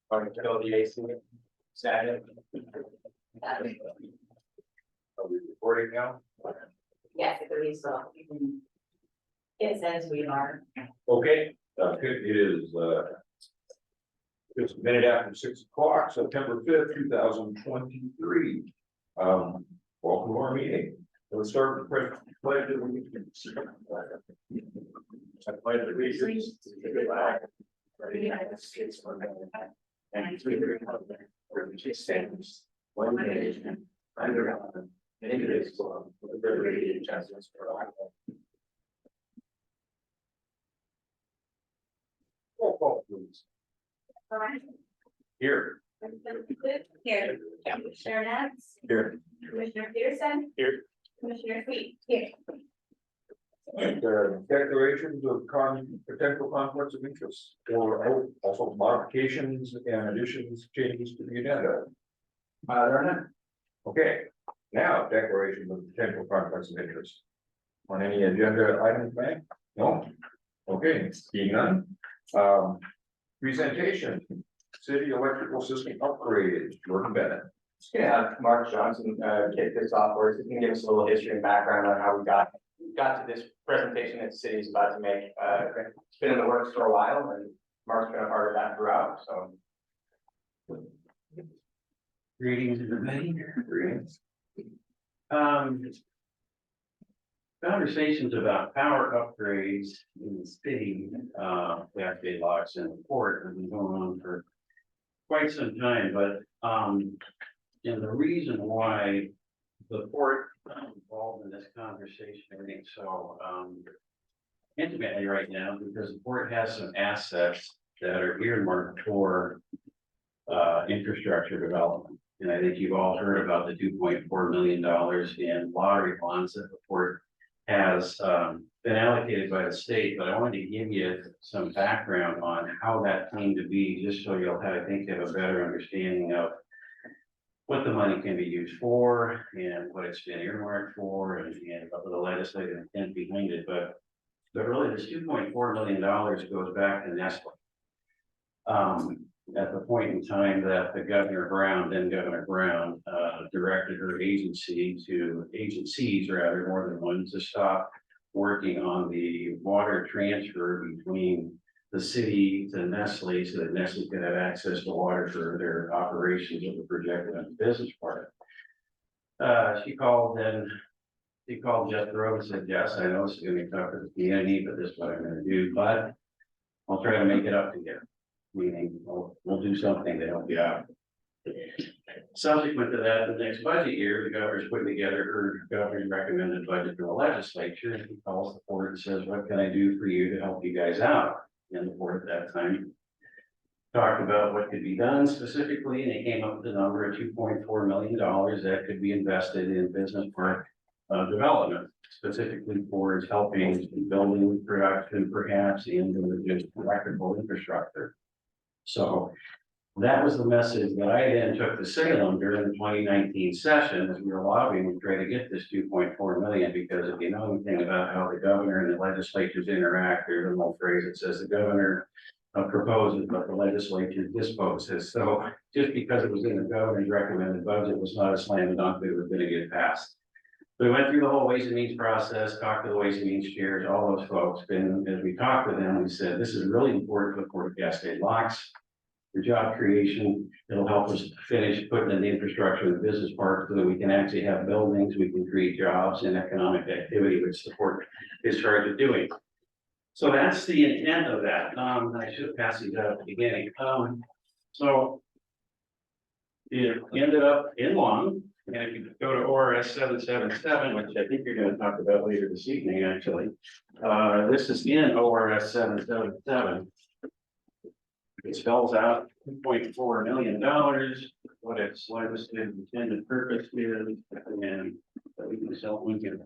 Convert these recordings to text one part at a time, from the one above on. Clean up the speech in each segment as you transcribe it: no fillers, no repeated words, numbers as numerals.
Or kill the AC. Saturday. Are we recording now? Yes, I believe so. It says we are. Okay, it is, it's a minute after 6 o'clock, September 5th, 2023. Welcome to our meeting. Let's start with the pledge of allegiance. I pledge allegiance to the flag of the United States of America and to the republic for which it stands, one nation, under God, indivisible, with liberty and justice for all. Roll call, please. Here. Here. Commissioner Nance. Here. Commissioner Peterson. Here. Commissioner Sweet. Here. Declarations of potential conflicts of interest, or also modifications and additions, changes to the agenda. There are none. Okay, now declaration of potential conflicts of interest. On any agenda items, ma'am? No? Okay, seeing none. Presentation, city electrical system upgrade, Jordan Bennett. Just gonna have Mark Johnson kick this off for us. He can give us a little history and background on how we got to this presentation that the city is about to make. It's been in the works for a while, and Mark's been a part of that throughout. So, Greetings, everybody. Greetings. Conversations about power upgrades in the city, Cascade Locks and the port have been going on for quite some time, but, and the reason why the port involved in this conversation, I think so, intimately right now, because the port has some assets that are earmarked for infrastructure development. And I think you've all heard about the $2.4 million in lottery bonds that the port has been allocated by the state, but I wanted to give you some background on how that came to be, just so you'll have, I think, have a better understanding of what the money can be used for and what it's been earmarked for, and what the legislative intent behind it. But really, this $2.4 million goes back to Nestle. At the point in time that the Governor Brown, then Governor Brown, directed her agencies, rather, more than one, to stop working on the water transfer between the city to Nestle, so that Nestle could have access to water for their operations that were projected on the business part. She called Jeff Grove and said, "Yes, I know this is going to be tough for the community, but this is what I'm going to do, but I'll try to make it up to you." Meaning, we'll do something to help you out. Subsequent to that, the next budget year, the governor's putting together her governor's recommended budget for the legislature, and he calls the board and says, "What can I do for you to help you guys out?" And the board at that time talked about what could be done specifically, and they came up with the number of $2.4 million that could be invested in business park development, specifically towards helping building production, perhaps, and just electrical infrastructure. So that was the message that I then took to Salem during the 2019 session, as we were lobbying to try to get this 2.4 million, because if you know anything about how the governor and the legislatures interact, there's an old phrase that says the governor proposes, but the legislature disposes. So just because it was in the governor's recommended budget was not a slam dunk that it was going to get passed. So we went through the whole Ways and Means process, talked to the Ways and Means chairs, all those folks, and as we talked to them, we said, this is really important for the Port of Cascade Locks. for job creation. It'll help us finish putting in the infrastructure of the business park so that we can actually have buildings, we can create jobs and economic activity, which the port is charged with doing. So that's the intent of that. I should have passed these out at the beginning. So it ended up in Long, and if you go to ORS 777, which I think you're gonna talk about later this evening, actually. This is in ORS 777. It spells out $2.4 million, what its legislative intended purpose is, and we can sell one here.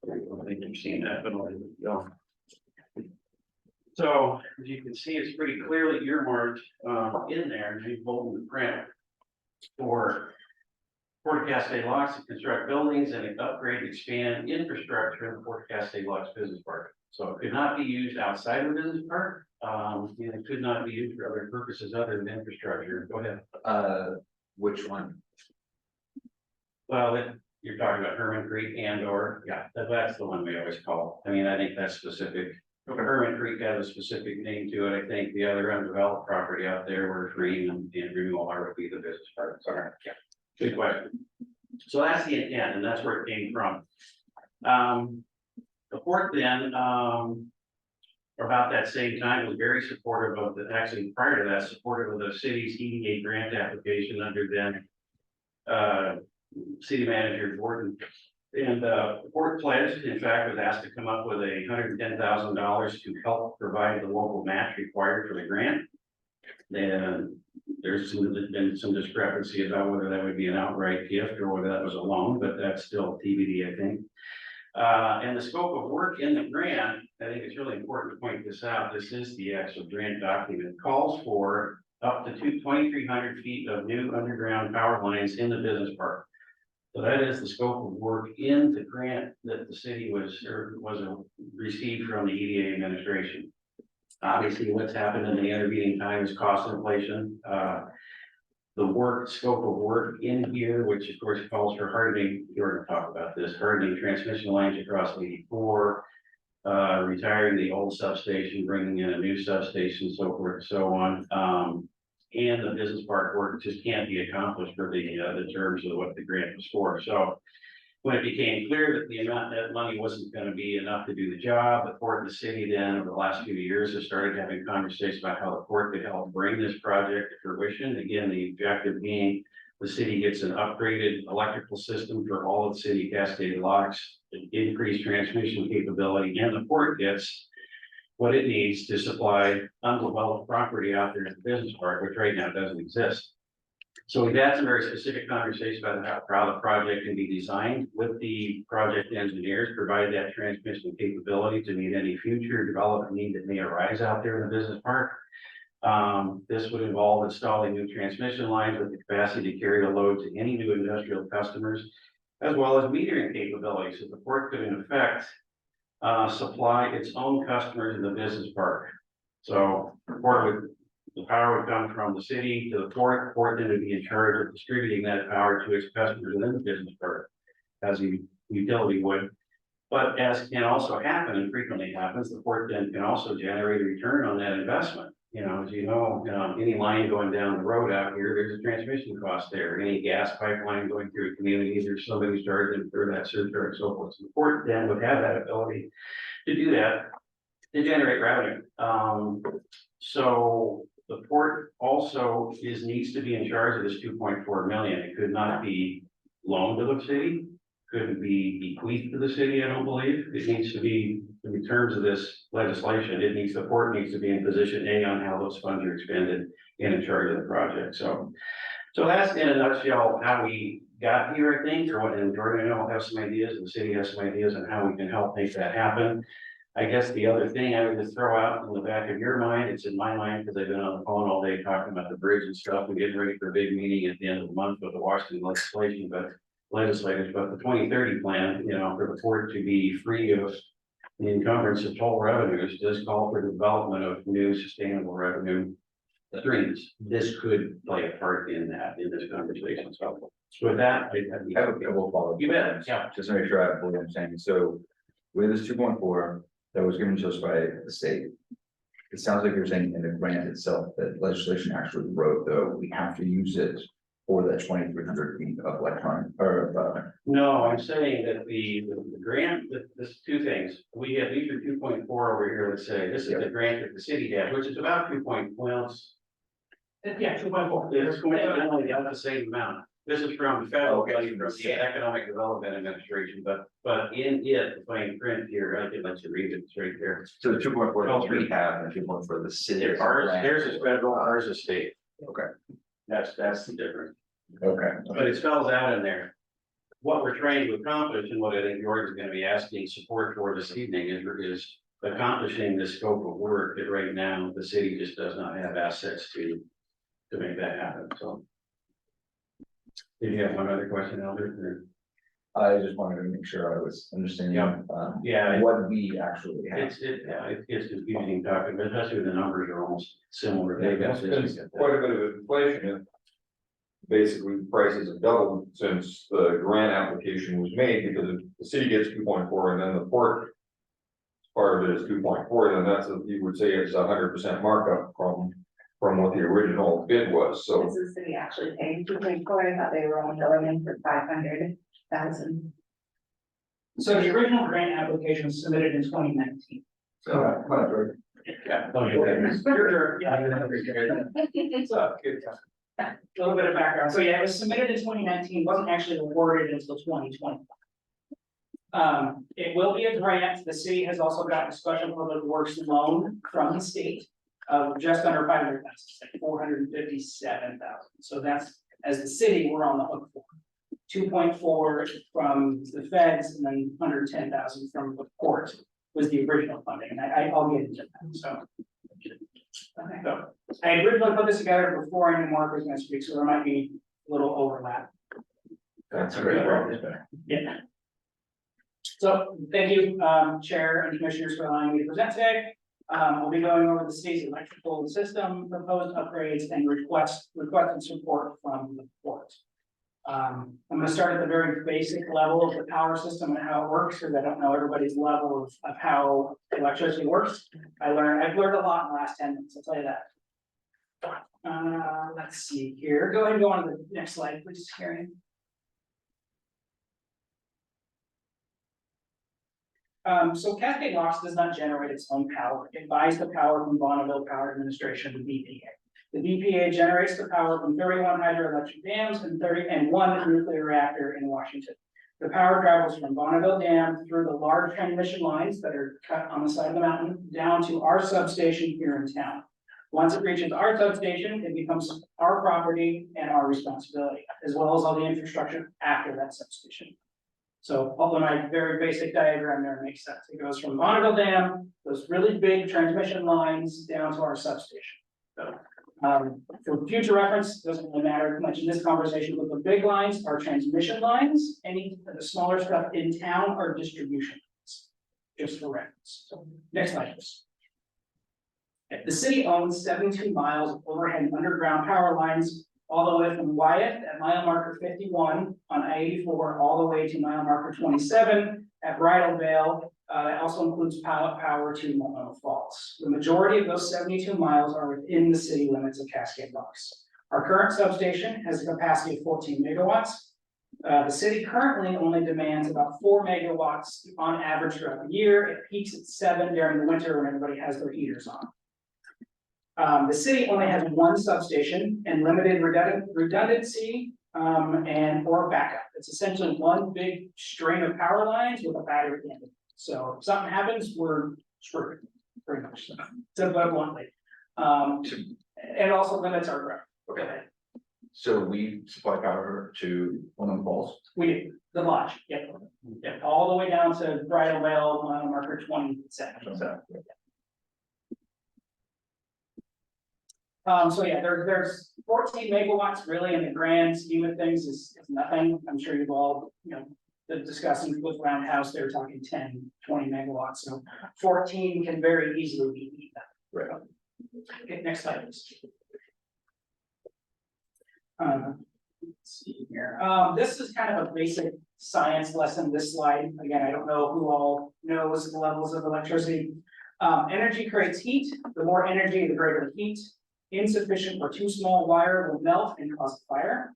I don't think you've seen that, but I'll go. So as you can see, it's pretty clearly earmarked in there, and you bold the print for Port Caste Locks to construct buildings and upgrade, expand infrastructure in the Port Caste Locks Business Park. So it could not be used outside of the business park. And it could not be used for other purposes other than infrastructure. Go ahead. Which one? Well, you're talking about Herman Creek and/or, yeah, that's the one we always call. I mean, I think that's specific. Herman Creek has a specific name to it. I think the other undeveloped property out there where Green and Renewal are would be the business park. Sorry. Yeah. Good question. So that's the intent, and that's where it came from. The port then, about that same time, was very supportive of the, actually prior to that, supportive of the city's EDA grant application under then city manager Gordon. And the port pledged, in fact, was asked to come up with $110,000 to help provide the local match required for the grant. Then there's been some discrepancy about whether that would be an outright gift or whether that was a loan, but that's still TBD, I think. And the scope of work in the grant, I think it's really important to point this out. This is the actual grant document. It calls for up to 2,300 feet of new underground power lines in the business park. So that is the scope of work in the grant that the city received from the EDA administration. Obviously, what's happened in the intervening time is cost inflation. The scope of work in here, which of course calls for hardening, you're going to talk about this, hardening transmission lines across 84, retiring the old substation, bringing in a new substation, so forth and so on. And the business park work just can't be accomplished for the terms of what the grant was for. So when it became clear that the amount that money wasn't going to be enough to do the job, the port and the city then over the last few years have started having conversations about how the port could help bring this project to fruition. Again, the objective being the city gets an upgraded electrical system for all of the city cascade locks, increased transmission capability, and the port gets what it needs to supply undeveloped property out there in the business park, which right now doesn't exist. So we've had some very specific conversations about how the project can be designed with the project engineers, provide that transmission capability to meet any future development need that may arise out there in the business park. This would involve installing new transmission lines with the capacity to carry the load to any new industrial customers, as well as metering capabilities. So the port could in effect supply its own customers in the business park. So the power would come from the city to the port then would be in charge of distributing that power to its customers within the business park, as a utility would. But as can also happen, and frequently happens, the port then can also generate a return on that investment. You know, as you know, any line going down the road out here, there's a transmission cost there. Any gas pipeline going through a community, there's somebody charging for that surcharge and so forth. So the port then would have that ability to do that, to generate revenue. So the port also needs to be in charge of this 2.4 million. It could not be loaned to the city, couldn't be bequeathed to the city, I don't believe. It needs to be, in terms of this legislation, the port needs to be in position A on how those funds are expended and in charge of the project. So that's in a nutshell how we got here, I think, and Jordan and I will have some ideas, and the city has some ideas on how we can help make that happen. I guess the other thing I would just throw out in the back of your mind, it's in my mind because I've been on the phone all day talking about the bridge and stuff and getting ready for a big meeting at the end of the month with the Washington legislators, but the 2030 plan, you know, for the port to be free of the encumbrance of toll revenues does call for the development of new sustainable revenue streams. This could play a part in this conversation. So with that, I have a couple follow-up. You bet. Yeah. Just to make sure I fully understand. So with this 2.4 that was given to us by the state, It sounds like you're saying in the grant itself that legislation actually wrote, though, we have to use it for that 2,300 feet of electronic, or, No, I'm saying that the grant, this two things, we have, these are 2.4 over here, let's say, this is the grant that the city had, which is about 2. Well, Yeah, 2.4. it's coincidentally the same amount. This is from federal Okay. money from the Economic Development Administration, but in it, the fine print here, I can let you read it, it's right there. so the 2.4 that we have and the 2.4 the city. Theirs is federal, ours is state. Okay. That's the difference. Okay. But it spells out in there. What we're trying to accomplish and what I think George is gonna be asking support for this evening is accomplishing this scope of work that right now the city just does not have assets to make that happen, so. Did you have one other question, Albert? or- I just wanted to make sure I was understanding, Yeah, what we actually have. it's confusing talking, but especially the numbers are almost similar. Yeah, that's been quite a bit of inflation. And basically, prices have doubled since the grant application was made, because the city gets 2.4 and then the port. Part of it is 2.4, then that's, you would say it's 100% markup from what the original bid was, so. Is the city actually paying 2.4? I thought they were only going in for 500,000. So the original grant application was submitted in 2019. So, whatever. Yeah. Oh, yeah. So, a little bit of background. So yeah, it was submitted in 2019, wasn't actually awarded until 2020. It will be a grant. The city has also gotten a special public works loan from the state of just under 500,000, like 457,000. So that's, as the city, we're on the hook for 2.4 from the feds, and then 110,000 from the port was the original funding. And I'll get into that. So. Okay. So I had originally put this together before I knew Mark was going to speak, so there might be a little overlap. That's great. Yeah. So thank you, Chair and Commissioners, for allowing me to present today. We'll be going over the state's electrical system proposed upgrades and requested support from the port. I'm going to start at the very basic level of the power system and how it works, because I don't know everybody's level of how electricity works. I've learned a lot in the last 10 minutes, I'll tell you that. Let's see here. Go ahead and go on to the next slide, please, Karen. So Cascade Locks does not generate its own power. It buys the power from Bonneville Power Administration, the BPA. The BPA generates the power from 31 hydroelectric dams and one nuclear reactor in Washington. The power travels from Bonneville Dam through the large transmission lines that are cut on the side of the mountain down to our substation here in town. Once it reaches our substation, it becomes our property and our responsibility, as well as all the infrastructure after that substation. So although my very basic diagram there makes sense, it goes from Bonneville Dam, those really big transmission lines down to our substation. So, for future reference, doesn't really matter much in this conversation, but the big lines are transmission lines. Any of the smaller stuff in town are distribution lines, just for reference. So, next slide, please. The city owns 72 miles of overhead underground power lines, all the way from Wyatt at mile marker 51 on I-84, all the way to mile marker 27 at Bridal Veil. That also includes power to Multnomah Falls. The majority of those 72 miles are within the city limits of Cascade Locks. Our current substation has a capacity of 14 megawatts. The city currently only demands about 4 megawatts on average throughout the year. It peaks at 7 during the winter when everybody has their heaters on. The city only has one substation and limited redundancy or backup. It's essentially one big string of power lines with a battery at the end of it. So if something happens, we're screwed, pretty much, to put it bluntly. It also limits our growth. Okay. So we supply power to Multnomah Falls? We do, the lodge, yep, all the way down to Bridal Veil, marker 27. So yeah, there's 14 megawatts really in the grand scheme of things is nothing. I'm sure you've all, discussing with Roundhouse, they were talking 10, 20 megawatts. So 14 can very easily be eaten. Right. Okay, next slide, please. Let's see here. This is kind of a basic science lesson, this slide. Again, I don't know who all knows the levels of electricity. Energy creates heat. The more energy, the greater the heat. Insufficient or too small wire will melt and cause fire.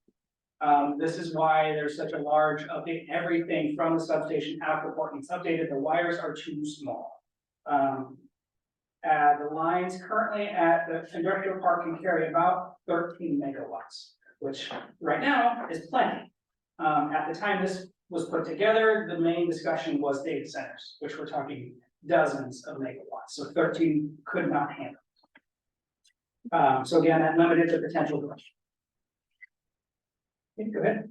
This is why there's such a large update. Everything from the substation out the port needs updated. The wires are too small. The lines currently at the industrial park can carry about 13 megawatts, which right now is plenty. At the time this was put together, the main discussion was data centers, which we're talking dozens of megawatts, so 13 could not handle. So again, that limited the potential growth. Okay, go ahead.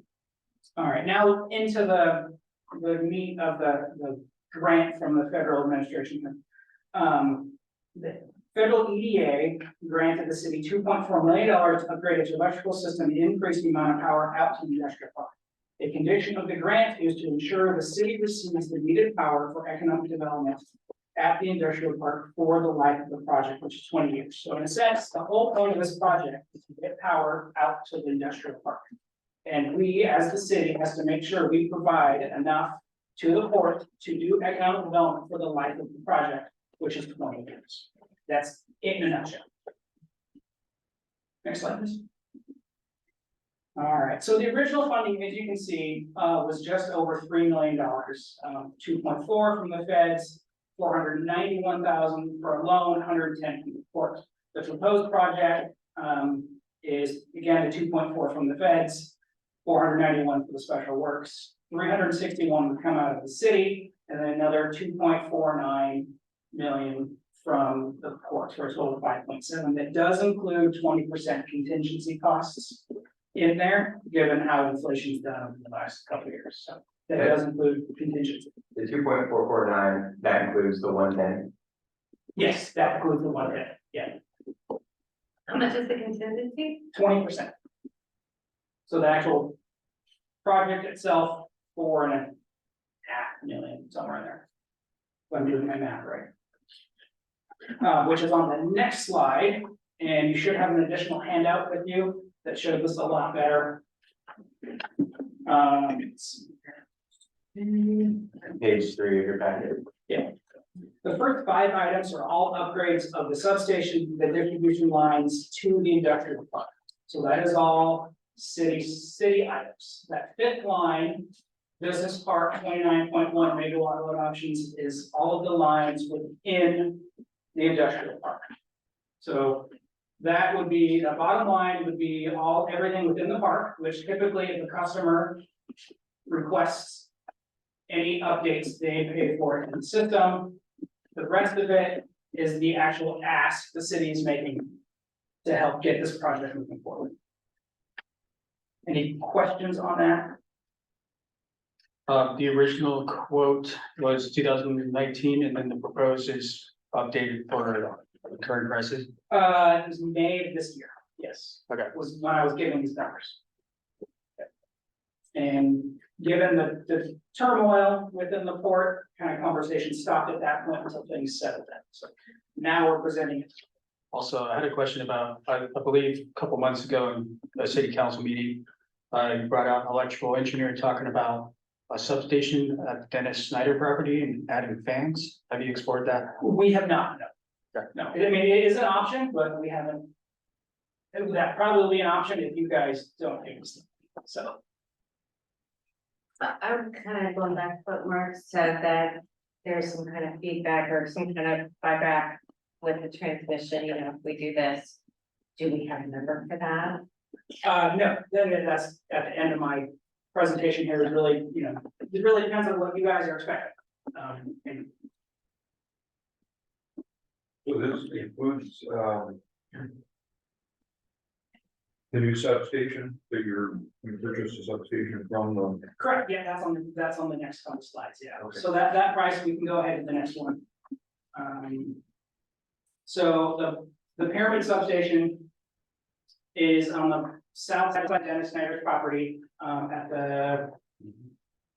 All right, now into the meat of the grant from the federal administration. The federal EDA granted the city $2.4 million to upgrade its electrical system and increase the amount of power out to the industrial park. A condition of the grant is to ensure the city receives the needed power for economic development at the industrial park for the life of the project, which is 20 years. So in a sense, the whole point of this project is to get power out to the industrial park. And we, as the city, has to make sure we provide enough to the port to do economic development for the life of the project, which is 20 years. That's it in a nutshell. Next slide, please. All right, so the original funding, as you can see, was just over $3 million, 2.4 from the feds, 491,000 for a loan, 110 from the port. The proposed project is again the 2.4 from the feds, 491 for the special works, 361 would come out of the city, and then another 2.49 million from the port for a total of 5.7. That does include 20% contingency costs in there, given how inflation's done over the last couple of years. So that does include contingency. The 2.449, that includes the 110. Yes, that includes the 110. Yeah, How much is the contingency? 20%. So the actual project itself, 4.5 million, somewhere in there. If I'm doing my math right. Which is on the next slide, and you should have an additional handout with you that shows this a lot better. Page 3 of your packet. Yeah. The first 5 items are all upgrades of the substation, the distribution lines to the industrial park. So that is all city items. That 5th line, business park 29.1 megawatt load options, is all of the lines within the industrial park. So that would be, the bottom line would be everything within the park, which typically if the customer requests any updates, they pay for it in the system. The rest of it is the actual ask the city is making to help get this project moving forward. Any questions on that? The original quote was 2019, and then the proposed is updated for current prices. It was May of this year, yes. Okay. Was when I was given these numbers. And given the turmoil within the port, kind of conversation stopped at that point until things settled down. So now we're presenting it. Also, I had a question about, I believe a couple months ago in a city council meeting, you brought out an electrical engineer talking about a substation at Dennis Snyder property and adding fans. Have you explored that? We have not, no. Okay. No, I mean, it is an option, but we haven't. That probably be an option if you guys don't think so. So. I'm kind of going back to what Mark said, that there's some kind of feedback or some kind of buyback with the transmission, you know, if we do this. Do we have a number for that? No, then that's at the end of my presentation here is really, you know, it really depends on what you guys are expecting. And So this includes, the new substation that you purchased a substation from the. correct, yeah, that's on the next couple slides, yeah. Okay. So that price, we can go ahead to the next one. So the pyramid substation is on the south side of Dennis Snyder's property, at the,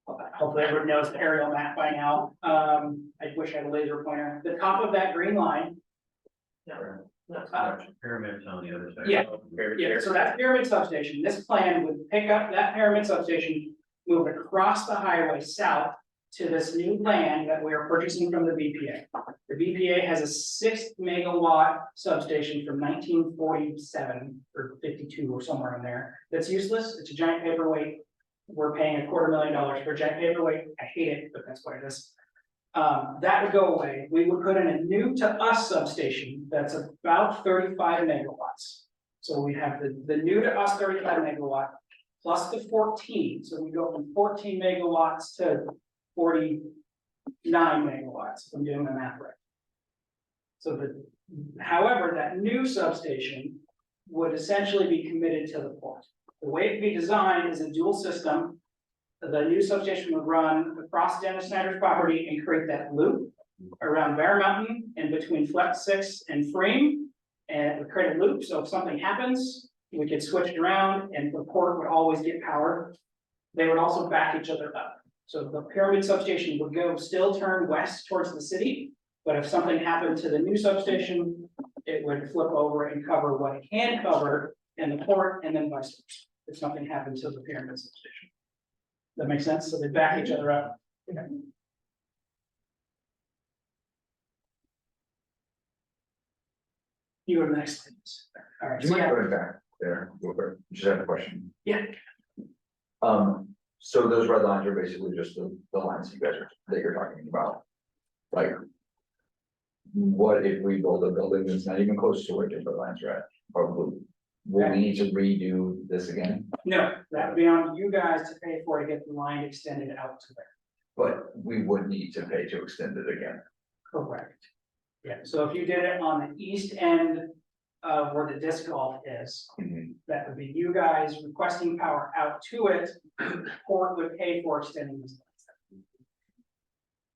hopefully everyone knows the aerial map by now. I wish I had a laser pointer. The top of that green line. Pyramids on the other side. Yeah. Yeah, so that's pyramid substation. This plan would pick up that pyramid substation, move it across the highway south to this new land that we are purchasing from the BPA. The BPA has a 6 megawatt substation from 1947 or 52 or somewhere in there. That's useless. It's a giant paperweight. We're paying $250,000 for a giant paperweight. I hate it, but that's what it is. That would go away. We would put in a new to us substation that's about 35 megawatts. So we have the new to us 35 megawatt plus the 14. So we go from 14 megawatts to 49 megawatts, if I'm doing the math right. So however, that new substation would essentially be committed to the port. The way it'd be designed is a dual system. The new substation would run across Dennis Snyder's property and create that loop around Bear Mountain and between Flex 6 and Frame. And it would create a loop, so if something happens, we could switch it around and the port would always get power. They would also back each other up. So the pyramid substation would still turn west towards the city, but if something happened to the new substation, it would flip over and cover what it can cover in the port and then vice versa. If something happened to the pyramid substation. That makes sense? So they back each other up. Okay. You go to the next slide. All right. Do you So mind yeah, going back there, Wilbur? Just have a question. Yeah. So those red lines are basically just the lines that you're talking about. Like, what if we build a building that's not even close to where different lines are at? Or will we need to redo this again? no, that would be on you guys to pay for to get the line extended out to there. But we would need to pay to extend it again. Correct. Yeah, so if you did it on the east end of where the disc golf is, that would be you guys requesting power out to it, or would pay for extending this.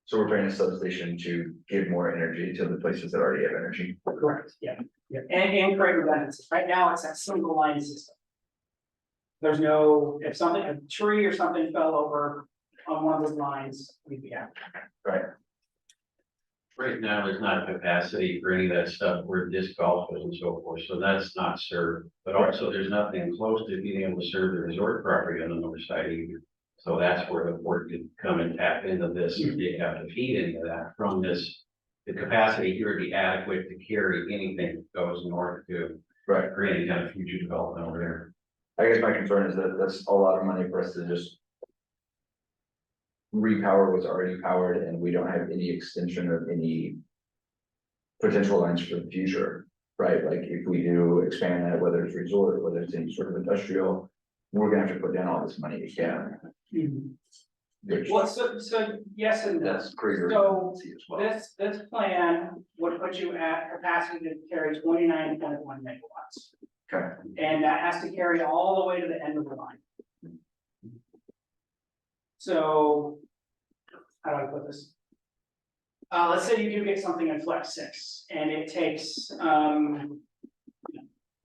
So we're paying a substation to give more energy to the places that already have energy. Correct, yeah, yeah, and create redundancy. Right now, it's that single line system. There's no, if something, a tree or something fell over on one of those lines, we'd be out. Right. Right now, there's not capacity for any of that stuff where disc golf is and so forth, so that's not served. But also, there's nothing close to being able to serve the resort property on the north side either. So that's where the port could come and tap into this, if they have to feed any of that from this. The capacity here would be adequate to carry anything that goes north to Right. create any kind of future development over there. I guess my concern is that that's a lot of money for us to just repower what's already powered, and we don't have any extension of any potential lines for the future, right? Like if we do expand that, whether it's resort, whether it's any sort of industrial, we're gonna have to put down all this money again. Which Well, so yes and no. that's pretty So redundancy as well. this plan would put you at capacity to carry 29.1 megawatts. Okay, And that has to carry all the way to the end of the line. So, how do I put this? Let's say you do get something in Flex 6 and it takes 20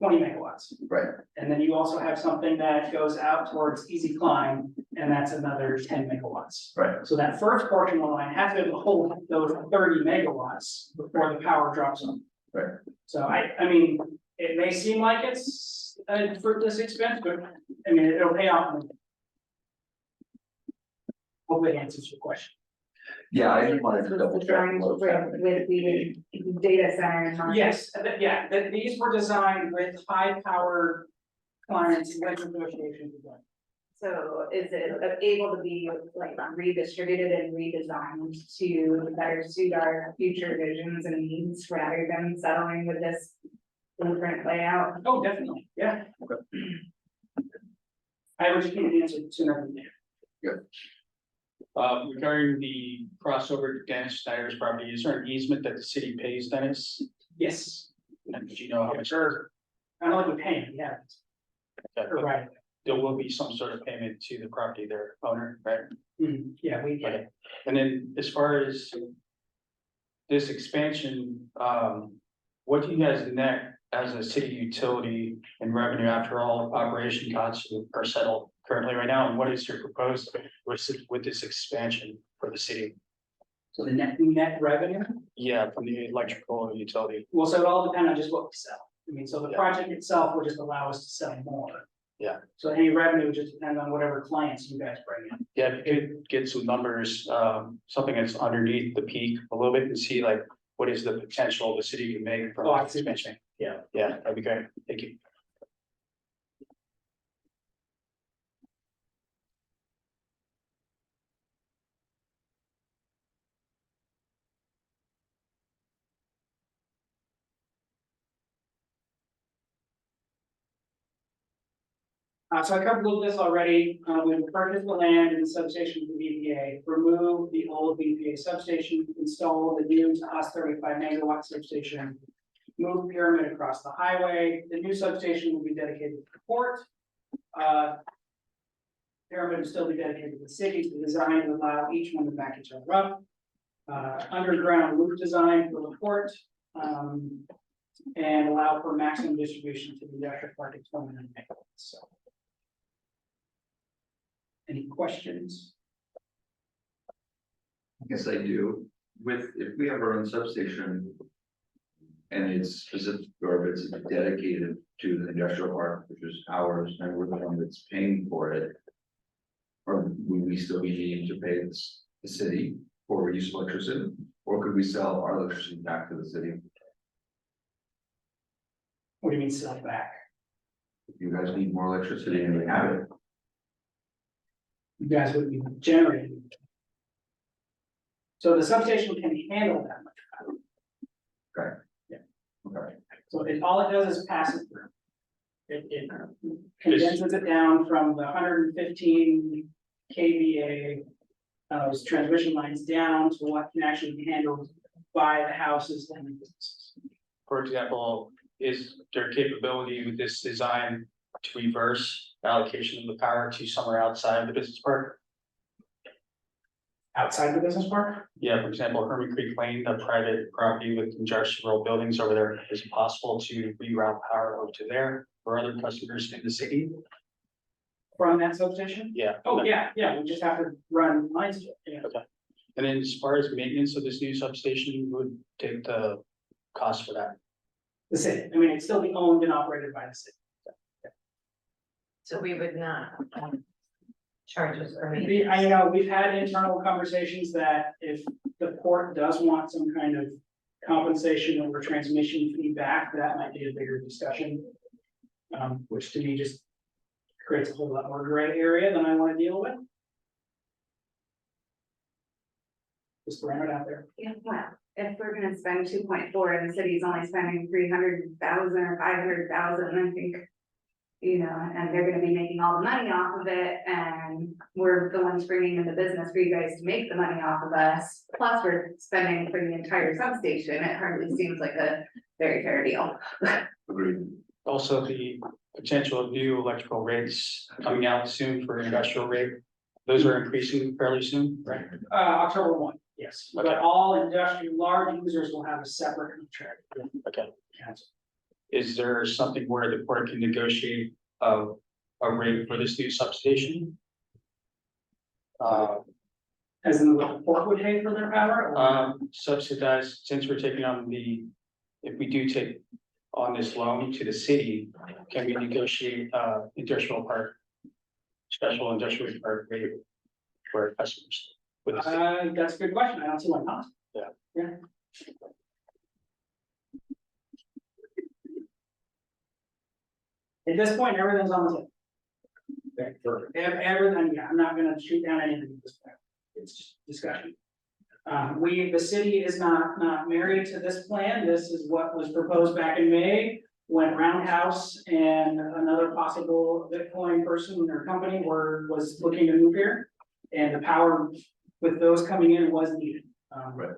megawatts. right, And then you also have something that goes out towards Easy Climb, and that's another 10 megawatts. right, So that first portion of the line has to hold those 30 megawatts before the power drops on. right. So I mean, it may seem like it's a fruitless expense, but I mean, it'll pay off. Hopefully it answers your question. Yeah, I just wanted to double check. Designed what was happening. with the data center in mind. Yes, yeah, these were designed with high power clients when negotiations were done. So is it able to be like redistributed and redesigned to better suit our future visions and needs rather than settling with this blueprint layout? Oh, definitely, yeah. I would just need an answer sooner than later. Regarding the crossover to Dennis Snyder's property, is there an easement that the city pays Dennis? Yes, And do you know how much? sure. I don't like we pay, yeah, right. There will be some sort of payment to the property their owner, right? Yeah, we get it. And then as far as this expansion, what do you guys net as a city utility and revenue after all operation costs are settled currently right now? And what is your proposed with this expansion for the city? So the net revenue, Yeah, from the electrical and utility. well, so it all depends on just what we sell. I mean, so the project itself will just allow us to sell more. So any revenue just depends on whatever clients you guys bring in. Yeah, if you could get some numbers, something that's underneath the peak a little bit and see like, what is the potential the city can make from Oh, I see. expansion? Yeah. Yeah, that'd be great. Thank you. So I covered a little of this already, we purchased the land and the substation from BPA, remove the old BPA substation, install the new US 35 megawatt substation. Move pyramid across the highway, the new substation will be dedicated to the port. Pyramid will still be dedicated to the city, the design will allow each one to back each other up. Underground loop design for the port, and allow for maximum distribution to the industrial park at 29 megawatts, so. Any questions? I guess I do, if we have our own substation. And it's specific, or if it's dedicated to the industrial park, which is ours, and we're the one that's paying for it. Or would we still be needing to pay the city for use of electricity, or could we sell our electricity back to the city? What do you mean sell back? If you guys need more electricity and we have it, You guys would be generating. So the substation can handle that much power. okay, So all it does is pass it through. It condenses it down from the 115 kVA. Those transmission lines down to what can actually be handled by the houses and the businesses. For example, is there capability with this design to reverse allocation of the power to somewhere outside of the business park? Outside the business park? Yeah, for example, Herman Creek Lane, the private property with industrial buildings over there, is it possible to reroute power over to there for other customers in the city? From that substation? Yeah. Oh, yeah, we just have to run lines to it, yeah. And then as far as maintenance of this new substation, who would take the cost for that? The city, I mean, it's still be owned and operated by the city. So we would not, charge us for me. I know, we've had internal conversations that if the port does want some kind of compensation over transmission feedback, that might be a bigger discussion. Which to me just creates a whole lot more gray area than I want to deal with. Just throwing it out there. Yeah, well, if we're gonna spend 2.4 and the city's only spending 300,000 or 500,000, I think. You know, and they're gonna be making all the money off of it, and we're the ones bringing in the business for you guys to make the money off of us. Plus, we're spending for the entire substation, it hardly seems like a very fair deal. agreed. Also, the potential of new electrical rates coming out soon for industrial rate. Those are increasing fairly soon, right? October 1, yes, Okay. but all industrial large users will have a separate contract. Okay. Is there something where the port can negotiate a rate for this new substation? As in what the port would pay for their power? Or- Subsidized, since we're taking on if we do take on this loan to the city, can we negotiate special industrial park rate for customers? With the city? That's a good question, I don't see why not. Yeah. At this point, everything's on the table. Everything, yeah, I'm not gonna shoot down anything at this point. It's just discussion. The city is not married to this plan. This is what was proposed back in May. When Roundhouse and another possible Bitcoin person or company was looking to move here. And the power with those coming in was needed. Right.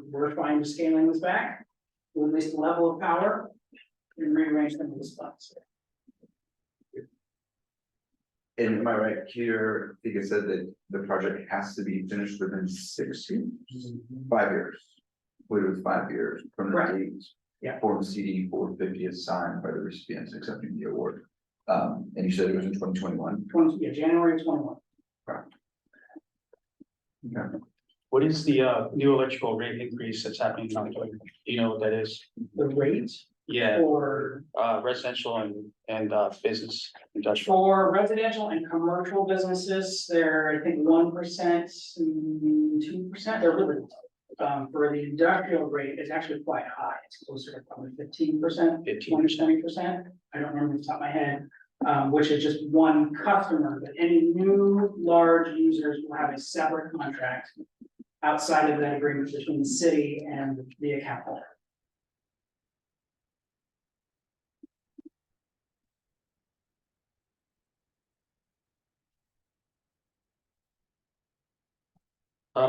We're fine with scaling this back. To at least the level of power. And rearrange them in the spots. And am I right here, I think it said that the project has to be finished within 6 years, 5 years. What it was 5 years from the Correct. date. Yeah. Form CD 450 is signed by the recipients accepting the award. And you said it was in 2021? January 21. Okay. What is the new electrical rate increase that's happening in October? Do you know what that is? The rate, Yeah, For, residential and business, industrial. for residential and commercial businesses, they're, I think, 1%, 2%, they're really low. For the industrial rate, it's actually quite high, it's closer to probably 15%, 20%. I don't remember off the top of my head, which is just one customer, but any new large users will have a separate contract outside of that agreement between the city and the account holder.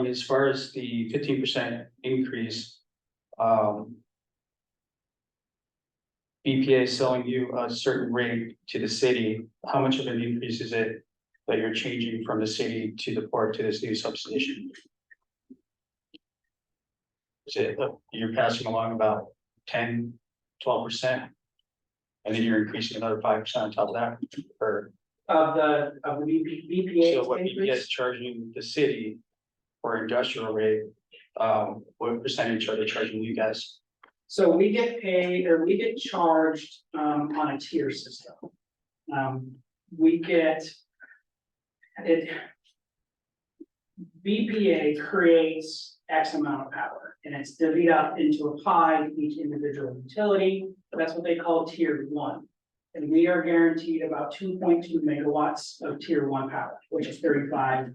As far as the 15% increase, BPA is selling you a certain rate to the city. How much of an increase is it that you're changing from the city to the port to this new substation? Is it, you're passing along about 10, 12%? And then you're increasing another 5% on top of that, or Of the BPA. so what BPA increase? is charging the city for industrial rate, what percentage are they charging you guys? So we get paid, or we get charged, on a tier system. We get. It. BPA creates X amount of power, and it's divvied up into a pie to each individual utility, that's what they call tier 1. And we are guaranteed about 2.2 megawatts of tier 1 power, which is $35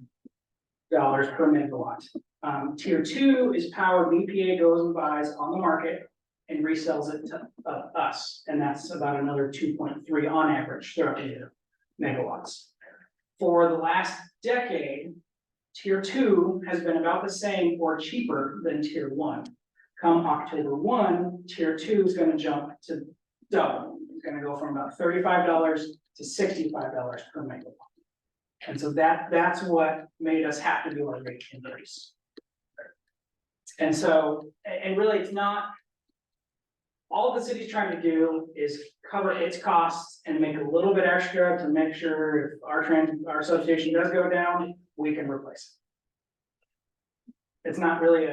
per megawatt. Tier 2 is power BPA goes and buys on the market and resells it to us, and that's about another 2.3 on average throughout the year megawatts. For the last decade, tier 2 has been about the same or cheaper than tier 1. Come October 1, tier 2 is gonna jump to double. It's gonna go from about $35 to $65 per megawatt. And so that's what made us have to do our rate increase. And so, and really, it's not. All the city's trying to do is cover its costs and make a little bit extra to make sure if our substation does go down, we can replace it. It's not really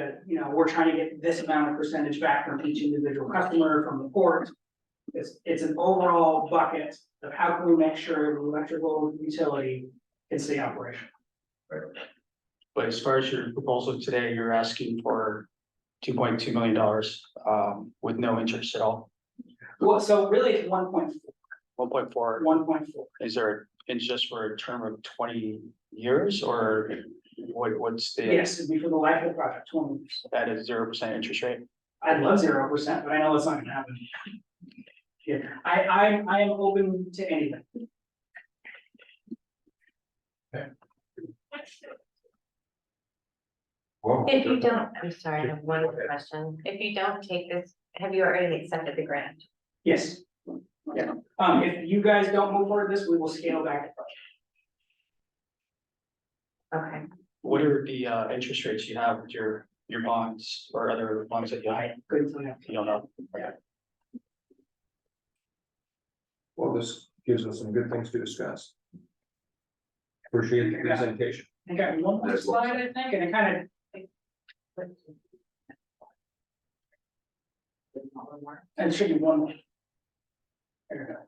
we're trying to get this amount of percentage back from each individual customer from the port. It's an overall bucket of how can we make sure the electrical utility can stay operational. But as far as your proposal today, you're asking for $2.2 million with no interest at all. Well, so really it's 1.4. 1.4. 1.4. Is there interest for a term of 20 years or what's the? Yes, it'd be for the life of the project, 20 years. At a 0% interest rate? I'd love 0%, but I know that's not gonna happen. Yeah, I am open to anything. Well, If you don't, I'm sorry, I have one more question. If you don't take this, have you already accepted the grant? Yes. Yeah, if you guys don't move forward with this, we will scale back the project. Okay, What are the interest rates you have with your bonds or other bonds that you have? Good to know. You don't know? well, this gives us some good things to discuss. Appreciate the presentation. I got one more slide, I think, and it kind of. And it should be one more. There we go.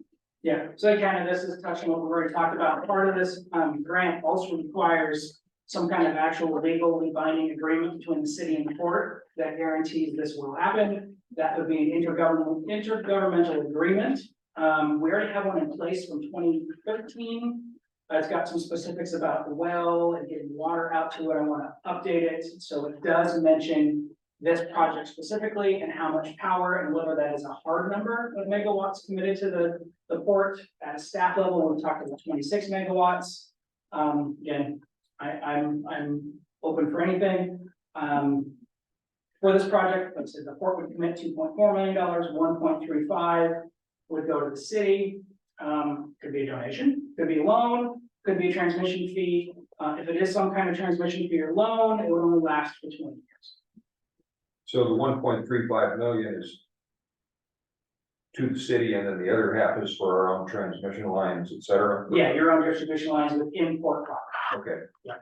Yeah, so kind of this is touching on what we already talked about. Part of this grant also requires some kind of actual legally binding agreement between the city and the port that guarantees this will happen. That would be an intergovernmental agreement. We already have one in place from 2013. It's got some specifics about the well and getting water out to it. I want to update it. So it does mention this project specifically and how much power and whether that is a hard number of megawatts committed to the port. At a staff level, we talked about 26 megawatts. Again, I'm open for anything. For this project, like I said, the port would commit $2.4 million, 1.35 would go to the city. Could be a donation, could be a loan, could be a transmission fee. If it is some kind of transmission fee or loan, it would only last for 20 years. So the 1.35 million is to the city, and then the other half is for our own transmission lines, et cetera? Yeah, your own distribution lines with import product. Okay. Yeah.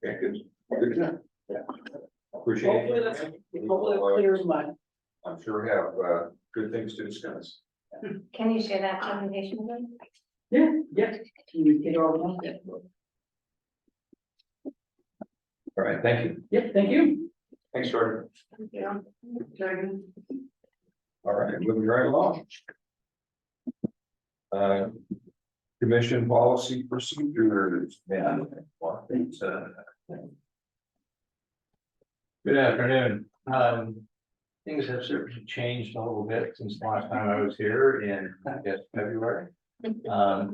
Okay, good. Good to know. Appreciate Hopefully it. that's, hopefully it clears mud. I'm sure we have, good things to discuss. Can you share that presentation with me? Yeah, yeah. Can you get over one? All right, thank you. Yeah, thank you. Thanks, Jordan. Yeah. Jordan. All right, moving right along. Commission policy procedures. Yeah. Well, things, Good afternoon. Things have certainly changed a little bit since the last time I was here in, I guess, February.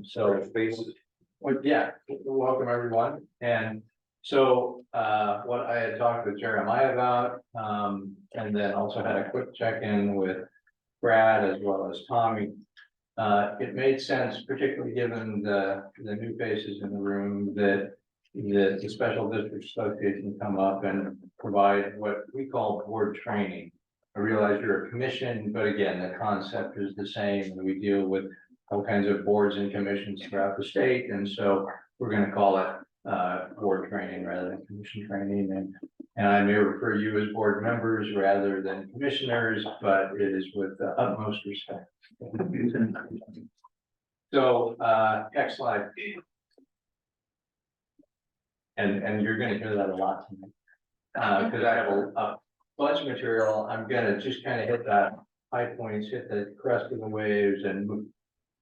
So faces. well, yeah, welcome everyone. And so, what I had talked with Jeremiah about, and then also had a quick check-in with Brad as well as Tommy. It made sense, particularly given the new faces in the room, that the Special District Association come up and provide what we call board training. I realize you're a commission, but again, the concept is the same, and we deal with all kinds of boards and commissions throughout the state, and so we're gonna call it board training rather than commission training, and I may refer you as board members rather than commissioners, but it is with the utmost respect. So, next slide. And you're gonna hear that a lot tonight. Cause I have a bunch of material, I'm gonna just kind of hit the high points, hit the crest of the waves and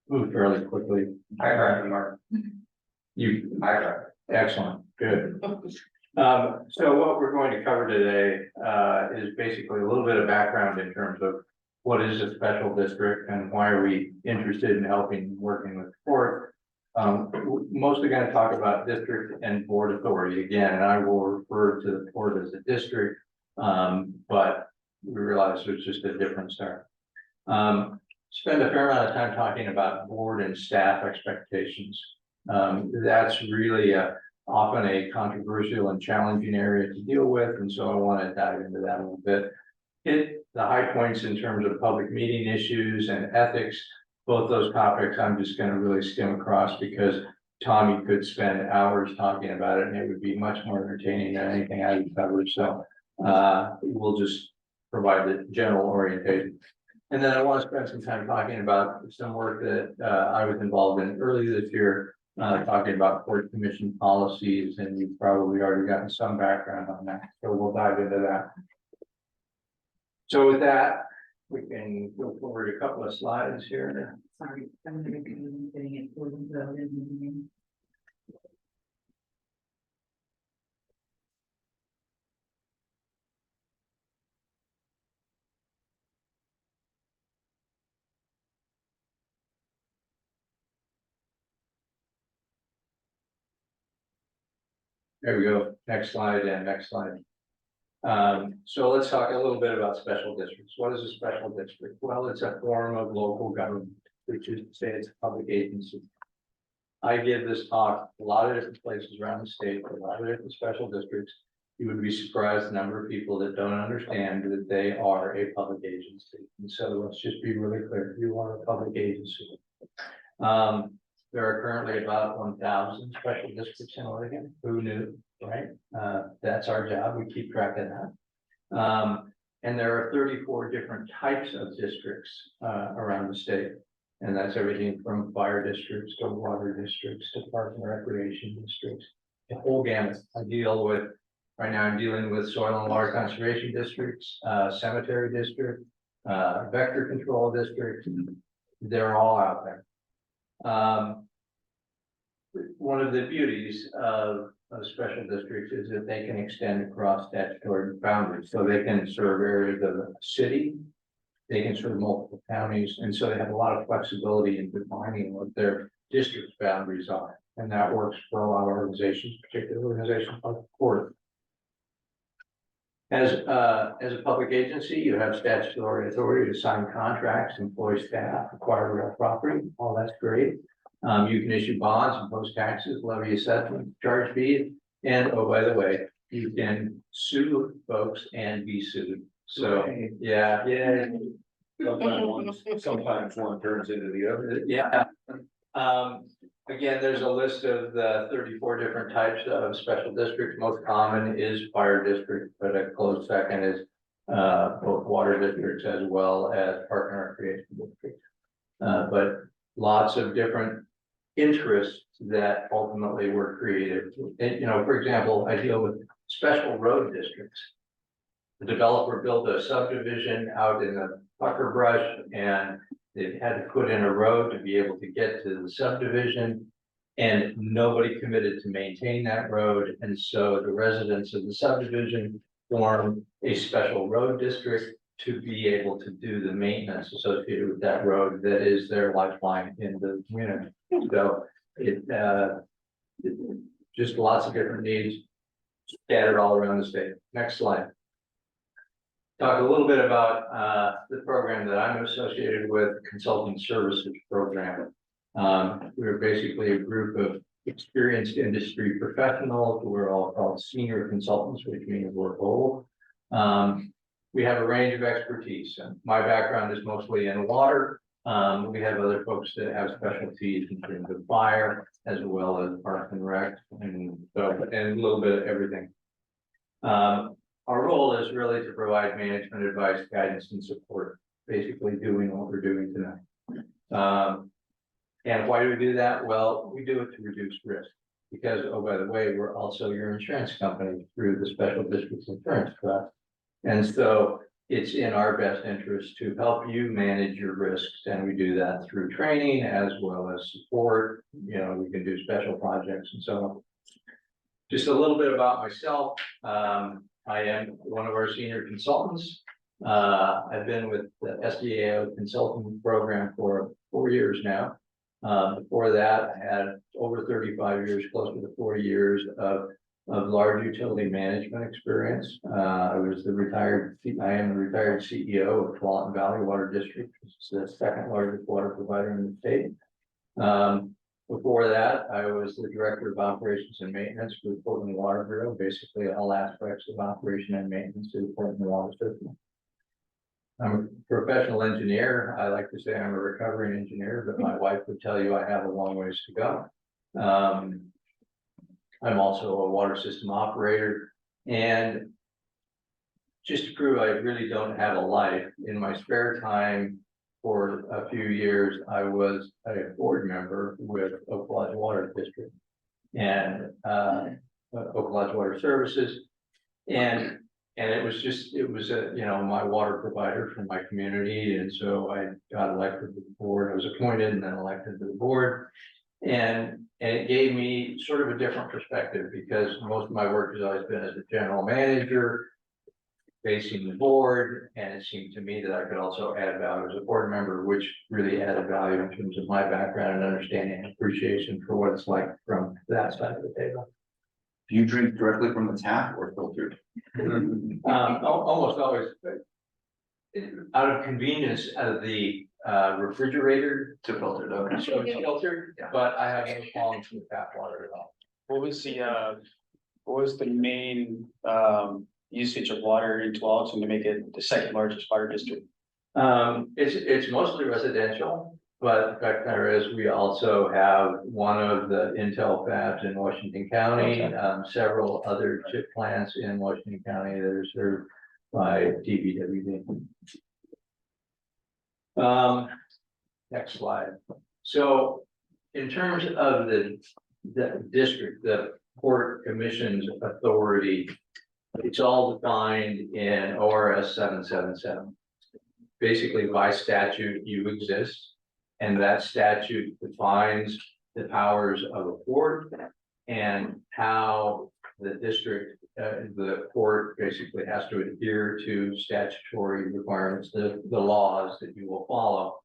move fairly quickly. Hi, Mark. You, Hi, excellent, good. So what we're going to cover today, is basically a little bit of background in terms of what is a special district and why are we interested in helping, working with the court. We're mostly going to talk about district and board authority again, and I will refer to the board as a district, but we realize there's just a difference there. Spend a fair amount of time talking about board and staff expectations. That's really often a controversial and challenging area to deal with, and so I want to dive into that a little bit. Hit the high points in terms of public meeting issues and ethics. Both those topics I'm just going to really skim across because Tommy could spend hours talking about it and it would be much more entertaining than anything I would cover. So we'll just provide the general orientation. And then I want to spend some time talking about some work that I was involved in early this year, talking about court commission policies, and you've probably already gotten some background on that. So we'll dive into that. So with that, we can go forward a couple of slides here. Sorry, I'm gonna be getting it for the. There we go. Next slide and next slide. So let's talk a little bit about special districts. What is a special district? Well, it's a form of local government, which is to say it's a public agency. I give this talk a lot of different places around the state, a lot of different special districts. You would be surprised the number of people that don't understand that they are a public agency. And so let's just be really clear, you are a public agency. There are currently about 1,000 special districts in Oregon. Who knew, right? That's our job. We keep track of that. And there are 34 different types of districts around the state. And that's everything from fire districts to water districts to park and recreation districts. The whole gamut. Right now I'm dealing with soil and water conservation districts, cemetery district, vector control districts. They're all out there. One of the beauties of special districts is that they can extend across statutory boundaries. So they can serve areas of the city, they can serve multiple counties, and so they have a lot of flexibility in defining what their district boundaries are. And that works for a lot of organizations, particularly organizations like the court. As a public agency, you have statutory authority to sign contracts, employ staff, acquire real property. All that's great. You can issue bonds, impose taxes, levy assessment, charge fees, and oh, by the way, you can sue folks and be sued. So, yeah. Sometimes one turns into the other. Yeah. Again, there's a list of the 34 different types of special districts. Most common is fire district, but a close second is both water districts as well as park and recreation districts. But lots of different interests that ultimately were created. And, you know, for example, I deal with special road districts. The developer built a subdivision out in the pucker brush, and they had to put in a road to be able to get to the subdivision. And nobody committed to maintain that road, and so the residents of the subdivision formed a special road district to be able to do the maintenance associated with that road that is their lifeline in the community. So it just lots of different needs scattered all around the state. Next slide. Talk a little bit about the program that I'm associated with, consulting services program. We're basically a group of experienced industry professionals. We're all called senior consultants, which means we're old. We have a range of expertise, and my background is mostly in water. We have other folks that have specialties in terms of fire, as well as park and rec, and a little bit of everything. Our role is really to provide management advice, guidance, and support, basically doing what we're doing tonight. And why do we do that? Well, we do it to reduce risk, because, oh, by the way, we're also your insurance company through the Special Districts Insurance Trust. And so it's in our best interest to help you manage your risks, and we do that through training as well as support. You know, we can do special projects and so on. Just a little bit about myself. I am one of our senior consultants. I've been with the SDAO consulting program for 4 years now. Before that, I had over 35 years, close to 40 years of large utility management experience. I am the retired CEO of Tualatin Valley Water District, which is the second largest water provider in the state. Before that, I was the director of operations and maintenance for the Portland Water Bureau, basically all aspects of operation and maintenance of the Portland water system. I'm a professional engineer. I like to say I'm a recovering engineer, but my wife would tell you I have a long ways to go. I'm also a water system operator, and just to prove I really don't have a life, in my spare time for a few years, I was a board member with Oak Lodge Water District and Oak Lodge Water Services. And it was you know, my water provider for my community. And so I got elected to the board. I was appointed and then elected to the board. And it gave me sort of a different perspective, because most of my work has always been as a general manager facing the board, and it seemed to me that I could also add value as a board member, which really added value in terms of my background and understanding and appreciation for what it's like from that side of the table. Do you drink directly from the tap or filtered? Almost always, out of convenience, out of the refrigerator To filtered, okay. so it's filtered, Yeah. but I have no qualms with tap water at all. What was the main usage of water in Tualatin to make it the second largest water district? It's mostly residential, but the fact matter is we also have one of the Intel fabs in Washington County, several other chip plants in Washington County that are served by DVWD. Next slide. So in terms of the district, the Port Commission's authority, it's all defined in ORS 777. Basically, by statute, you exist, and that statute defines the powers of a port and how the district, the port basically has to adhere to statutory requirements, the laws that you will follow.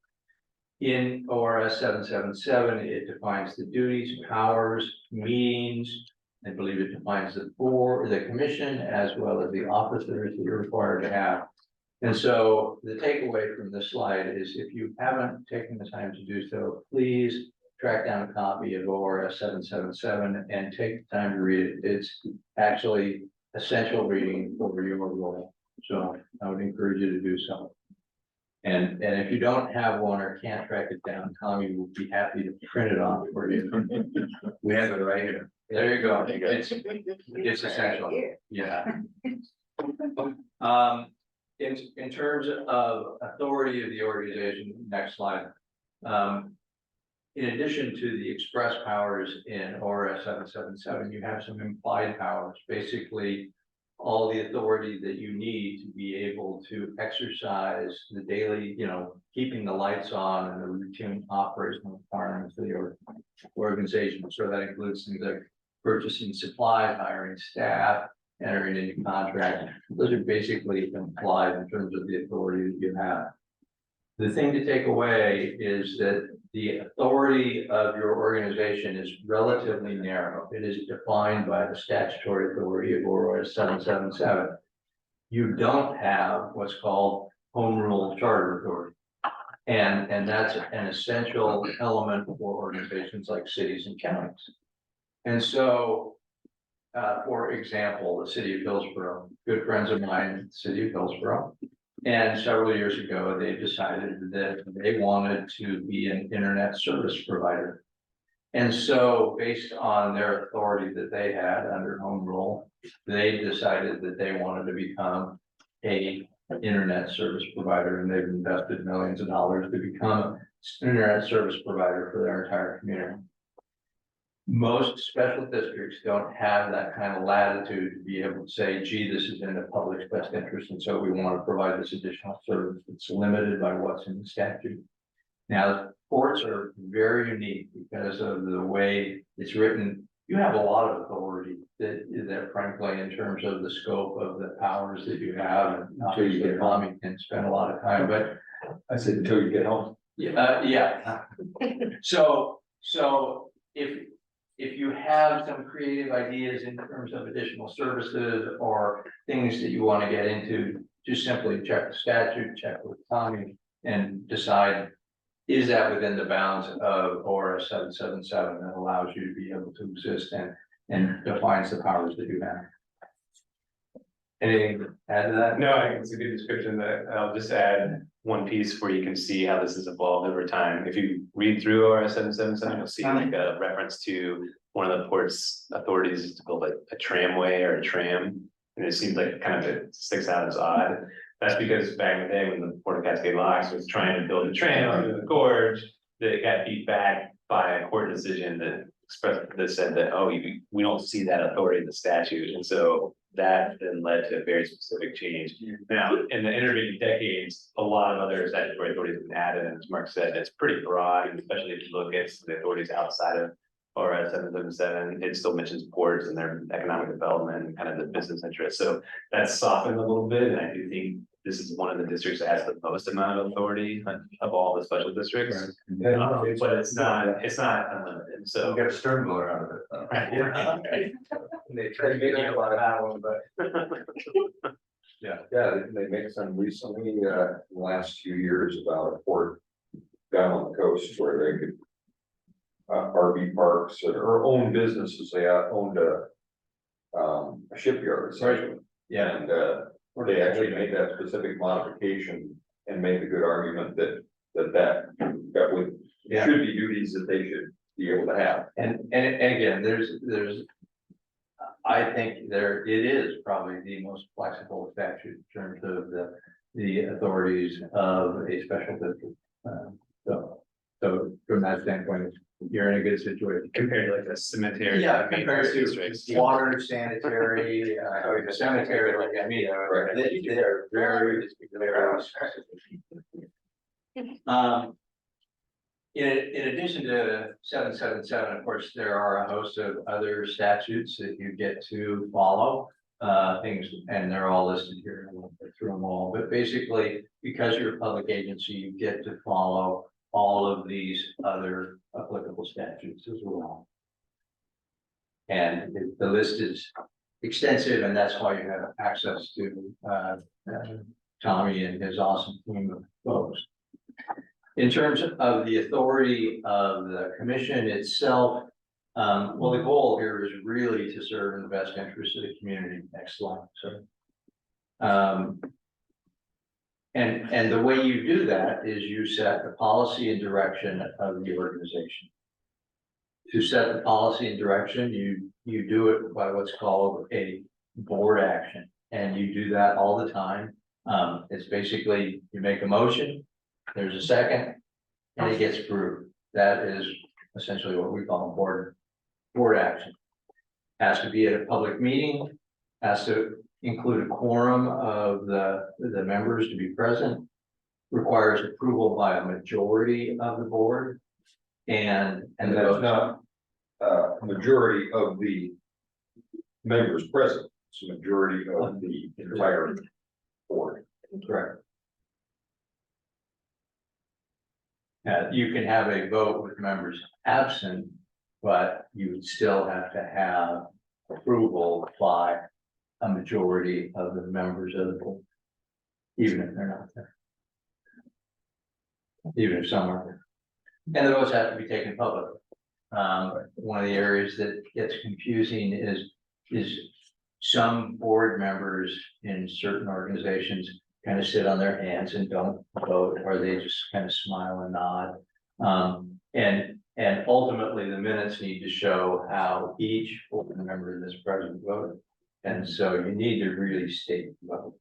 In ORS 777, it defines the duties, powers, means. I believe it defines the board, the commission, as well as the officers that you're required to have. And so the takeaway from this slide is, if you haven't taken the time to do so, please track down a copy of ORS 777 and take the time to read it. It's actually essential reading for your role. So I would encourage you to do so. And if you don't have one or can't track it down, Tommy will be happy to print it off for you. We have it right here. There you go. It's essential. Yeah. In terms of authority of the organization, next slide. In addition to the express powers in ORS 777, you have some implied powers, basically all the authority that you need to be able to exercise the daily, keeping the lights on and the routine operational requirements of the organization. So that includes things like purchasing supplies, hiring staff, entering into contracts. Those are basically implied in terms of the authority that you have. The thing to take away is that the authority of your organization is relatively narrow. It is defined by the statutory authority of ORS 777. You don't have what's called home rule charter authority. And that's an essential element for organizations like cities and counties. And so, for example, the city of Hillsborough, good friends of mine, the city of Hillsborough, and several years ago, they decided that they wanted to be an internet service provider. And so based on their authority that they had under home rule, they decided that they wanted to become an internet service provider, and they've invested millions of dollars to become an internet service provider for their entire community. Most special districts don't have that kind of latitude to be able to say, gee, this is in the public's best interest, and so we want to provide this additional service. It's limited by what's in the statute. Now, courts are very unique because of the way it's written. You have a lot of authority that frankly, in terms of the scope of the powers that you have, and Until you get home. you can spend a lot of time, but I said until you get home. yeah. So if you have some creative ideas in terms of additional services or things that you want to get into, just simply check the statute, check with Tommy, and decide, is that within the bounds of ORS 777 that allows you to be able to exist and defines the powers that you have. Anything to add to that? No, I think it's a good description. That I'll just add one piece where you can see how this has evolved over time. If you read through ORS 777, you'll see like a reference to one of the port's authorities is to build a tramway or a tram. And it seems like kind of it sticks out as odd. That's because back in the day when the Port of Cascade Locks was trying to build a tram under the gorge, that it got beat back by a court decision that said that, oh, we don't see that authority in the statute. And so that then led to a very specific change. Now, in the intervening decades, a lot of other statutory authorities have been added, and as Mark said, it's pretty broad, and especially if you look at some of the authorities outside of ORS 777, it still mentions ports and their economic development and kind of the business interests. So that's softened a little bit, and I do think this is one of the districts that has the most amount of authority of all the special districts. But it's not unlimited, so. Get a stern blower out of it. Right. They try to make a lot of that one, but. Yeah, they make some recently, in the last few years about a port down on the coast where they could. RV parks or own businesses, they owned a shipyard essentially. Yeah. And they actually made that specific modification and made the good argument that would should be duties that they should be able to have. And again, there's I think it is probably the most flexible statute in terms of the authorities of a special district. So from that standpoint, you're in a good situation. Compared to like a cemetery. Yeah, compared to districts. water, sanitary, cemetery, like, I mean, they're very specific. In addition to 777, of course, there are a host of other statutes that you get to follow. Things, and they're all listed here. I won't go through them all, but basically, because you're a public agency, you get to follow all of these other applicable statutes as well. And the list is extensive, and that's why you have access to Tommy and his awesome team of folks. In terms of the authority of the commission itself, well, the goal here is really to serve in the best interest of the community. Next slide, sorry. And the way you do that is you set the policy and direction of the organization. To set the policy and direction, you do it by what's called a board action, and you do that all the time. It's basically, you make a motion, there's a second, and it gets approved. That is essentially what we call board action. Has to be at a public meeting, has to include a quorum of the members to be present, requires approval by a majority of the board. And And the that's votes. not, majority of the members present, it's a majority of the entire board. Correct. You can have a vote with members absent, but you would still have to have approval by a majority of the members of the board. Even if they're not there. Even if some are there. And the votes have to be taken publicly. One of the areas that gets confusing is some board members in certain organizations kind of sit on their hands and don't vote, or they just kind of smile and nod. And ultimately, the minutes need to show how each board member that's present voted. And so you need to really state the vote.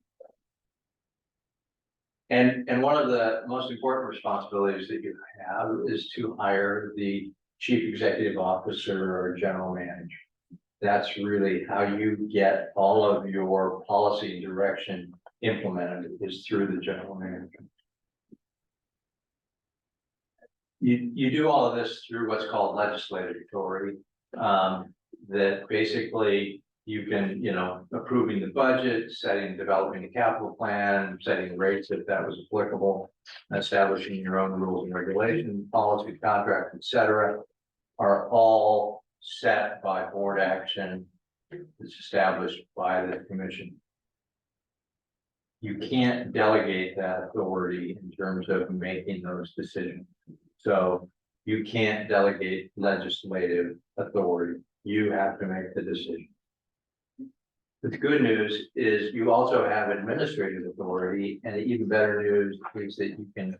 And one of the most important responsibilities that you have is to hire the chief executive officer or general manager. That's really how you get all of your policy and direction implemented, is through the general manager. You do all of this through what's called legislative authority. That basically you can, approving the budget, developing the capital plan, setting rates if that was applicable, establishing your own rules and regulations, policy, contract, etc., are all set by board action. It's established by the commission. You can't delegate that authority in terms of making those decisions. So you can't delegate legislative authority. You have to make the decision. But the good news is you also have administrative authority, and the even better news is that you can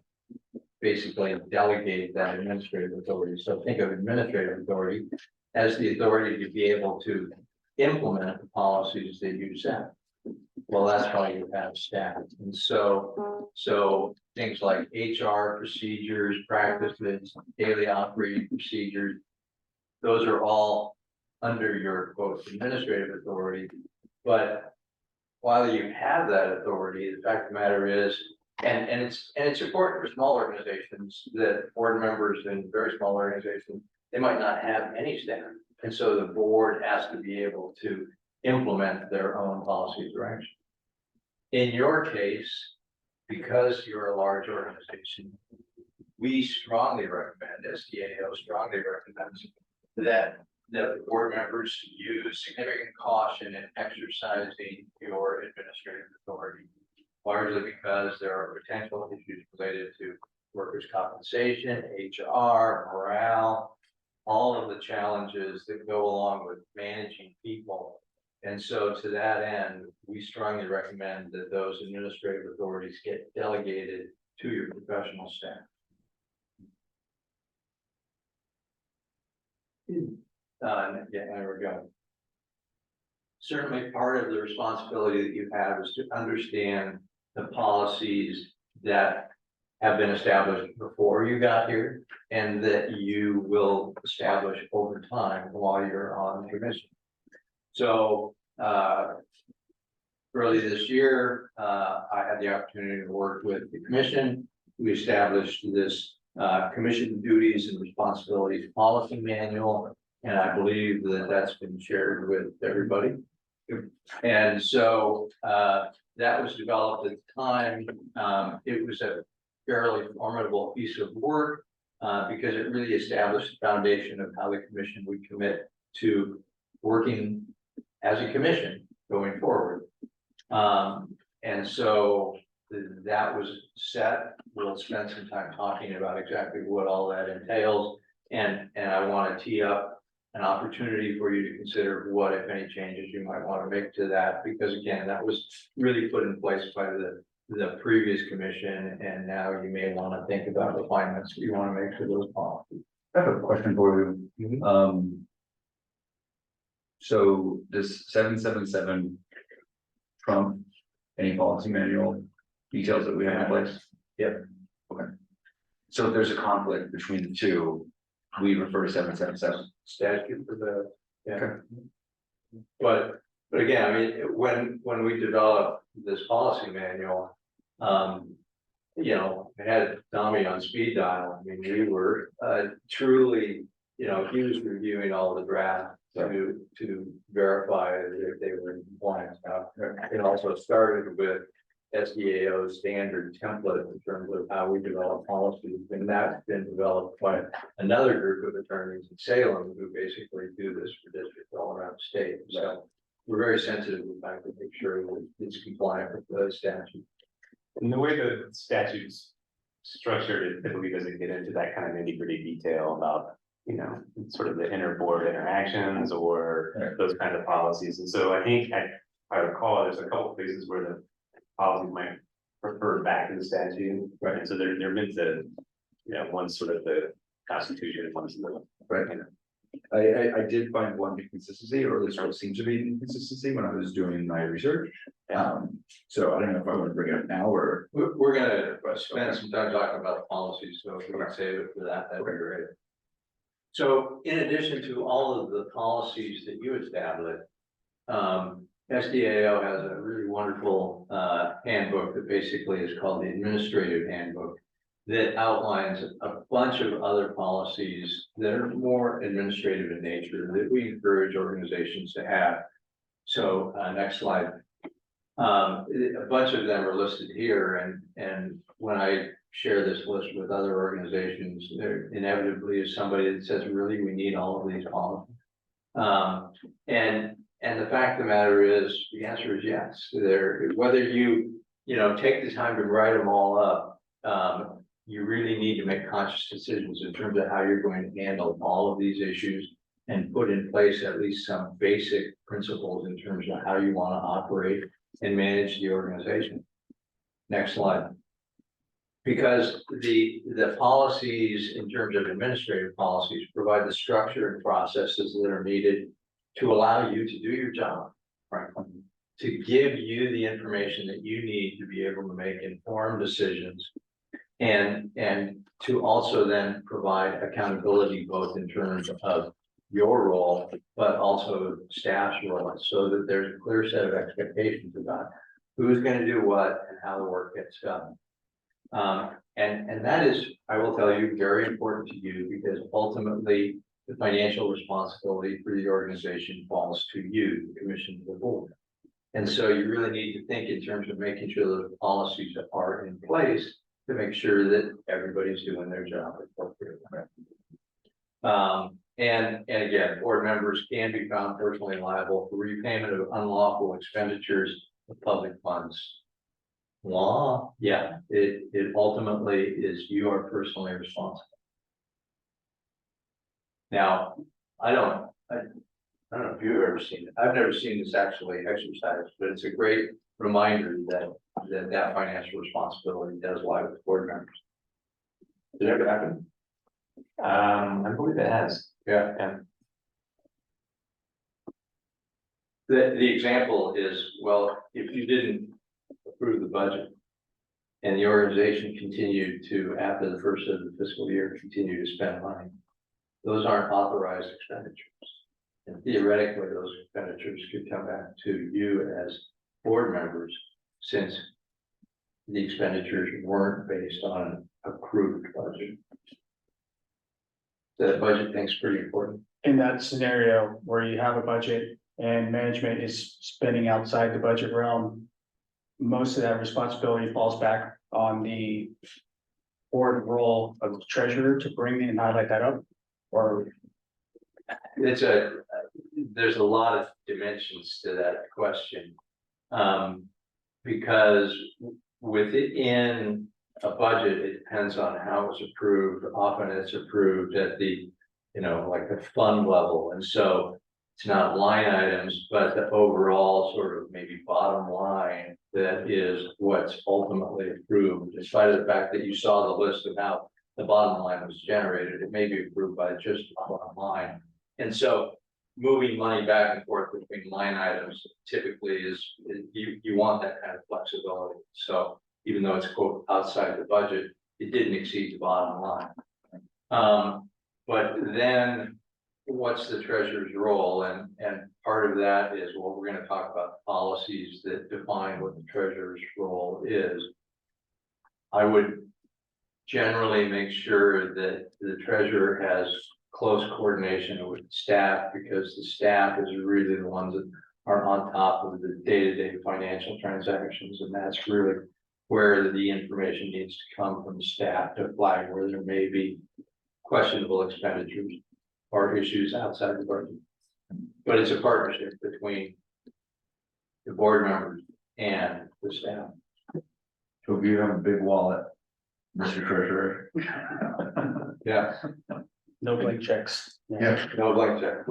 basically delegate that administrative authority. So think of administrative authority as the authority to be able to implement the policies that you set. Well, that's why you have staff. And so things like HR procedures, practices, daily operating procedures, those are all under your quote administrative authority. But while you have that authority, the fact of the matter is, and it's important for small organizations that board members in very small organizations, they might not have any staff. And so the board has to be able to implement their own policies, right? In your case, because you're a large organization, we strongly recommend, SDAO strongly recommends that the board members use significant caution in exercising your administrative authority, largely because there are potential issues related to workers' compensation, HR, morale, all of the challenges that go along with managing people. And so to that end, we strongly recommend that those administrative authorities get delegated to your professional staff. Yeah, there we go. Certainly part of the responsibility that you have is to understand the policies that have been established before you got here and that you will establish over time while you're on the commission. So early this year, I had the opportunity to work with the commission. We established this commission duties and responsibilities policy manual, and I believe that that's been shared with everybody. And so that was developed at the time. It was a fairly formidable piece of work because it really established the foundation of how the commission would commit to working as a commission going forward. And so that was set. We'll spend some time talking about exactly what all that entails. And I want to tee up an opportunity for you to consider what, if any, changes you might want to make to that, because again, that was really put in place by the the previous commission, and now you may want to think about refinements you want to make to those policies. I have a question for you. So does 777 trump any policy manual details that we have in place? Yep. Okay. So if there's a conflict between the two, we refer to 777. Statute for the, yeah. But again, I mean, when we developed this policy manual, you know, it had Tommy on speed dial. I mean, we were truly, you know, he was reviewing all the drafts to verify that they were in compliance. It also started with SDAO standard template in terms of how we develop policies, and that's been developed by another group of attorneys in Salem who basically do this for districts all around the state. So we're very sensitive to the fact to make sure that it's compliant with the statute. And the way the statute's structured, it typically doesn't get into that kind of nitty-gritty detail about, you know, sort of the inter-board interactions or those kind of policies. And so I think I recall there's a couple of places where the policies might refer back to the statute, right? And so they're meant to, you know, one's sort of the Constitution and one's the. Right. You know, I did find one inconsistency, or at least what seems to be an inconsistency when I was doing my research. So I don't know if I want to bring it up now or. We're gonna spend some time talking about the policies, so if we can save it for that, that'd be great. So in addition to all of the policies that you established, SDAO has a really wonderful handbook that basically is called the Administrative Handbook that outlines a bunch of other policies that are more administrative in nature that we encourage organizations to have. So next slide. A bunch of them are listed here, and when I share this list with other organizations, there inevitably is somebody that says, really, we need all of these policies. And the fact of the matter is, the answer is yes. Whether you take the time to write them all up, you really need to make conscious decisions in terms of how you're going to handle all of these issues and put in place at least some basic principles in terms of how you want to operate and manage the organization. Next slide. Because the policies in terms of administrative policies provide the structure and processes that are needed to allow you to do your job, frankly, to give you the information that you need to be able to make informed decisions, and to also then provide accountability both in terms of your role, but also staff's role, so that there's a clear set of expectations about who's going to do what and how the work gets done. And that is, I will tell you, very important to you, because ultimately the financial responsibility for the organization falls to you, the commission, the board. And so you really need to think in terms of making sure that the policies are in place to make sure that everybody's doing their job appropriately. And again, board members can be found personally liable for repayment of unlawful expenditures of public funds. Law, yeah, it ultimately is, you are personally responsible. Now, I don't know if you've ever seen it. I've never seen this actually exercised, but it's a great reminder that financial responsibility does lie with board members. Did it ever happen? I believe it has. Yeah. The example is, well, if you didn't approve the budget and the organization continued to, after the first of the fiscal year, continue to spend money, those aren't authorized expenditures. And theoretically, those expenditures could come back to you as board members, since the expenditures weren't based on an approved budget. The budget thing's pretty important. In that scenario where you have a budget and management is spending outside the budget realm, most of that responsibility falls back on the board role of the treasurer to bring in and highlight that up, or there's a lot of dimensions to that question. Because within a budget, it depends on how it's approved. Often it's approved at the, like the fund level. And so it's not line items, but the overall sort of maybe bottom line that is what's ultimately approved, despite of the fact that you saw the list of how the bottom line was generated, it may be approved by just the bottom line. And so moving money back and forth between line items typically is, you want that kind of flexibility. So even though it's quote outside the budget, it didn't exceed the bottom line. But then what's the treasurer's role? And part of that is, well, we're going to talk about policies that define what the treasurer's role is. I would generally make sure that the treasurer has close coordination with staff, because the staff is really the ones that are on top of the day-to-day financial transactions, and that's really where the information needs to come from staff to flag where there may be questionable expenditures or issues outside the budget. But it's a partnership between the board members and the staff. So if you have a big wallet, Mr. Treasurer. Yeah. No blank checks. Yeah. No blank check.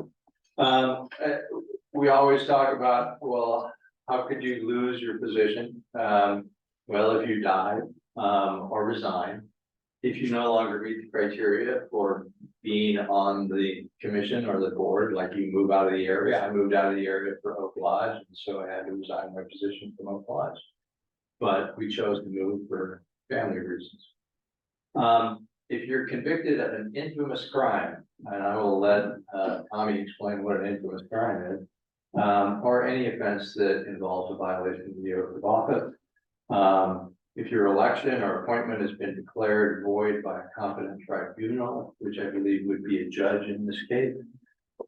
We always talk about, well, how could you lose your position? Well, if you die, or resign, if you no longer meet the criteria for being on the commission or the board, like you move out of the area. I moved out of the area for Oak Lodge, and so I had to resign my position from Oak Lodge. But we chose to move for family reasons. If you're convicted of an infamous crime, and I will let Tommy explain what an infamous crime is, or any offense that involves a violation of the oath of office. If your election or appointment has been declared void by a competent tribunal, which I believe would be a judge in this case,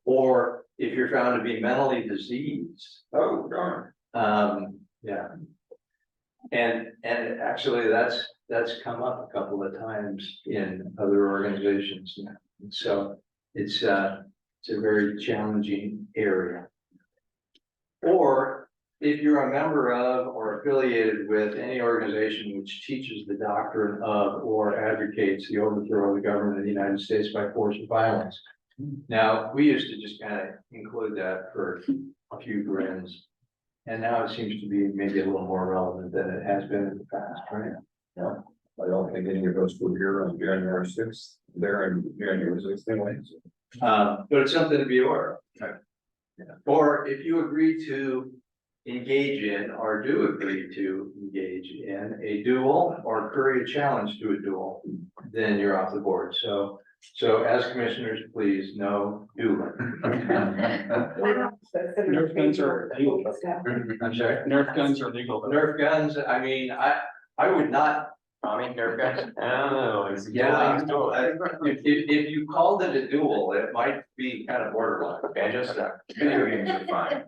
or if you're found to be mentally diseased. Oh, darn. Yeah. And actually that's come up a couple of times in other organizations now. And so it's a very challenging area. Or if you're a member of or affiliated with any organization which teaches the doctrine of or advocates the overthrow of the government of the United States by force or violence. Now, we used to just kind of include that for a few grins. And now it seems to be maybe a little more relevant than it has been in the past, right? Yeah, I don't think any of us were here on January 6th, there on January 6th anyways. But it's something to be aware of. Right. Yeah. Or if you agree to engage in or do agree to engage in a duel or curry a challenge to a duel, then you're off the board. So as commissioners, please no dueling. Nerf guns are legal. I'm sorry. Nerf guns are legal. Nerf guns, I mean, I would not. Tommy, Nerf guns? I don't know. It's Yeah, dueling. if you called it a duel, it might be kind of borderline. Banjo stuff. Video games are fine.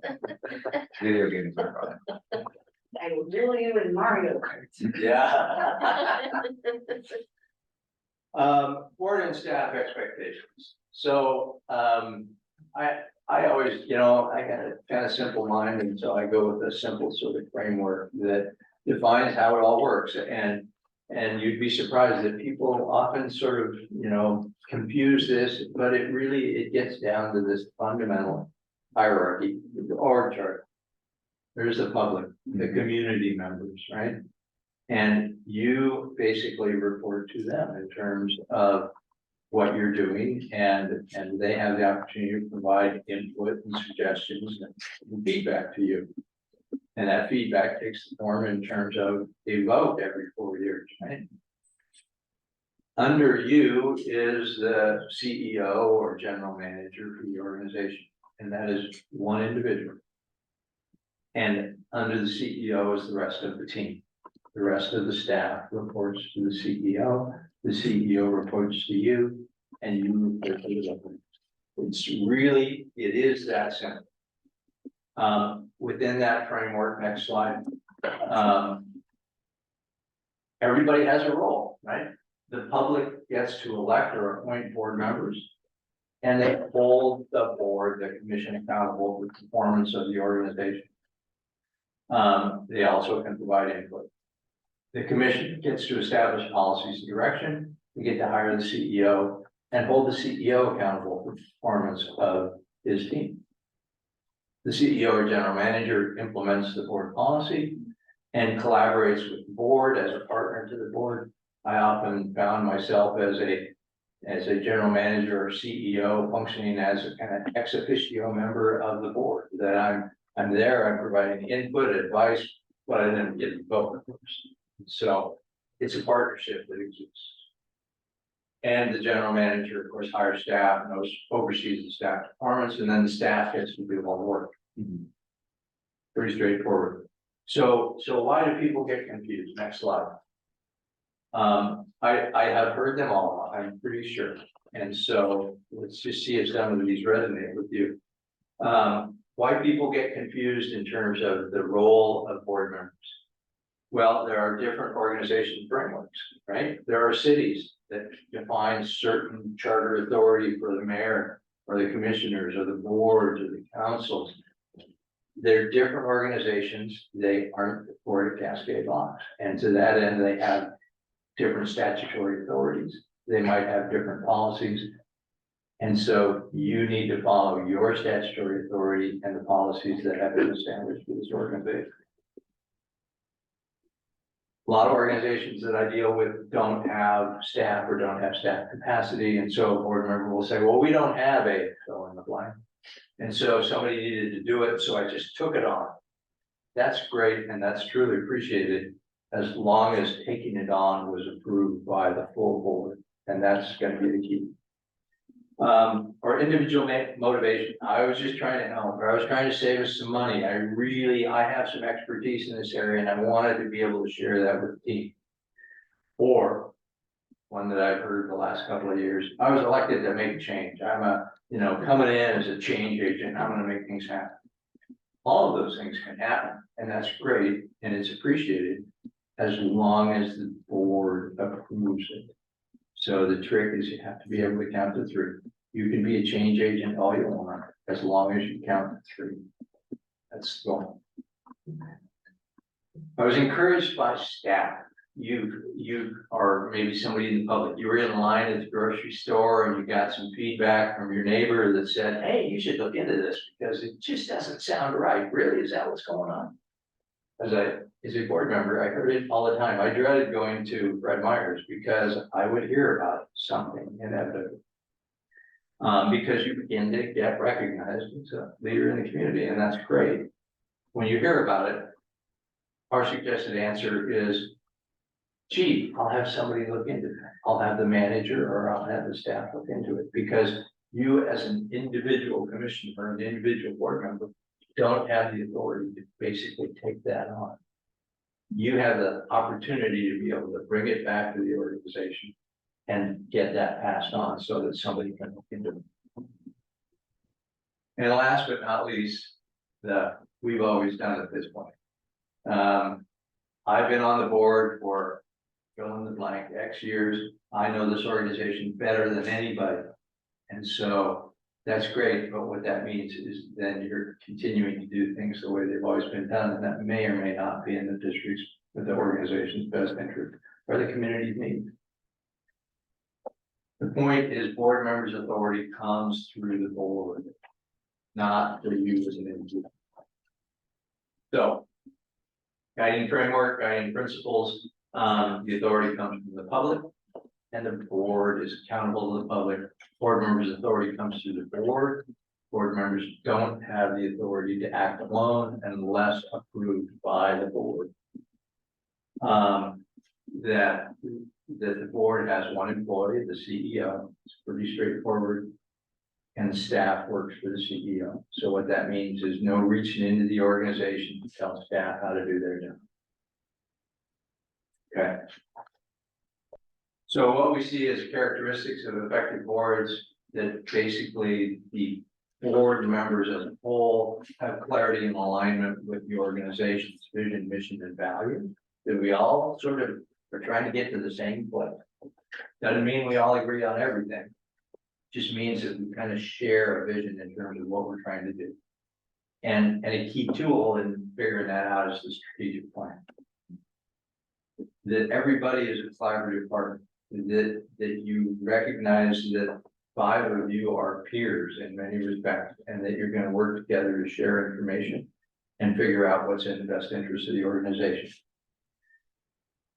Video games are fine. I will duel you in Mario Kart. Yeah. Board and staff expectations. So, I always, I got a kind of simple mind, and so I go with a simple sort of framework that defines how it all works. And you'd be surprised that people often sort of, confuse this, but it gets down to this fundamental hierarchy, the org chart. There's the public, the community members, right? And you basically report to them in terms of what you're doing, and they have the opportunity to provide input and suggestions and feedback to you. And that feedback takes the form in terms of a vote every 4 years, right? Under you is the CEO or general manager for the organization, and that is one individual. And under the CEO is the rest of the team. The rest of the staff reports to the CEO reports to you, and you report to the government. It is that simple. Within that framework, next slide. Everybody has a role, right? The public gets to elect or appoint board members, and they hold the board, the commission accountable for the performance of the organization. They also can provide input. The commission gets to establish policies and direction. We get to hire the CEO and hold the CEO accountable for the performance of his team. The CEO or general manager implements the board policy and collaborates with the board as a partner to the board. I often found myself as a general manager or CEO functioning as a kind of ex officio member of the board, that I'm there, I'm providing input, advice, but I didn't get to vote, of course. So it's a partnership that exists. And the general manager, of course, hires staff, oversees the staff performance, and then the staff gets to do all the work. Pretty straightforward. So why do people get confused? Next slide. I have heard them all, I'm pretty sure. And so let's just see if some of these resonate with you. Why people get confused in terms of the role of board members? Well, there are different organization frameworks, right? There are cities that define certain charter authority for the mayor or the commissioners or the boards or the councils. They're different organizations. They aren't for cascade locks. And to that end, they have different statutory authorities. They might have different policies. And so you need to follow your statutory authority and the policies that have been established for this organization. A lot of organizations that I deal with don't have staff or don't have staff capacity. And so a board member will say, well, we don't have a fill in the blank. And so somebody needed to do it, so I just took it on. That's great, and that's truly appreciated, as long as taking it on was approved by the full board, and that's going to be the key. Or individual motivation. I was just trying to help, or I was trying to save us some money. I have some expertise in this area, and I wanted to be able to share that with the team. Or one that I've heard the last couple of years, I was elected to make change. I'm coming in as a change agent, I'm gonna make things happen. All of those things can happen, and that's great, and it's appreciated as long as the board approves it. So the trick is you have to be able to count to 3. You can be a change agent all you want, as long as you count to 3. That's the goal. I was encouraged by staff. You or maybe somebody in the public, you were in line at the grocery store and you got some feedback from your neighbor that said, hey, you should look into this because it just doesn't sound right. Really, is that what's going on? As a board member, I heard it all the time. I dreaded going to Fred Meyer's because I would hear about something inevitably. Because you begin to get recognized as a leader in the community, and that's great. When you hear about it, our suggested answer is, gee, I'll have somebody look into it. I'll have the manager or I'll have the staff look into it, because you as an individual commissioner or an individual board member don't have the authority to basically take that on. You have the opportunity to be able to bring it back to the organization and get that passed on so that somebody can look into it. And last but not least, we've always done at this point. I've been on the board for fill in the blank X years. I know this organization better than anybody. And so that's great, but what that means is then you're continuing to do things the way they've always been done, and that may or may not be in the district's, with the organization's best interest or the community's needs. The point is, board members' authority comes through the board, not through you as an individual. So, guiding framework, guiding principles, the authority comes from the public, and the board is accountable to the public. Board members' authority comes through the board. Board members don't have the authority to act alone unless approved by the board. That the board has one employee, the CEO. It's pretty straightforward. And the staff works for the CEO. So what that means is no reaching into the organization to tell staff how to do their job. Okay. So what we see as characteristics of effective boards, that basically the board members as a whole have clarity and alignment with the organization's vision, mission, and value. That we all sort of are trying to get to the same place. Doesn't mean we all agree on everything. Just means that we kind of share a vision in terms of what we're trying to do. And a key tool in figuring that out is the strategic plan. That everybody is a collaborative partner. That you recognize that 5 of you are peers in many respects, and that you're gonna work together to share information and figure out what's in the best interest of the organization.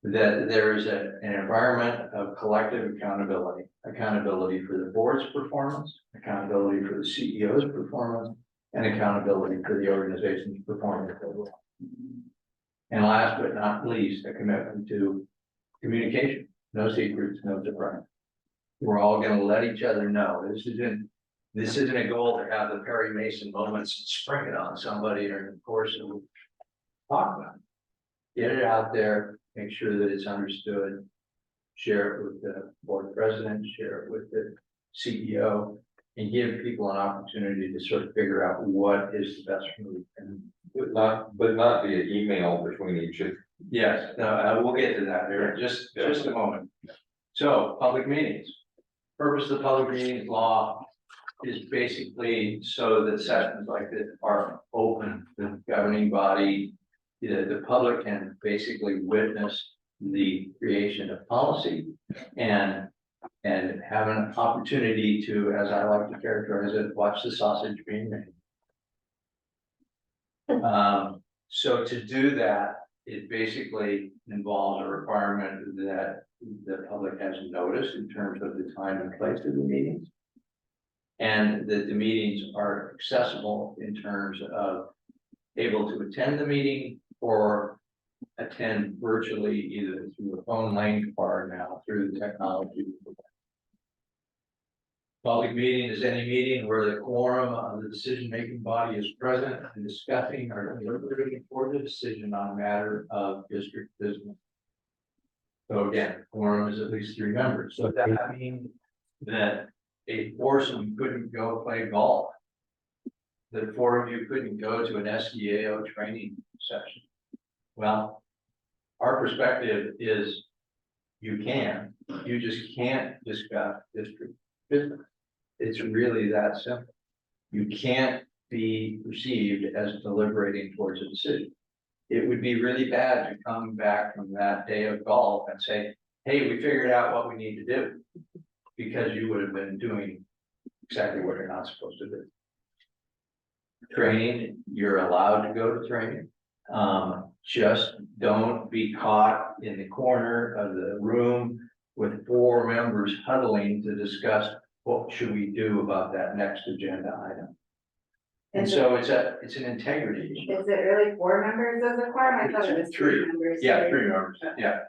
That there is an environment of collective accountability, accountability for the board's performance, accountability for the CEO's performance, and accountability for the organization's performance overall. And last but not least, a commitment to communication, no secrets, no surprise. We're all gonna let each other know, this isn't a goal to have the Perry Mason moments and spring it on somebody during the course of talk about it. Get it out there, make sure that it's understood, share it with the board president, share it with the CEO, and give people an opportunity to sort of figure out what is the best move. And But not via email between each of. yes, no, we'll get to that here in just a moment. So, public meetings. Purpose of the public meetings law is basically so that sessions like this are open, the governing body, the public can basically witness the creation of policy and have an opportunity to, as I like to characterize it, watch the sausage being made. So to do that, it basically involves a requirement that the public has notice in terms of the time and place of the meetings. And that the meetings are accessible in terms of able to attend the meeting or attend virtually, either through a phone link or now through the technology. Public meeting is any meeting where the quorum of the decision-making body is present and discussing or deliberating for the decision on a matter of district business. So again, quorum is at least 3 members. So that means that a foursome couldn't go play golf. That 4 of you couldn't go to an SDAO training session. Well, our perspective is you just can't discuss district business. It's really that simple. You can't be perceived as deliberating towards a decision. It would be really bad to come back from that day of golf and say, hey, we figured out what we need to do. Because you would have been doing exactly what you're not supposed to do. Training, you're allowed to go to training. Just don't be caught in the corner of the room with 4 members huddling to discuss what should we do about that next agenda item. And so it's an integrity issue. Is it really 4 members as a quorum? I thought it was 3 members. Yeah, 3 members, yeah.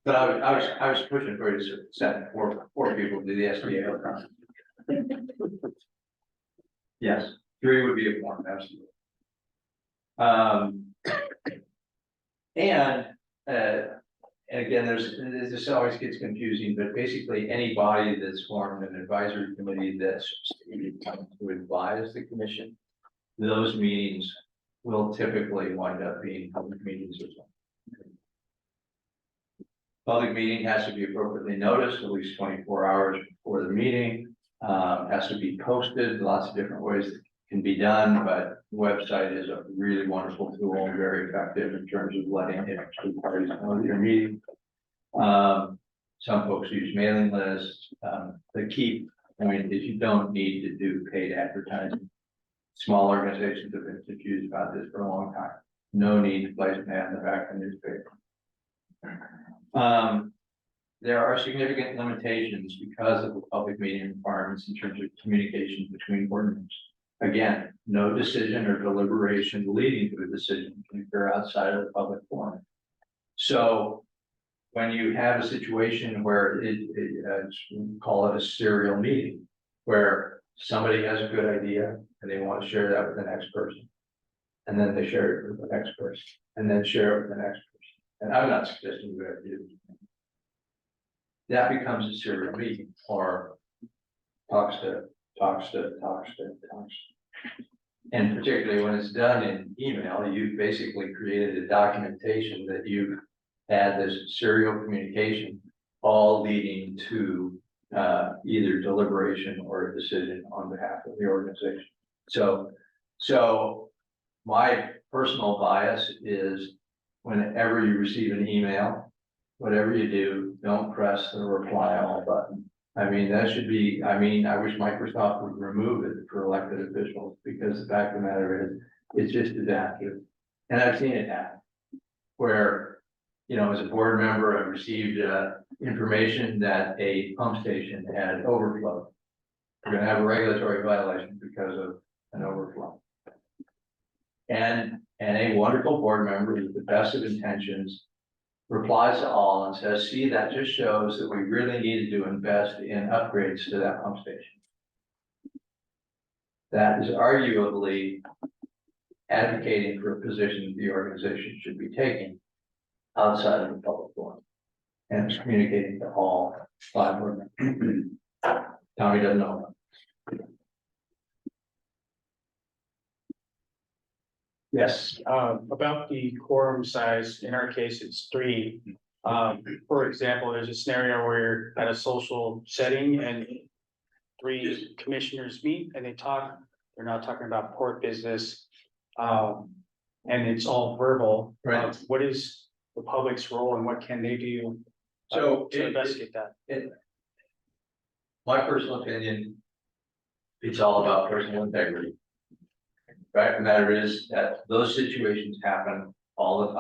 But I was pushing for you to send 4 people to the SBA. Yes, 3 would be a quorum, absolutely. And again, this always gets confusing, but basically any body that's formed an advisory committee that's to advise the commission, those meetings will typically wind up being public meetings as well. Public meeting has to be appropriately noticed at least 24 hours before the meeting. Has to be posted, lots of different ways that can be done, but the website is a really wonderful tool, very effective in terms of letting interested parties know that you're meeting. Some folks use mailing lists. The key point is you don't need to do paid advertising. Small organizations have been confused about this for a long time. No need to place an ad in the back of the newspaper. There are significant limitations because of the public meeting requirements in terms of communication between board members. Again, no decision or deliberation leading to a decision can occur outside of the public forum. So when you have a situation where we call it a serial meeting, where somebody has a good idea and they want to share that with the next person, and then they share it with the next person, and then share it with the next person. And I'm not suggesting you have to do this. That becomes a serial meeting, or talks to. And particularly when it's done in email, you've basically created a documentation that you've had this serial communication, all leading to either deliberation or a decision on behalf of the organization. So my personal bias is whenever you receive an email, whatever you do, don't press the reply all button. I mean, that should be, I mean, I wish Microsoft would remove it for elected officials, because the fact of the matter is, it's just disastrous. And I've seen it happen, where, you know, as a board member, I received, information that a pump station had overflowed. We're gonna have a regulatory violation because of an overflow. And a wonderful board member with the best of intentions replies to all and says, see, that just shows that we really needed to invest in upgrades to that pump station. That is arguably advocating for a position that the organization should be taking outside of the public forum. And it's communicating to all 5 board members. Tommy doesn't know. Yes, About the quorum size, in our case, it's 3. For example, there's a scenario where you're at a social setting and 3 commissioners meet and they talk, they're not talking about port business. And it's all verbal. Right. What is the public's role and what can they do So to investigate that? My personal opinion, it's all about personal integrity. Fact of the matter is that those situations happen all the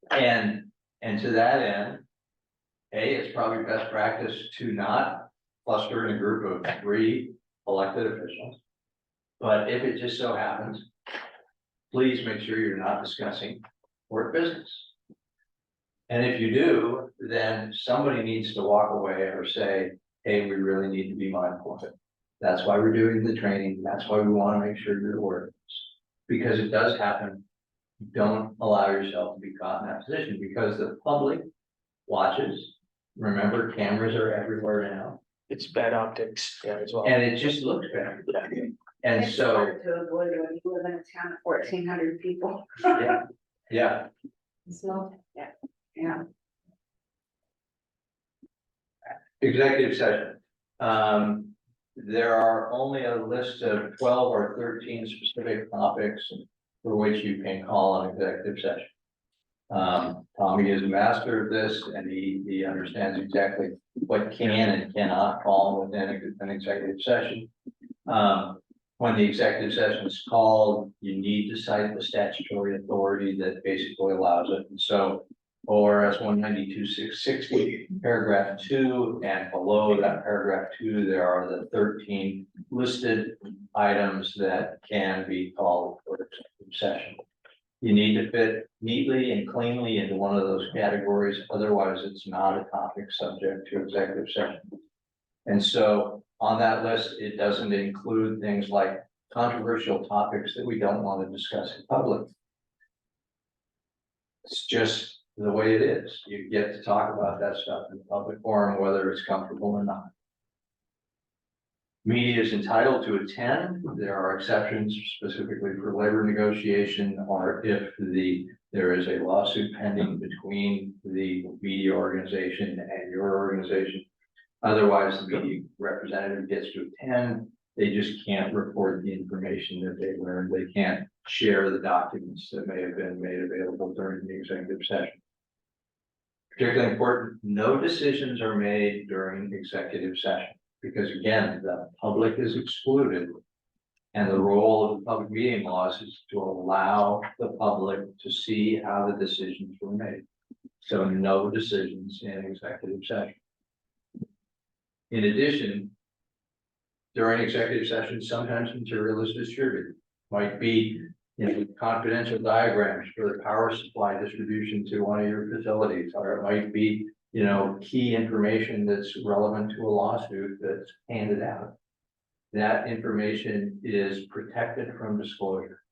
time. And to that end, it's probably best practice to not cluster in a group of 3 elected officials. But if it just so happens, please make sure you're not discussing work business. And if you do, then somebody needs to walk away or say, hey, we really need to be mindful of it. That's why we're doing the training. That's why we want to make sure you're aware of this. Because it does happen. Don't allow yourself to be caught in that position, because the public watches. Remember, cameras are everywhere now. It's bad optics, yeah, as well. And it just looks bad. And It's so, hard to avoid it when you live in a town of 1,400 people. yeah, Small. Yeah. executive session. There are only a list of 12 or 13 specific topics for which you can call an executive session. Tommy is a master of this, and he understands exactly what can and cannot fall within an executive session. When the executive session is called, you need to cite the statutory authority that basically allows it. And so ORS 192-660, paragraph 2, and below that paragraph 2, there are the 13 listed items that can be called for executive session. You need to fit neatly and cleanly into one of those categories, otherwise it's not a topic subject to executive session. And so on that list, it doesn't include things like controversial topics that we don't want to discuss in public. It's just the way it is. You get to talk about that stuff in the public forum, whether it's comfortable or not. Media is entitled to attend. There are exceptions specifically for labor negotiation, or if there is a lawsuit pending between the media organization and your organization. Otherwise, the media representative gets to attend. They just can't report the information that they learned. They can't share the documents that may have been made available during the executive session. Particularly important, no decisions are made during executive session, because again, the public is excluded. And the role of the public meeting laws is to allow the public to see how the decisions were made. So no decisions in executive session. In addition, during executive session, sometimes material is distributed. Might be, you know, confidential diagrams for the power supply distribution to one of your facilities, or it might be, you know, key information that's relevant to a lawsuit that's handed out. That information is protected from disclosure.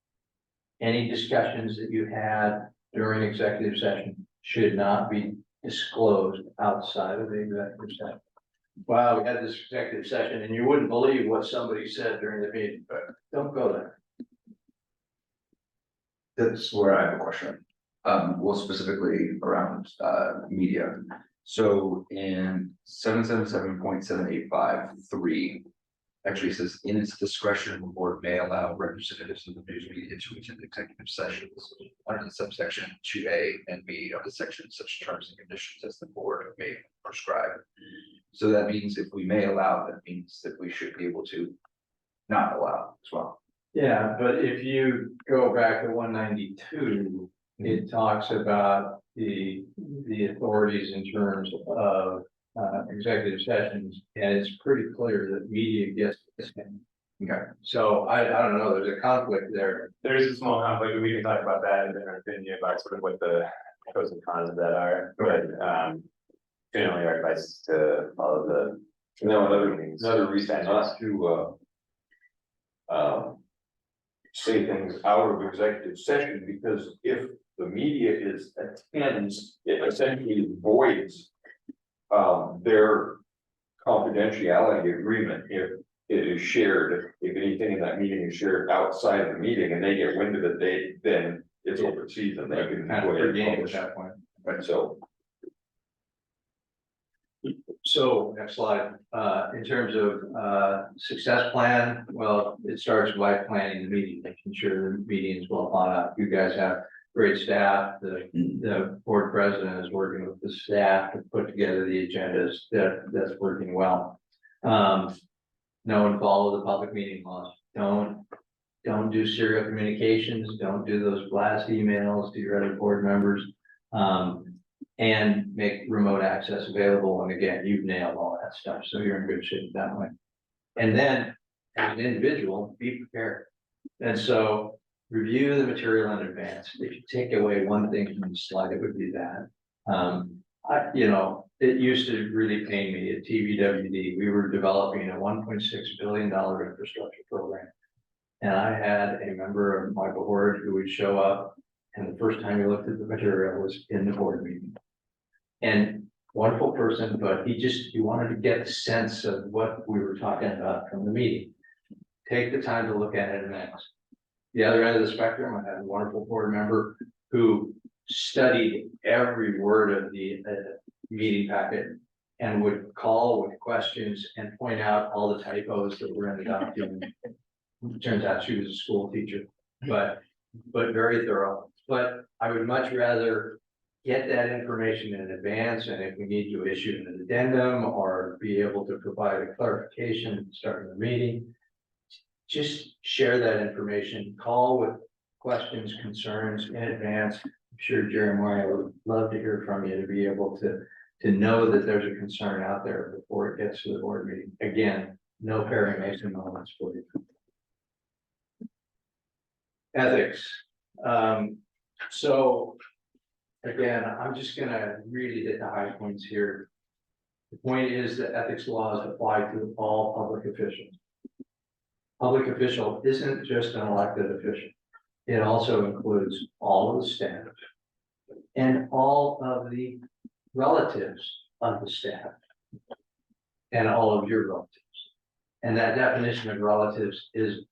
Any discussions that you had during executive session should not be disclosed outside of the executive session. Wow, we had this executive session and you wouldn't believe what somebody said during the meeting, but don't go there. That's where I have a question. Well, specifically around media. So in 777.785.3, actually says, in its discretion, the board may allow representatives of the news media to attend executive sessions under the subsection 2A and B of the section, such terms and conditions as the board may prescribe. So that means if we may allow, that means that we should be able to not allow as well. Yeah, but if you go back to 192, it talks about the authorities in terms of executive sessions, and it's pretty clear that media gets this. Okay. So I don't know, there's a conflict there. There is a small conflict, we can talk about that in our opinion about sort of what the pros and cons of that are, but generally our advice is to follow the. Now, another reason not to say things out of executive session, because if the media attends, it essentially voids their confidentiality agreement if it is shared, if anything in that meeting is shared outside of the meeting and they get wind of it, then it's open season, they can Kind go of ahead fair and game at publish. that point. Right, so. So next slide, in terms of success plan, well, it starts by planning the meeting, making sure the meeting is well thought out. You guys have great staff, the board president is working with the staff to put together the agendas, that's working well. Know and follow the public meeting laws, don't do serial communications, don't do those blast emails to your other board members. And make remote access available, and again, you've nailed all that stuff, so you're in good shape that way. And then, as an individual, be prepared. And so, review the material in advance. If you take away one thing from the slide, it would be that. It used to really pain me at TVWD. We were developing a $1.6 billion infrastructure program. And I had a member of my board who would show up, and the first time he looked at the material was in the board meeting. And wonderful person, but he wanted to get a sense of what we were talking about from the meeting. Take the time to look at it and ask. The other end of the spectrum, I had a wonderful board member who studied every word of the meeting packet and would call with questions and point out all the typos that were in the document. It turns out she was a school teacher, but very thorough. But I would much rather get that information in advance, and if we need to issue an addendum or be able to provide a clarification starting the meeting, just share that information, call with questions, concerns in advance. I'm sure Jeremiah would love to hear from you to be able to know that there's a concern out there before it gets to the board meeting. Again, no Perry Mason moments for you. Ethics. So again, I'm just gonna really hit the high points here. The point is that ethics laws apply to all public officials. Public official isn't just an elected official. It also includes all of the staff and all of the relatives of the staff and all of your relatives. And that definition of relatives is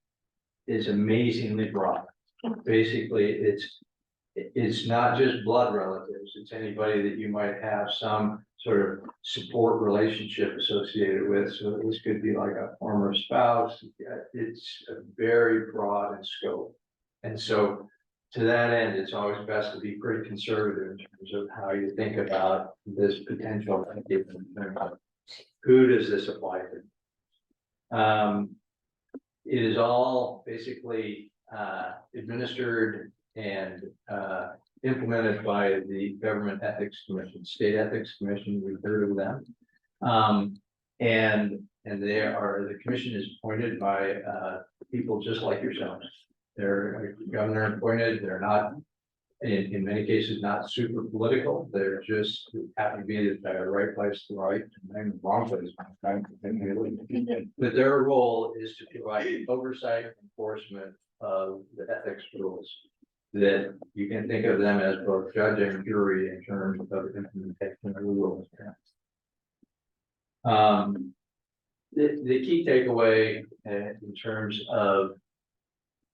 amazingly broad. Basically, it's not just blood relatives, it's anybody that you might have some sort of support relationship associated with. So this could be like a former spouse. It's a very broad in scope. And so to that end, it's always best to be pretty conservative in terms of how you think about this potential. Who does this apply to? It is all basically administered and implemented by the Government Ethics Commission, State Ethics Commission. We've heard of them. And the commission is appointed by people just like yourselves. They're governor appointed. They're not, in many cases, not super political. They're just happen to be at the right place, the right, and the wrong place. But their role is to provide oversight, enforcement of the ethics rules. That you can think of them as both judge and jury in terms of implementation of the rules. The key takeaway in terms of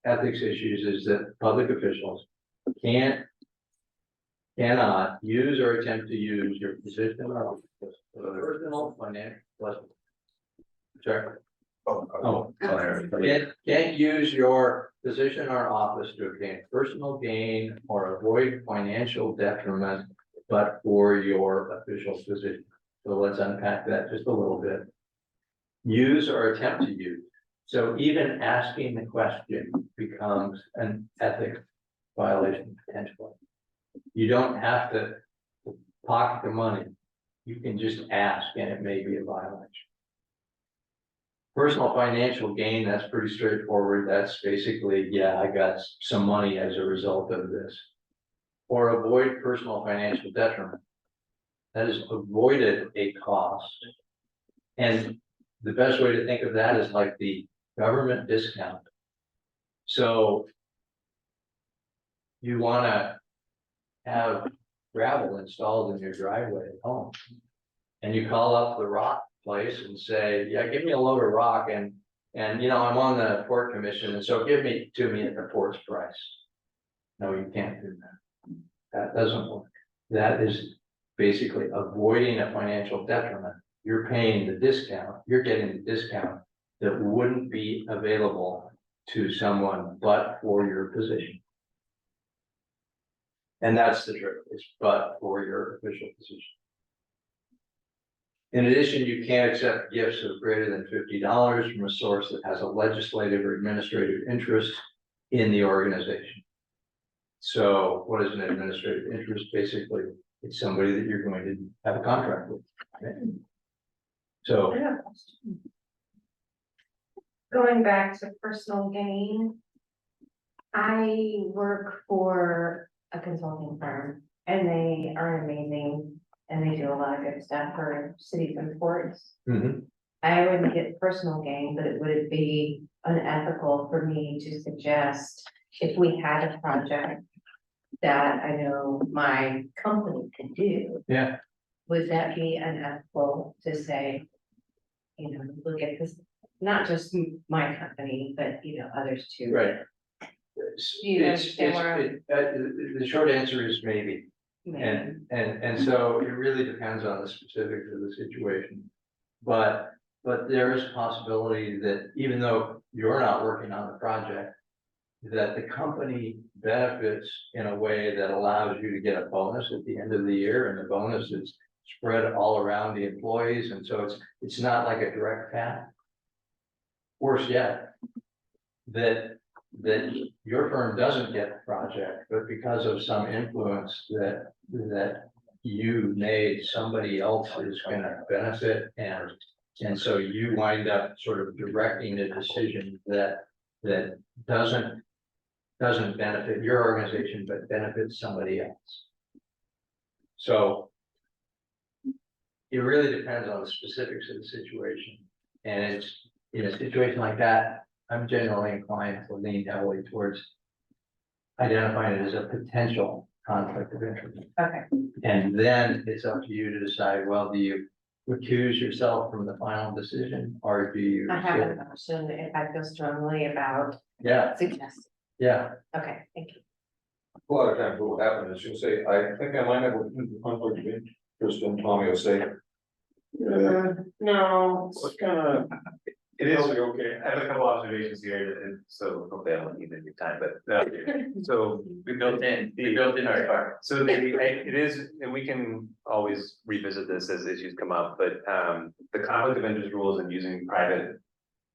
ethics issues is that public officials cannot use or attempt to use your position or office for personal, financial, pleasure. Sorry. Oh, can't use your position or office to obtain personal gain or avoid financial detriment, but for your official position. So let's unpack that just a little bit. Use or attempt to use. So even asking the question becomes an ethics violation potentially. You don't have to pocket the money. You can just ask and it may be a violation. Personal financial gain, that's pretty straightforward. That's basically, yeah, I got some money as a result of this. Or avoid personal financial detriment. That is avoided a cost. And the best way to think of that is like the government discount. So you want to have gravel installed in your driveway at home. And you call up the rock place and say, yeah, give me a load of rock and you know, I'm on the port commission, and so give me to me at the port's price. No, you can't do that. That doesn't work. That is basically avoiding a financial detriment. You're paying the discount, you're getting the discount that wouldn't be available to someone but for your position. And that's the trick, is but for your official position. In addition, you can't accept gifts of greater than $50 from a source that has a legislative or administrative interest in the organization. So what is an administrative interest? Basically, it's somebody that you're going to have a contract with. Right? So I have a question. Going back to personal gain. I work for a consulting firm and they are amazing and they do a lot of good stuff for cities and ports. I wouldn't get personal gain, but it would be unethical for me to suggest if we had a project that I know my company could do. yeah, Would that be unethical to say, you know, look at this, not just my company, but you know, others too? right. You understand where The short answer is maybe. Maybe. And so it really depends on the specifics of the situation. But there is a possibility that even though you're not working on the project, that the company benefits in a way that allows you to get a bonus at the end of the year, and the bonus is spread all around the employees, and so it's not like a direct path. Worse yet, that your firm doesn't get the project, but because of some influence that you made, somebody else is going to benefit, and so you wind up sort of directing a decision that doesn't benefit your organization, but benefits somebody else. So it really depends on the specifics of the situation, and it's in a situation like that, I'm generally inclined to lean heavily towards identifying it as a potential conflict of interest. Okay, And then it's up to you to decide, well, do you recuse yourself from the final decision, or do you? I have an option if I feel strongly about Yeah, suggesting. yeah, Okay, thank you. A lot of times what will happen is you'll say, I think I might have a conflict of interest, and Tommy will say, no, it's kind of. It is, Okay. I have a couple observations here, and so hopefully I don't need any time, but, so. We built in our car. So it is, and we can always revisit this as issues come up, but, the conflict of interest rules and using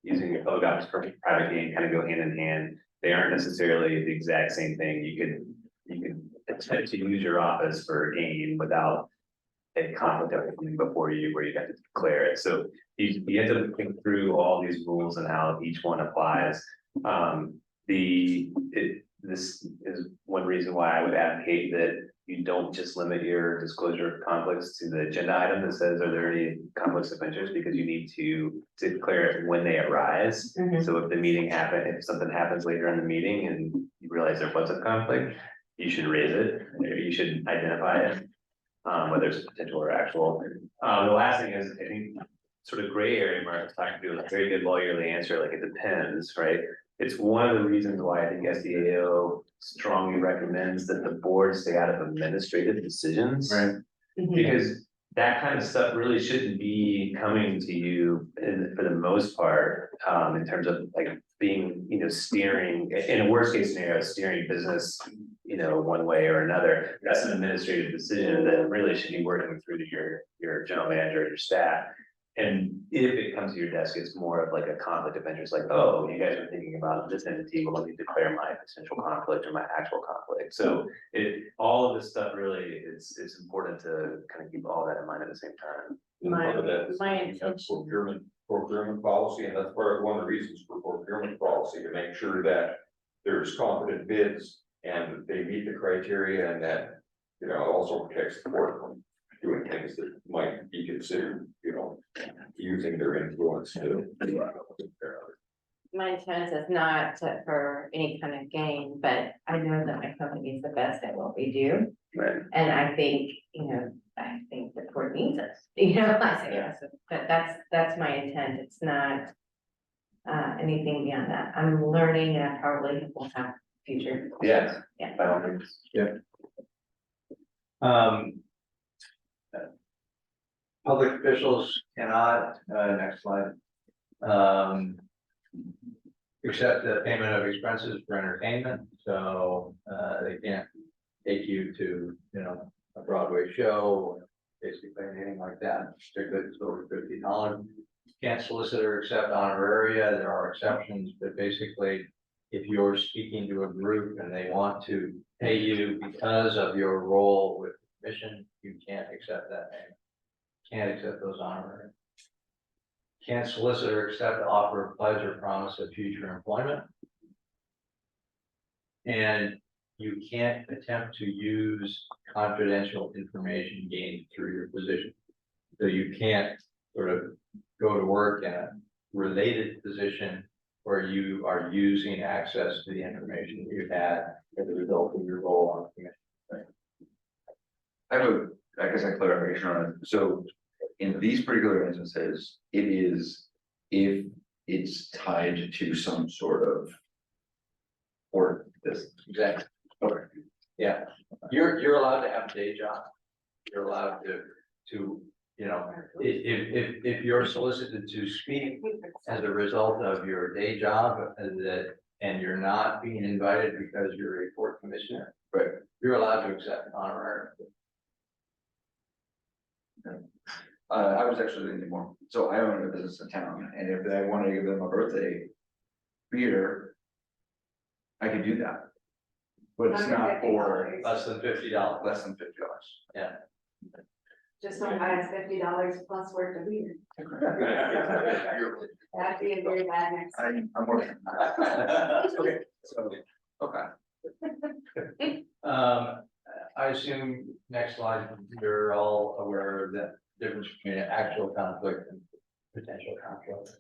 your public office for private gain kind of go hand in hand. They aren't necessarily the exact same thing. You can attempt to use your office for gain without a conflict of interest before you, where you have to declare it. So you have to think through all these rules and how each one applies. This is one reason why I would advocate that you don't just limit your disclosure of conflicts to the agenda item that says, are there any conflicts of interest? Because you need to declare it when they arise. So if the meeting if something happens later in the meeting and you realize there was a conflict, you should raise it, or you should identify it. Whether it's potential or actual. The last thing is, I think, sort of gray area, Mark was talking to, a very good lawyerly answer, like it depends, right? It's one of the reasons why I think SDAO strongly recommends that the board stay out of administrative decisions. right. Because that kind of stuff really shouldn't be coming to you for the most part, in terms of like being, steering, in a worst case scenario, steering business, one way or another. That's an administrative decision that really should be working through to your general manager or your staff. And if it comes to your desk, it's more of like a conflict of interest, like, oh, you guys are thinking about this entity, well, let me declare my potential conflict or my actual conflict. So all of this stuff really, it's important to kind of keep all that in mind at the same time. And part of that is My you have intention. procurement policy, and that's one of the reasons for procurement policy, to make sure that there's confident bids and that they meet the criteria, and that, it also protects the board from doing things that might be considered, using their influence to. My intent is not for any kind of gain, but I know that my company is the best at what we do. Right. And I think, the court needs us, I say yes, but that's my intent. It's not anything beyond that. I'm learning and I probably will have future. Yeah. Yeah. By all means. Public officials cannot, next slide. Accept the payment of expenses for entertainment, so, they can't take you to, a Broadway show, or basically anything like that, particularly if it's over $50. Can't solicit or accept honoraria, there are exceptions, but basically, if you're speaking to a group and they want to pay you because of your role with the commission, you can't accept that payment. Can't accept those honoraria. Can't solicit or accept, offer, pledge, or promise of future employment. And you can't attempt to use confidential information gained through your position. So you can't sort of go to work in a related position where you are using access to the information that you've had as a result of your role on the commission. I have a clarification on it. So in these particular instances, it is if it's tied to some sort of or this. Exactly. Okay. Yeah, you're allowed to have a day job. You're allowed to, if you're solicited to speak as a result of your day job, and you're not being invited because you're a court commissioner, Right. You're allowed to accept honorarium. I was actually thinking more, so I own a business in town, and if I wanted to give them a birthday beer, I could do that. But it's not for Less than $50. less than $50. Yeah. Just don't buy us $50 plus worth of beer. That'd be a very bad next. I'm working on that. Okay, so, okay. I assume next slide, you're all aware of the difference between an actual conflict and potential conflict.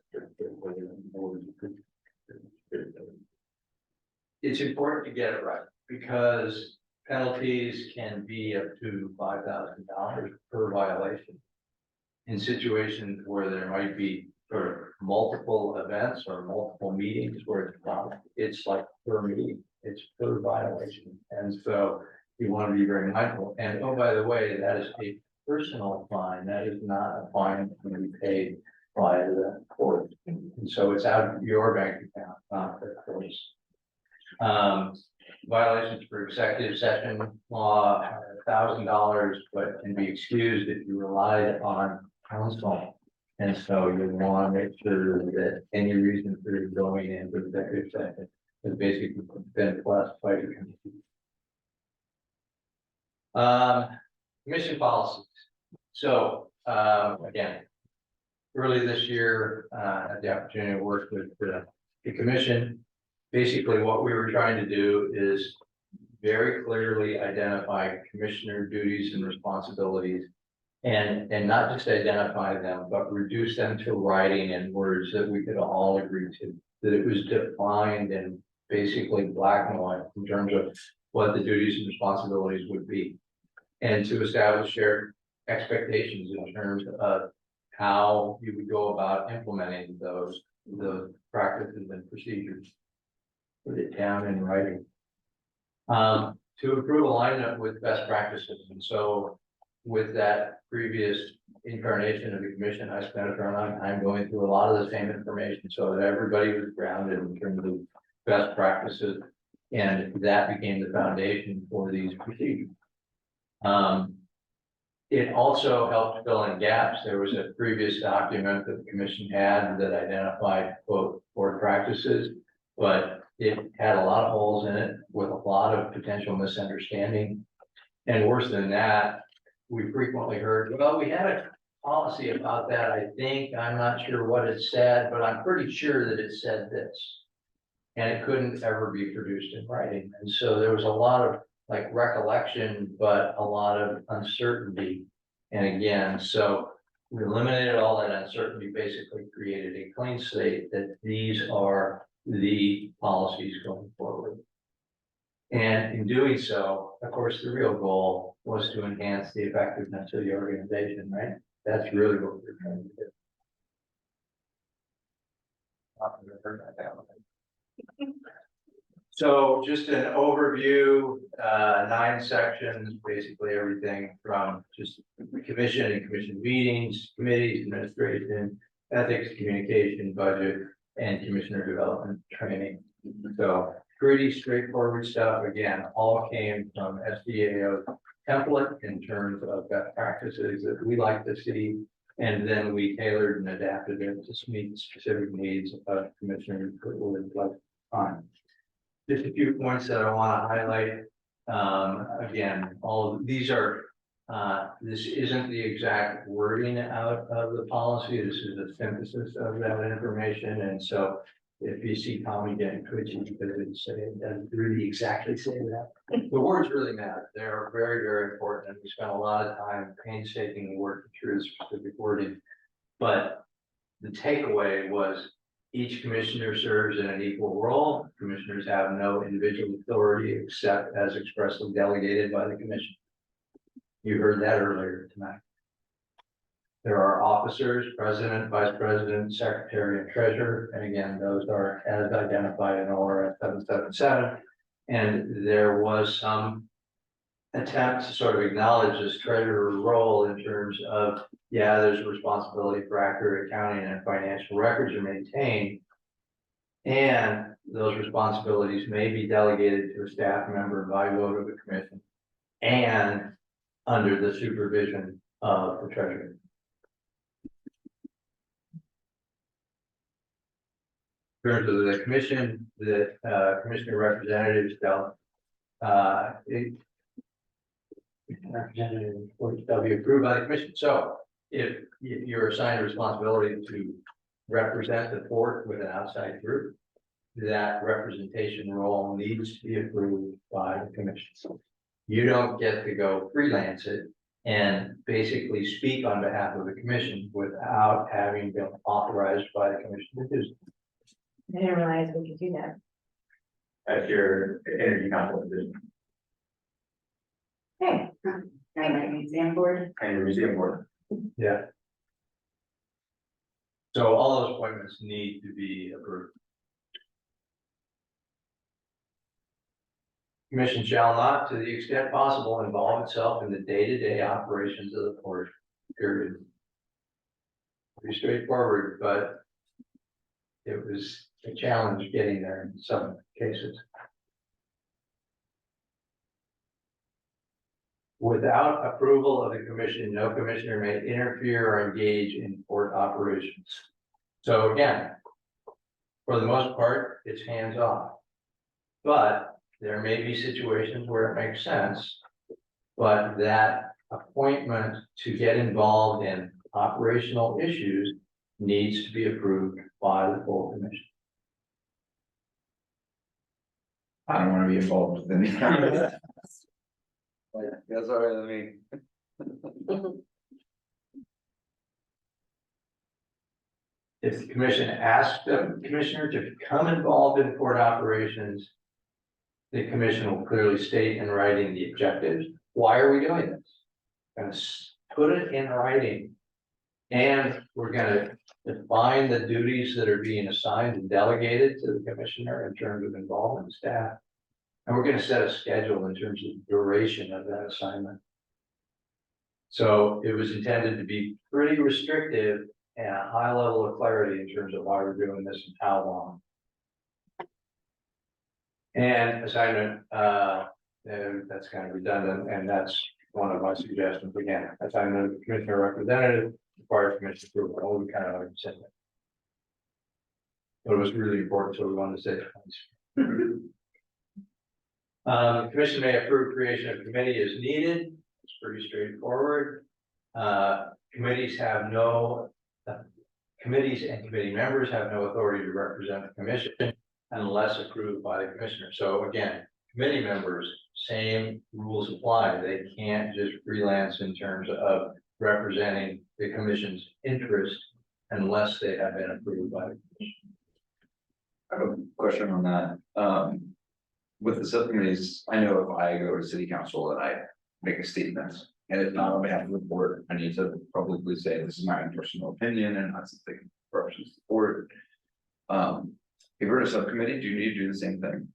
It's important to get it right because penalties can be up to $5,000 per violation. In situations where there might be sort of multiple events or multiple meetings where it's like per meeting, it's per violation. And so you want to be very mindful. And oh, by the way, that is a personal fine. That is not a fine that can be paid by the court. And so it's out of your bank account, not the court's. Violations for executive session law are $1,000, but can be excused if you relied on counsel. And so you want to make sure that any reason for going into executive session is basically been classified. Commission policies. So again, early this year, I had the opportunity to work with the commission. Basically, what we were trying to do is very clearly identify commissioner duties and responsibilities. And not just identify them, but reduce them to writing in words that we could all agree to, that it was defined in basically black and white in terms of what the duties and responsibilities would be. And to establish shared expectations in terms of how you would go about implementing the practices and procedures. Put it down in writing. To improve alignment with best practices. And so with that previous incarnation of the commission, I spent a fair amount of time going through a lot of the same information so that everybody was grounded in terms of best practices. And that became the foundation for these procedures. It also helped fill in gaps. There was a previous document that the commission had that identified, quote, board practices, but it had a lot of holes in it with a lot of potential misunderstanding. And worse than that, we frequently heard, well, we had a policy about that, I think, I'm not sure what it said, but I'm pretty sure that it said this. And it couldn't ever be produced in writing. And so there was a lot of like recollection, but a lot of uncertainty. And again, so we eliminated all that uncertainty, basically created a clean slate that these are the policies going forward. And in doing so, of course, the real goal was to enhance the effectiveness of the organization, right? That's really what we're trying to do. I've never heard that down. So just an overview, 9 sections, basically everything from just commission and commission meetings, committees, administration, ethics, communication, budget, and commissioner development training. So pretty straightforward stuff. Again, all came from SDAO template in terms of best practices that we like to see. And then we tailored and adapted it to meet the specific needs of commissioners that were in place on. Just a few points that I want to highlight. Again, all of these are, this isn't the exact wording out of the policy. This is a synthesis of that information. And so if you see Tommy getting twitchy because it doesn't really exactly say that, the words really matter. They're very, very important. And we spent a lot of time painstakingly working through the specific wording. But the takeaway was each commissioner serves in an equal role. Commissioners have no individual authority except as expressly delegated by the commission. You heard that earlier tonight. There are officers, president, vice president, secretary, and treasurer. And again, those are as identified in ORS 777. And there was some attempt to sort of acknowledge this treasurer role in terms of, yeah, there's a responsibility for accurate accounting and financial records are maintained. And those responsibilities may be delegated to a staff member by vote of the commission and under the supervision of the treasurer. In terms of the commission, the commissioner representatives shall be approved by the commission. So if you're assigned a responsibility to represent the port with an outside group, that representation role needs to be approved by the commission. You don't get to go freelance it and basically speak on behalf of the commission without having been authorized by the commission to do so. I didn't realize we could do that. At your energy council position Okay. And like museum board. and your museum board. Yeah. So all those appointments need to be approved. Commission shall not, to the extent possible, involve itself in the day-to-day operations of the port, period. Pretty straightforward, but it was a challenge getting there in some cases. Without approval of the commission, no commissioner may interfere or engage in port operations. So again, for the most part, it's hands off. But there may be situations where it makes sense, but that appointment to get involved in operational issues needs to be approved by the full commission. I don't want to be involved with any. That's all right, I mean. If the commission asks the commissioner to become involved in port operations, the commission will clearly state in writing the objectives. Why are we doing this? Going to put it in writing. And we're going to define the duties that are being assigned and delegated to the commissioner in terms of involvement of staff. And we're going to set a schedule in terms of duration of that assignment. So it was intended to be pretty restrictive and a high level of clarity in terms of why we're doing this and how long. And assignment, and that's kind of redundant, and that's one of my suggestions again, assignment of commissioner representative, requires commission approval, all we kind of already said that. But it was really important, so we wanted to say it twice. Commission may approve creation of committee as needed, it's pretty straightforward. Committees have no, committees and committee members have no authority to represent the commission unless approved by the commissioner. So again, committee members, same rules apply. They can't just freelance in terms of representing the commission's interest unless they have been approved by the commission. I have a question on that. With the subcommittees, I know if I go to city council and I make a statement, and it's not on behalf of the board, I need to publicly say this is my personal opinion and not something represents the board. If you're in a subcommittee, do you need to do the same thing?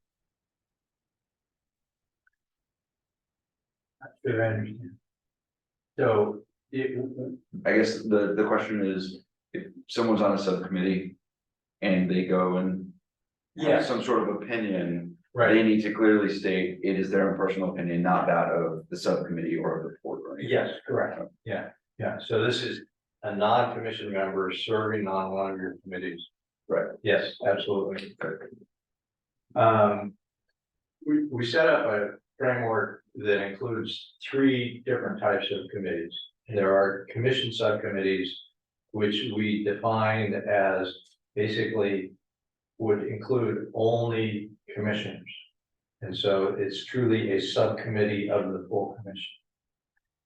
Sure, I understand. So I guess the question is, if someone's on a subcommittee and they go and have some sort of opinion, they need to clearly state it is their own personal opinion, not that of the subcommittee or the board. Right? Yes, correct. Yeah. So this is a non-commission member serving on one of your committees. Right. Yes, absolutely. We set up a framework that includes 3 different types of committees. There are commission subcommittees, which we defined as basically would include only commissioners. And so it's truly a subcommittee of the full commission.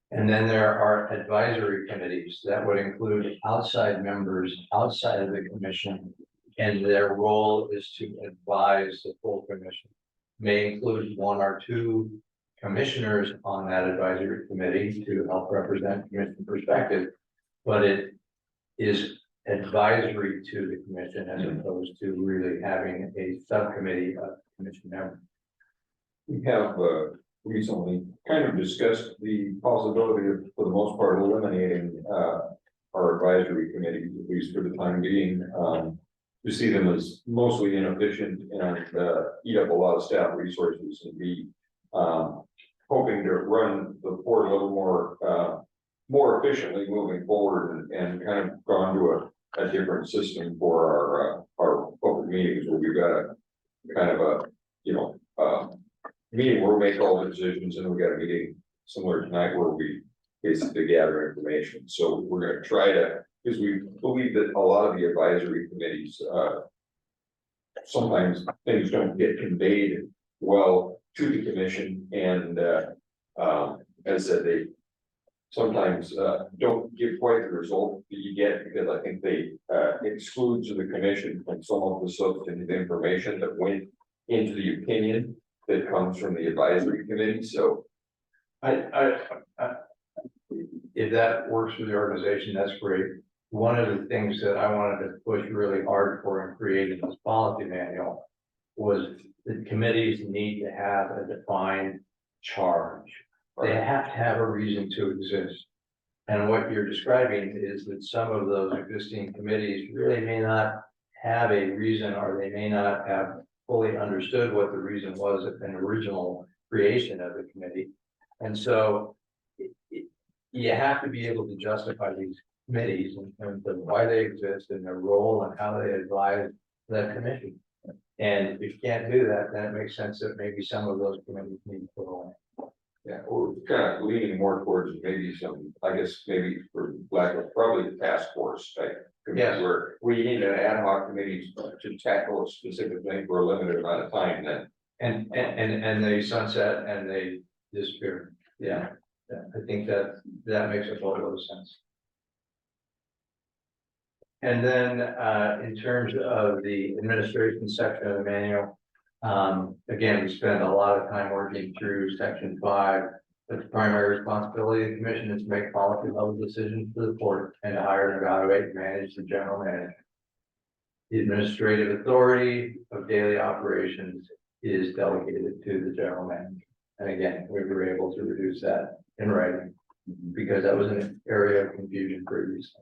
And then there are advisory committees that would include outside members outside of the commission. And their role is to advise the full commission. May include 1 or 2 commissioners on that advisory committee to help represent commission perspective. But it is advisory to the commission as opposed to really having a subcommittee of commission members. We have recently kind of discussed the possibility of, for the most part, eliminating our advisory committees, at least for the time being. We see them as mostly inefficient and eat up a lot of staff resources, and be hoping to run the board a little more efficiently moving forward, and kind of gone to a different system for our public meetings, where we've got a kind of a meeting where we make all the decisions, and we got a meeting similar tonight where we basically gather information. So we're going to try to, because we believe that a lot of the advisory committees, sometimes things don't get conveyed well to the commission, and as I said, they sometimes don't give quite the result that you get, because I think they excludes the commission from some of the substantive information that went into the opinion that comes from the advisory committee. So if that works for the organization, that's great. One of the things that I wanted to push really hard for in creating this policy manual was that committees need to have a defined charge. They have to have a reason to exist. And what you're describing is that some of those existing committees really may not have a reason, or they may not have fully understood what the reason was at an original creation of the committee. And so you have to be able to justify these committees in terms of why they exist and their role and how they advise that commission. And if you can't do that, then it makes sense that maybe some of those committees need to go away. yeah, we're kind of leaning more towards maybe some, I guess, maybe for lack of, probably the task force type. Yes. Where we need an ad hoc committee to tackle a specific thing for a limited amount of time, then. And they sunset and they disappear. Yeah, I think that makes a whole lot of sense. And then in terms of the administration section of the manual, again, we spent a lot of time working through section 5. The primary responsibility of the commission is to make policy level decisions for the board and to hire and evaluate and manage the general manager. The administrative authority of daily operations is delegated to the general manager. And again, we were able to reduce that in writing. because that was an area of confusion previously.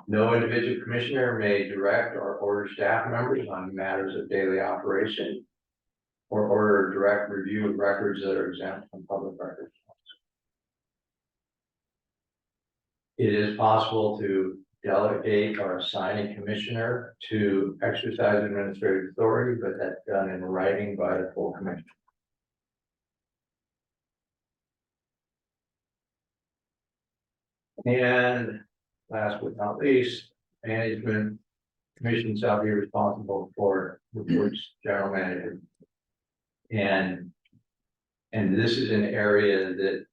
No individual commissioner may direct or order staff members on matters of daily operation or order direct review of records that are exempt from public records. It is possible to delegate or assign a commissioner to exercise administrative authority, but that's done in writing by the full commission. And last but not least, management commission shall be responsible for the board's general manager. And this is an area that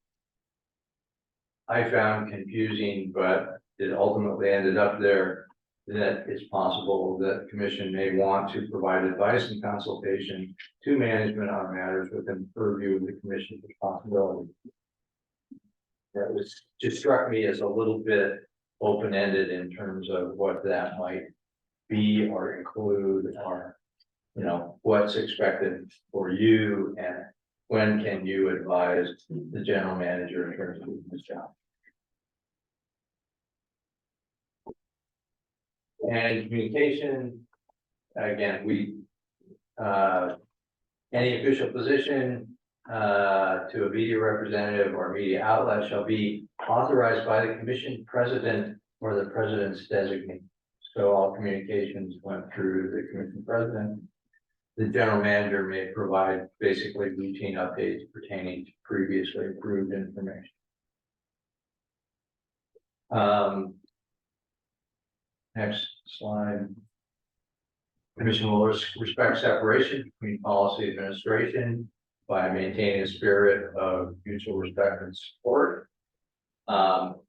I found confusing, but it ultimately ended up there, that it's possible that the commission may want to provide advice and consultation to management on matters within the purview of the commission's responsibility. That was, just struck me as a little bit open-ended in terms of what that might be or include, or, you know, what's expected for you and when can you advise the general manager in terms of this job. And communication, again, any official position to a media representative or media outlet shall be authorized by the commission president or the president's designee. So all communications went through the commission president. The general manager may provide basically routine updates pertaining to previously approved information. Next slide. Commission will respect separation between policy administration by maintaining a spirit of mutual respect and support.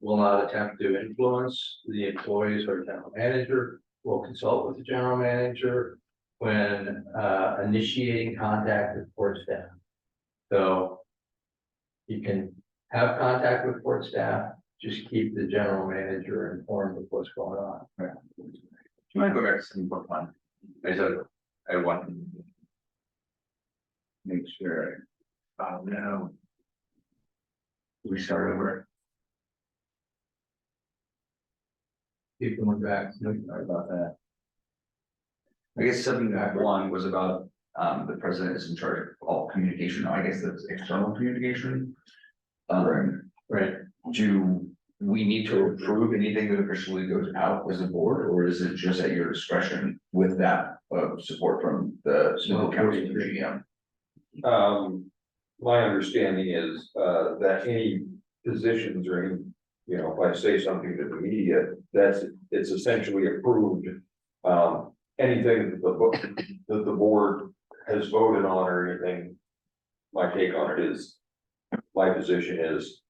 Will not attempt to influence the employees or general manager. Will consult with the general manager when initiating contact with board staff. So you can have contact with board staff, just keep the general manager informed of what's going on. Do you mind going back to some book one? I want to make sure. Oh, no. We start over. Keep going back. Sorry about that. I guess 7.1 was about the president is in charge of all communication. I guess that's external communication. Right. Do we need to approve anything that officially goes out as a board, or is it just at your discretion with that support from the civil county GM? My understanding is, that any positions or any, you know, if I say something to the media, it's essentially approved. Anything that the board has voted on or anything, my take on it is, my position is,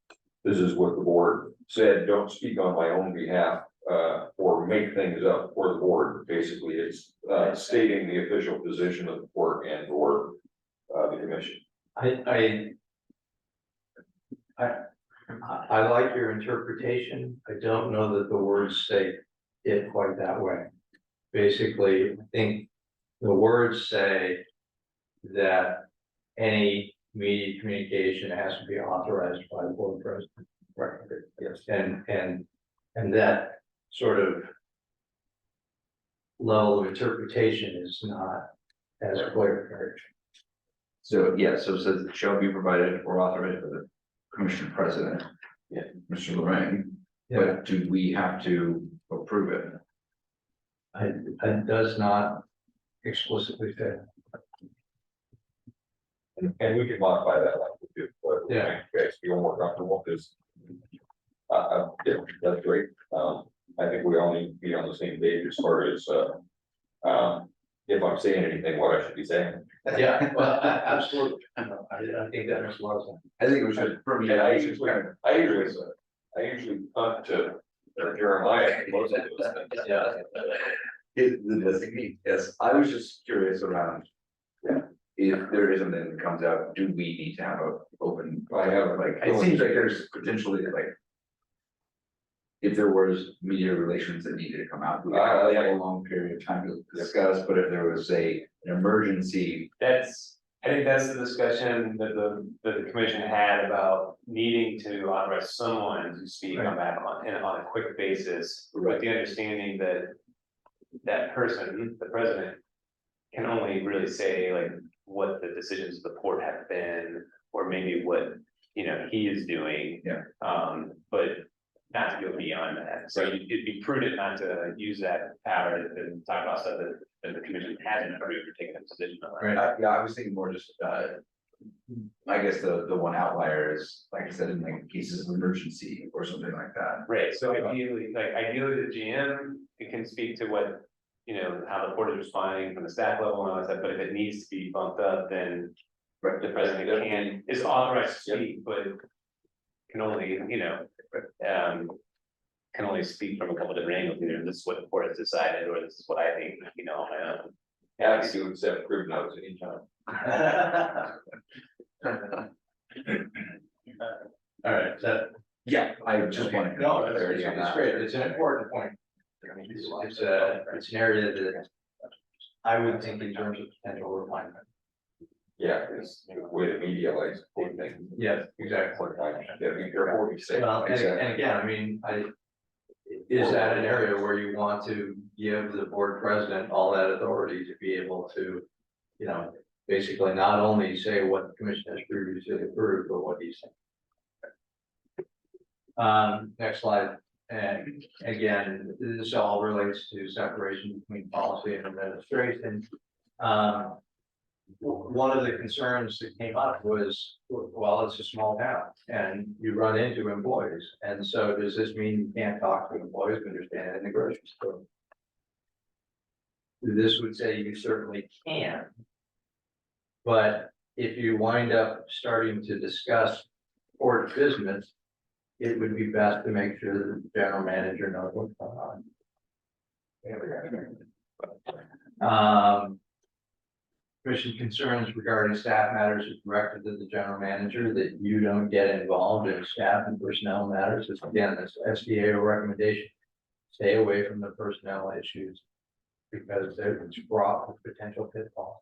this is what the board said, don't speak on my own behalf, or make things up for the board. Basically, it's, stating the official position of the board and or, the commission. I like your interpretation. I don't know that the words say it quite that way. Basically, I think the words say that any media communication has to be authorized by the board president. Right. Yes. And that sort of level of interpretation is not as clear. So, yeah, so it says it shall be provided or authorized by the commission president. Yeah. Mr. Lorraine, but do we have to approve it? It does not explicitly say. And we can modify that like we do, but Yeah. okay, so you're more comfortable, because. Yeah, that's great. I think we all need to be on the same page as far as, if I'm saying anything, what I should be saying. Yeah, well, absolutely. I think that makes a lot of sense. I think it was just for me, And I usually kind of, I usually hunt to Jeremiah. Most of those things. Yeah. the designee, yes, I was just curious around. Yeah, if there is something that comes out, do we need to have a open, I have like, it seems like there's potentially like. If there was media relations that needed to come out, we would have a long period of time to discuss, but if there was an emergency. That's I think that's the discussion that the commission had about needing to authorize someone to speak on that on a quick basis. With the understanding that that person, the president, can only really say like what the decisions of the port have been, or maybe what, you know, he is doing. Yeah. But not to go beyond that. So it'd be prudent not to use that power to talk about stuff that the commission hasn't approved or taken a position on. Right, yeah, I was thinking more just, I guess the one outlier is, like I said, in like cases of emergency or something like that. Right, so ideally, the GM, it can speak to what, you know, how the port is responding from the staff level and all that stuff, but if it needs to be bumped up, then. Right. The president is authorized to speak, but can only, you know, can only speak from a couple different angles, either this is what the port has decided, or this is what I think, you know, on my own. Happy to accept group notes anytime. All right, that, Yeah, I just want to. no, it's great, it's an important point. I mean, it's an area that I would think in terms of potential refinement. Yeah, it's the way the media likes to put things. Yes, exactly. Yeah, be careful what you say. Well, and again, I mean, is that an area where you want to give the board president all that authority to be able to, you know, basically not only say what the commission has previously approved, but what he's saying. Next slide. And again, this all relates to separation between policy and administration. One of the concerns that came up was, well, it's a small town and you run into employees. And so does this mean you can't talk to employees when you're standing in the grocery store? This would say you certainly can. But if you wind up starting to discuss port business, it would be best to make sure that the general manager knows what's going on. Commission concerns regarding staff matters is directed to the general manager, that you don't get involved in staff and personnel matters. This again, this SDA recommendation, stay away from the personnel issues because it's fraught with potential pitfalls.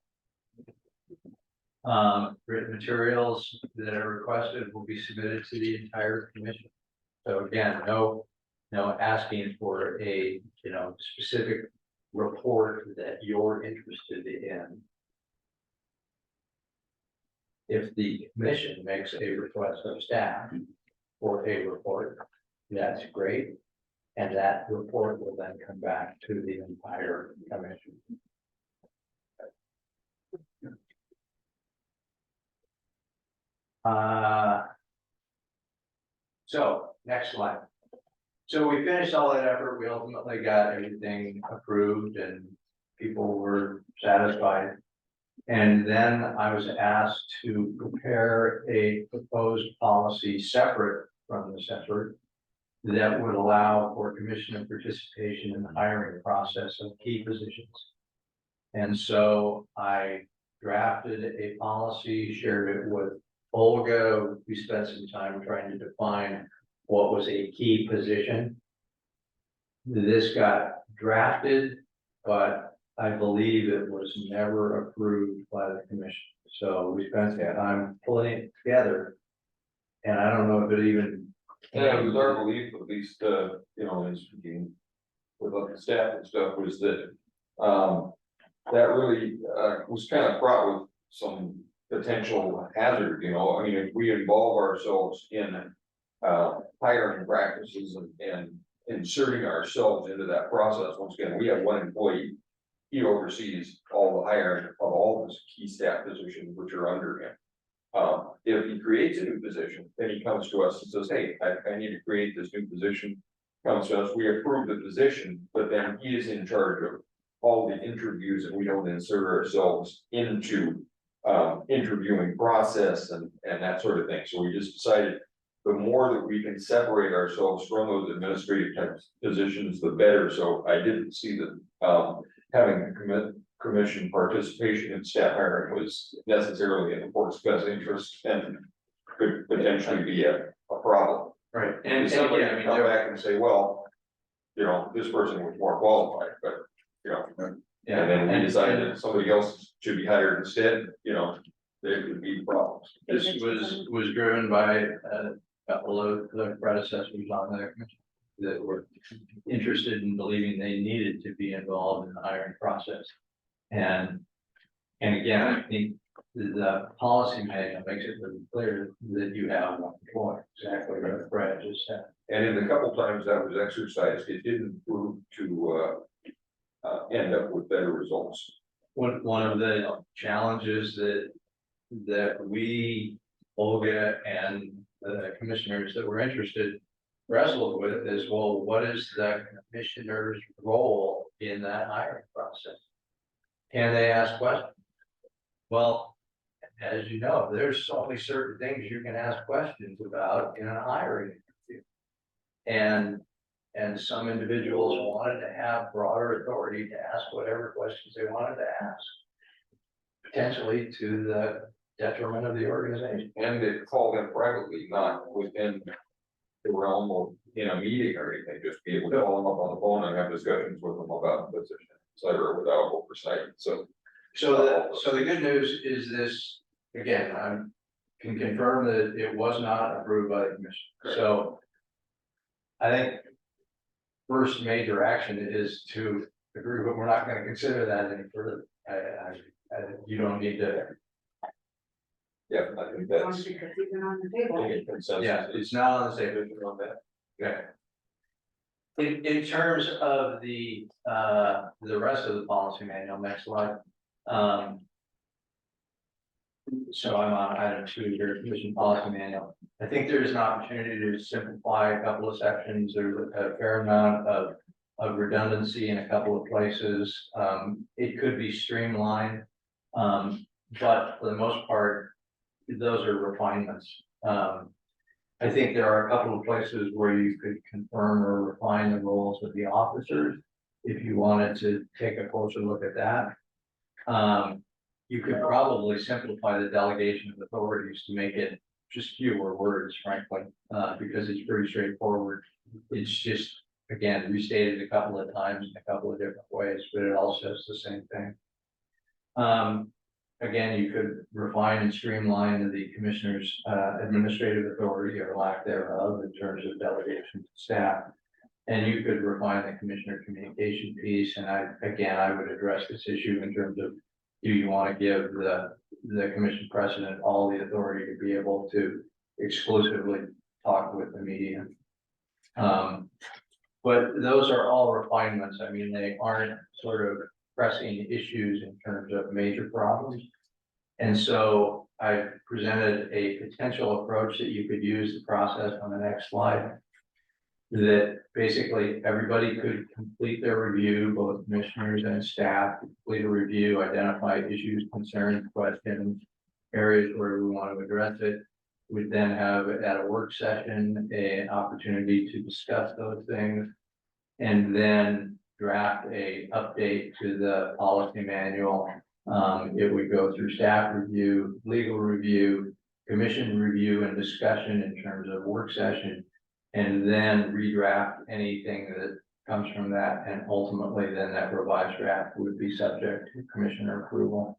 Written materials that are requested will be submitted to the entire commission. So again, no asking for a, you know, specific report that you're interested in. If the commission makes a request of staff for a report, that's great. And that report will then come back to the entire commission. So next slide. So we finished all that effort. We ultimately got everything approved and people were satisfied. And then I was asked to prepare a proposed policy separate from this effort that would allow for commissioner participation in the hiring process of key positions. And so I drafted a policy, shared it with Olga. We spent some time trying to define what was a key position. This got drafted, but I believe it was never approved by the commission. So we spent time pulling it together. And I don't know if it even. Yeah, it was our belief, at least, you know, in speaking with the staff and stuff, was that, that really, was kind of fraught with some potential hazard, you know, I mean, if we involve ourselves in, hiring practices and inserting ourselves into that process, once again, we have one employee. He oversees all the hiring of all the key staff positions which are under him. If he creates a new position, then he comes to us and says, hey, I need to create this new position. Comes to us, we approve the position, but then he is in charge of all the interviews and we don't insert ourselves into interviewing process and that sort of thing. So we just decided the more that we can separate ourselves from those administrative type positions, the better. So I didn't see that having a commission participation in staff hiring was necessarily in the board's best interest and could potentially be a problem. Right. And somebody can come back and say, well, you know, this person was more qualified, but, you know, Yeah, and then we decided that somebody else should be hired instead, you know. this was driven by a couple of the predecessors on the commission that were interested in believing they needed to be involved in the hiring process. And again, I think the policy manual makes it really clear that you have one employee, exactly what Brad just said. And in the couple times that was exercised, it didn't prove to end up with better results. One of the challenges that we, Olga and the commissioners that were interested wrestled with is, well, what is the commissioner's role in that hiring process? Can they ask questions? Well, as you know, there's only certain things you can ask questions about in a hiring interview. And some individuals wanted to have broader authority to ask whatever questions they wanted to ask, potentially to the detriment of the organization. And they call them privately, not within the realm of, in a meeting or anything, just be able to call them up on the phone and have discussions with them about the position, et cetera, without oversight, so. So the good news is this, again, I can confirm that it was not approved by the commission. Correct. So I think first major action is to agree, but we're not gonna consider that any further. You don't need to. Yeah, I think Don't that's. think it's even on the table. Consensus. Yeah, it's not on the table. On that. Okay. In terms of the rest of the policy manual, next slide. So I'm on item 2, your commission policy manual. I think there's an opportunity to simplify a couple of sections. There's a fair amount of redundancy in a couple of places. It could be streamlined, but for the most part, those are refinements. I think there are a couple of places where you could confirm or refine the roles of the officers. If you wanted to take a closer look at that. You could probably simplify the delegation of authorities to make it just fewer words, frankly, because it's pretty straightforward. It's just, again, restated a couple of times in a couple of different ways, but it all says the same thing. Again, you could refine and streamline the commissioner's administrative authority or lack thereof in terms of delegation to staff. And you could refine the commissioner communication piece. And I would address this issue in terms of, do you want to give the commission president all the authority to be able to exclusively talk with the media? But those are all refinements. I mean, they aren't sort of pressing issues in terms of major problems. And so I presented a potential approach that you could use the process on the next slide. That basically everybody could complete their review, both commissioners and staff, complete a review, identify issues, concerns, questions, areas where we want to address it. We'd then have at a work session, an opportunity to discuss those things. And then draft a update to the policy manual. It would go through staff review, legal review, commission review and discussion in terms of work session. And then redraft anything that comes from that, and ultimately then that revised draft would be subject to commissioner approval.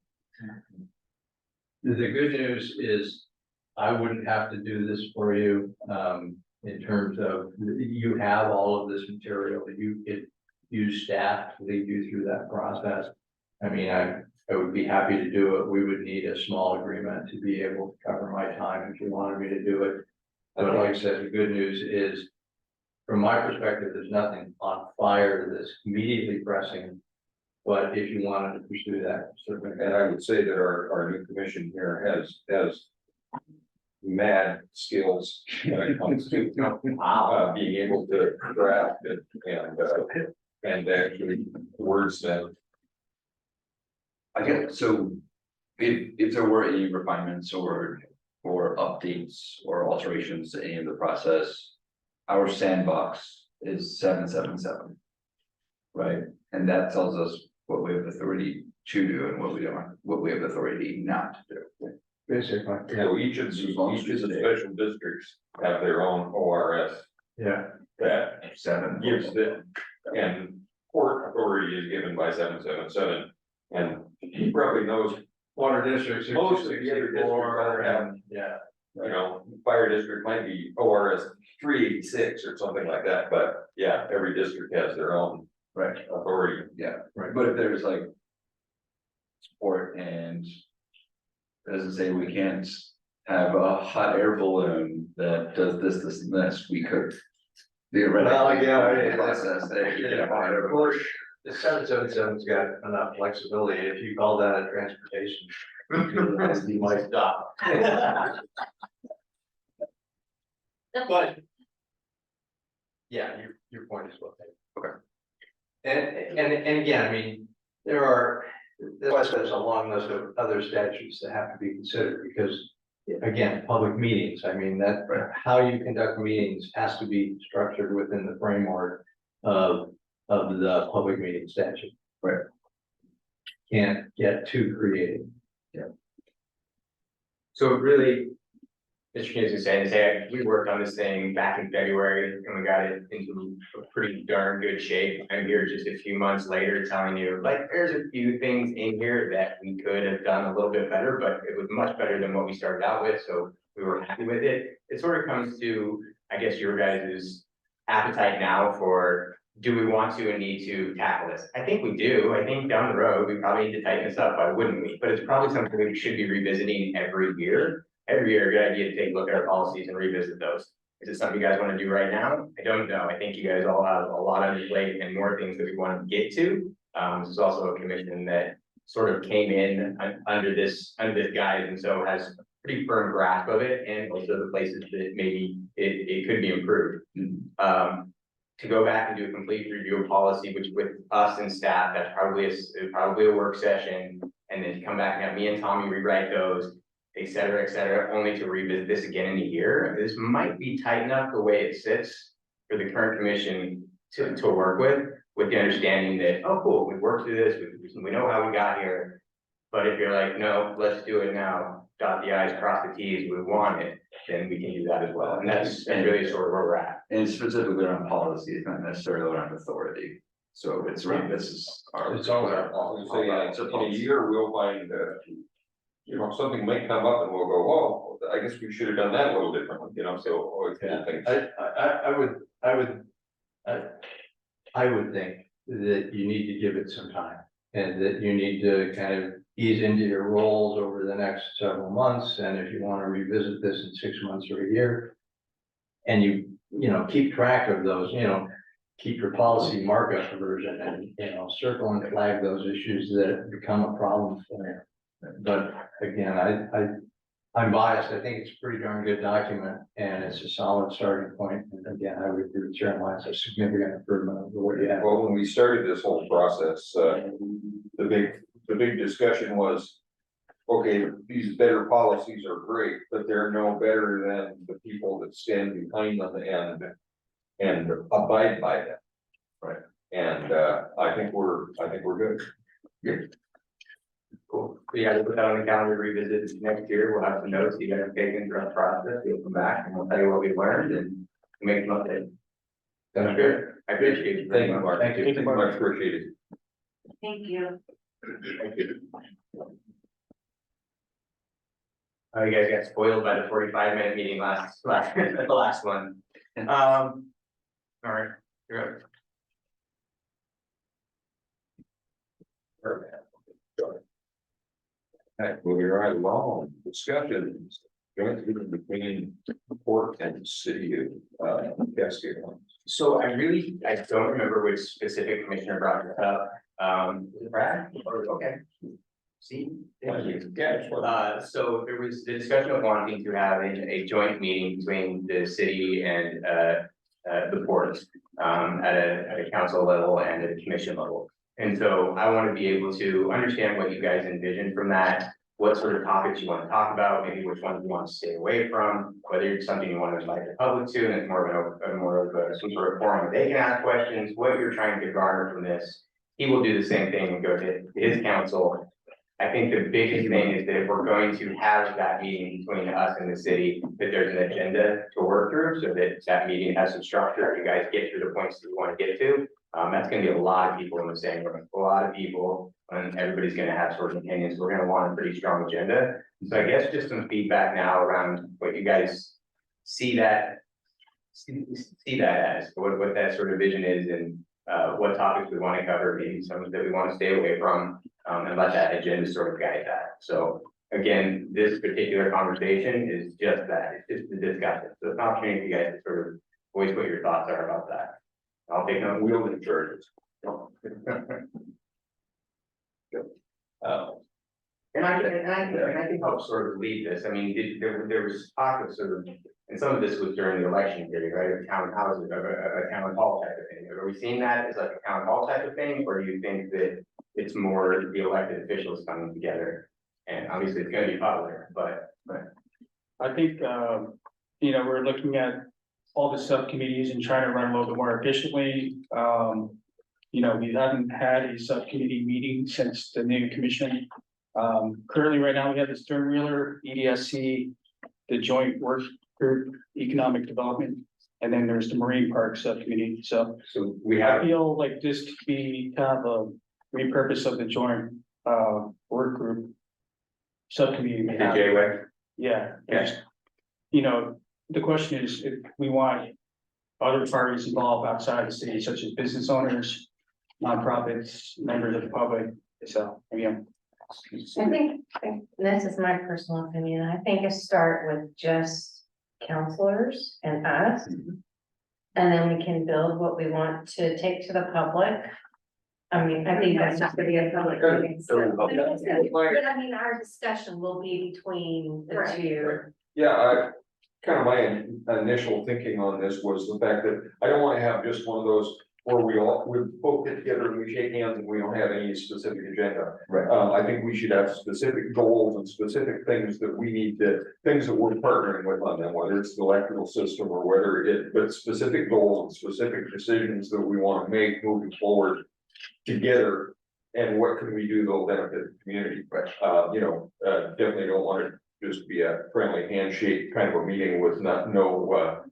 The good news is I wouldn't have to do this for you, in terms of, you have all of this material that you could use staff to lead you through that process. I mean, I would be happy to do it. We would need a small agreement to be able to cover my time if you wanted me to do it. But like I said, the good news is, from my perspective, there's nothing on fire that's immediately pressing. But if you wanted to pursue that, certainly. And I would say that our new commission here has mad skills when it comes to being able to craft and actually wordsmith. I guess, so if there were any refinements or updates or alterations to any of the process, our sandbox is 777. Right, and that tells us what we have authority to do and what we have authority not to do. Basically, So each of the special districts have their own ORS yeah. that gives them, and court authority is given by 777. And he probably knows Water districts. Most of the other districts are having, Yeah. you know, fire district might be ORS 386 or something like that, but yeah, every district has their own Right, authority. yeah, Right. but if there's like. Support and. Doesn't say we can't have a hot air balloon that does this, and this, we could. Theoretically, yeah, process there, you know, hot air balloon. Push, the 777's got enough flexibility, if you call that a transportation. You might stop. But. Yeah, your point is well taken. Okay. And again, I mean, there's a long list of other statutes that have to be considered, because. Again, public meetings, I mean, how you conduct meetings has to be structured within the framework of the public meeting statute. Right. Can't get too creative. So really, Mr. Knudsen saying, we worked on this thing back in February and we got it into a pretty darn good shape. I'm here just a few months later telling you, like, there's a few things in here that we could have done a little bit better, but it was much better than what we started out with, so we were happy with it. It sort of comes to, I guess, your guys' appetite now for, do we want to and need to tackle this? I think we do. I think down the road, we probably need to tighten this up, why wouldn't we? But it's probably something we should be revisiting every year. Every year, a good idea to take a look at our policies and revisit those. Is it something you guys want to do right now? I don't know. I think you guys all have a lot on your plate and more things that we want to get to. This is also a commission that sort of came in under this guise, and so has a pretty firm grasp of it, and also the places that maybe it could be improved. To go back and do a complete review of policy, which with us and staff, that's probably a work session, and then come back and have me and Tommy rewrite those, et cetera, only to revisit this again in a year. This might be tight enough the way it sits for the current commission to work with the understanding that, oh, cool, we've worked through this, we know how we got here. But if you're like, no, let's do it now, dot the i's, cross the t's, we want it, then we can do that as well. And that's really sort of where we're at. And specifically around policy, it's not necessarily around authority, so it's around, this is our. It's all I was gonna say, in a year, we'll find, you know, something may come up and we'll go, well, I guess we should have done that a little differently, you know, so always cool things. I would think that you need to give it some time, and that you need to kind of ease into your roles over the next several months, and if you want to revisit this in 6 months or a year. And you know, keep track of those, you know, keep your policy markup version, and, you know, circle and flag those issues that become a problem for you. But again, I'm biased. I think it's a pretty darn good document, and it's a solid starting point. And again, I would agree with Chairman Lyons, a significant improvement over what you have. Well, when we started this whole process, the big discussion was, okay, these better policies are great, but they're no better than the people that stand behind them and abide by them. Right. And I think we're good. Yeah. Cool. So yeah, we'll put that on the calendar, revisit next year. We'll have some notes you guys have taken throughout the process. We'll come back and we'll tell you what we learned and make some updates. That's good. I appreciate you. Thank you, Mark. Thank you. Thank you much, appreciate it. Thank you. Thank you. Oh, you guys got spoiled by the 45-minute meeting the last one. All right, you're up. Perfect. Okay, moving right along, discussions, joint meeting between port and city of Cascade. So I don't remember which specific commissioner brought it up. Brad, okay. See? Thank you. Yeah. So there was the discussion of wanting to have a joint meeting between the city and the ports at a council level and at a commission level. And so I want to be able to understand what you guys envision from that, what sort of topics you want to talk about, maybe which ones you want to stay away from, whether it's something you want to invite the public to, and it's more of some sort of forum where they can ask questions, what you're trying to garner from this. He will do the same thing and go to his council. I think the biggest thing is that if we're going to have that meeting between us and the city, that there's an agenda to work through, so that that meeting has some structure, you guys get through the points that you want to get to. That's gonna be a lot of people in the same room, a lot of people, and everybody's gonna have sort of opinions. We're gonna want a pretty strong agenda. So I guess just some feedback now around what you guys see that as, what that sort of vision is, and what topics we want to cover, maybe some that we want to stay away from, and let that agenda sort of guide that. So again, this particular conversation is just that, it's just the discussion. So it's an opportunity for you guys to sort of voice what your thoughts are about that. I'll take no Wielding charges. And I can help sort of lead this. I mean, there was talk of sort of, and some of this was during the election period, right? Of town houses, a town hall type of thing. Are we seeing that as like a town hall type of thing? Or do you think that it's more the elected officials coming together? And obviously it's gonna be popular, but. I think, we're looking at all the subcommittees and trying to run a little bit more efficiently. We haven't had a subcommittee meeting since the new commission. Currently, right now, we have the Stern Wheeler, EDSC, the Joint Work Group, Economic Development, and then there's the Marine Park Subcommittee. So we I have, feel like this could be kind of a repurpose of the Joint Work Group Subcommittee. we have. J-Way. Yeah. Yeah. just, the question is, if we want other parties involved outside the city, such as business owners, nonprofits, members of the public, so, again. I think, this is my personal opinion, I think it start with just counselors and us. And then we can build what we want to take to the public. I mean, I think that's just gonna be a public meeting. But I mean, our discussion will be between the Right. two. Yeah, my initial thinking on this was the fact that I don't wanna have just one of those where we both get together and we shake hands and we don't have any specific agenda. Right. I think we should have specific goals and specific things that we need things that we're partnering with on them, whether it's the electrical system or but specific goals and specific decisions that we wanna make moving forward together. And what can we do that'll benefit the community? Right. Definitely don't want it just be a friendly handshake kind of a meeting with no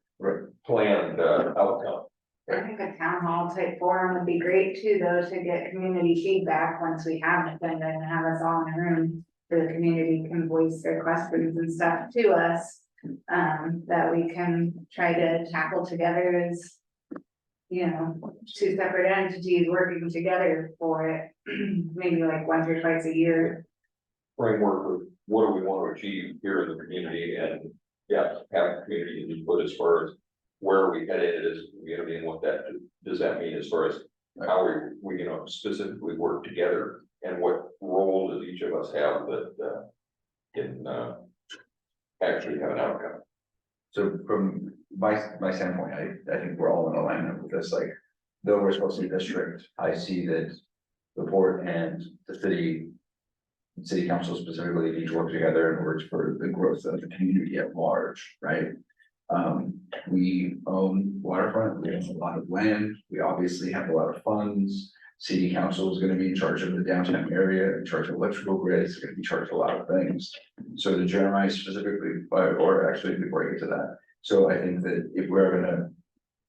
planned outcome. I think a town hall type forum would be great too, though, to get community feedback once we have it, and then have us all in a room. Where the community can voice their questions and stuff to us, that we can try to tackle together as. Two separate entities working together for it, maybe like once or twice a year. Framework of what do we want to achieve here in the community, and have community input as far as where are we headed as a community, and what that does that mean as far as how we specifically work together, and what role does each of us have that can actually have an outcome. So from my standpoint, I think we're all in alignment with this, like, though we're supposed to be district, I see that the port and the city council specifically need to work together and work for the growth of the community at large, right? We own waterfront, we own a lot of land, we obviously have a lot of funds. City council is gonna be in charge of the downtown area, in charge of electrical grids, gonna be in charge of a lot of things. So to Jeremiah specifically, or actually before I get to that, so I think that if we're gonna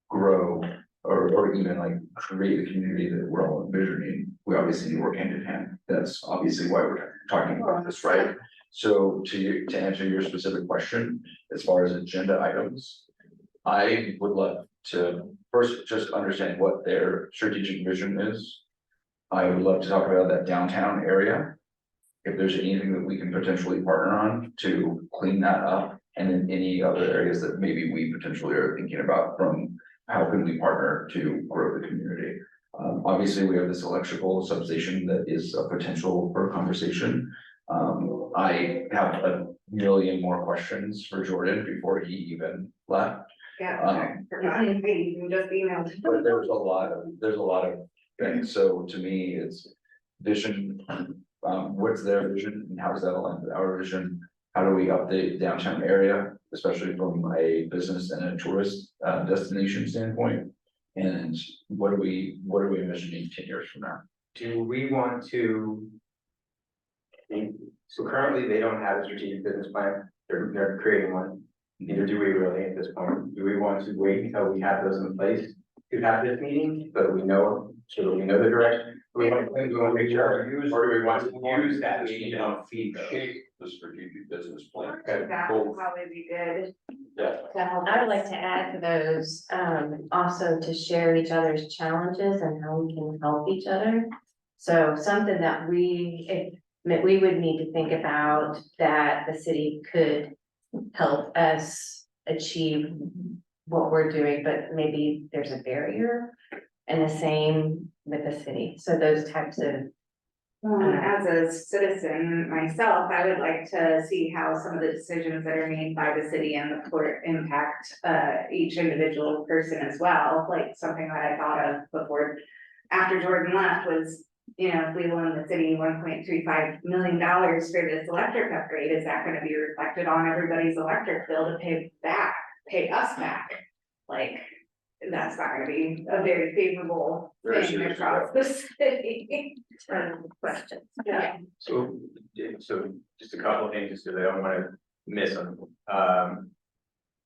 grow or even like create the community that we're all envisioning, we obviously need to work hand in hand. That's obviously why we're talking about this, right? So to answer your specific question, as far as agenda items, I would love to first just understand what their strategic vision is. I would love to talk about that downtown area. If there's anything that we can potentially partner on to clean that up, and then any other areas that maybe we potentially are thinking about from how can we partner to grow the community. Obviously, we have this electrical substation that is a potential for conversation. I have a million more questions for Jordan before he even left. Yeah, I forgot, hey, you just emailed. But there's a lot of things, so to me, it's vision, what's their vision and how does that align with our vision? How do we update the downtown area, especially from a business and a tourist destination standpoint? And what are we envisioning 10 years from now? Do we want to? So currently, they don't have a strategic business plan, they're creating one, neither do we really at this point. Do we want to wait until we have those in place to have this meeting, so that we know the direction. We want to make sure, or do we want to use that meeting to help feed those? Shape the strategic business plan. That would probably be good. To help. I would like to add to those, also to share each other's challenges and how we can help each other. So something that we would need to think about that the city could help us achieve what we're doing, but maybe there's a barrier. And the same with the city. So those types of, As a citizen myself, I would like to see how some of the decisions that are made by the city and the port impact each individual person as well. Like something that I thought of before, after Jordan left was, you know, if we loan the city $1.35 million for this electric upgrade, is that gonna be reflected on everybody's electric bill to pay us back? Like, that's not gonna be a very favorable Very thing serious, across the city. questions. Yeah. So just a couple of things, just because I don't wanna miss them.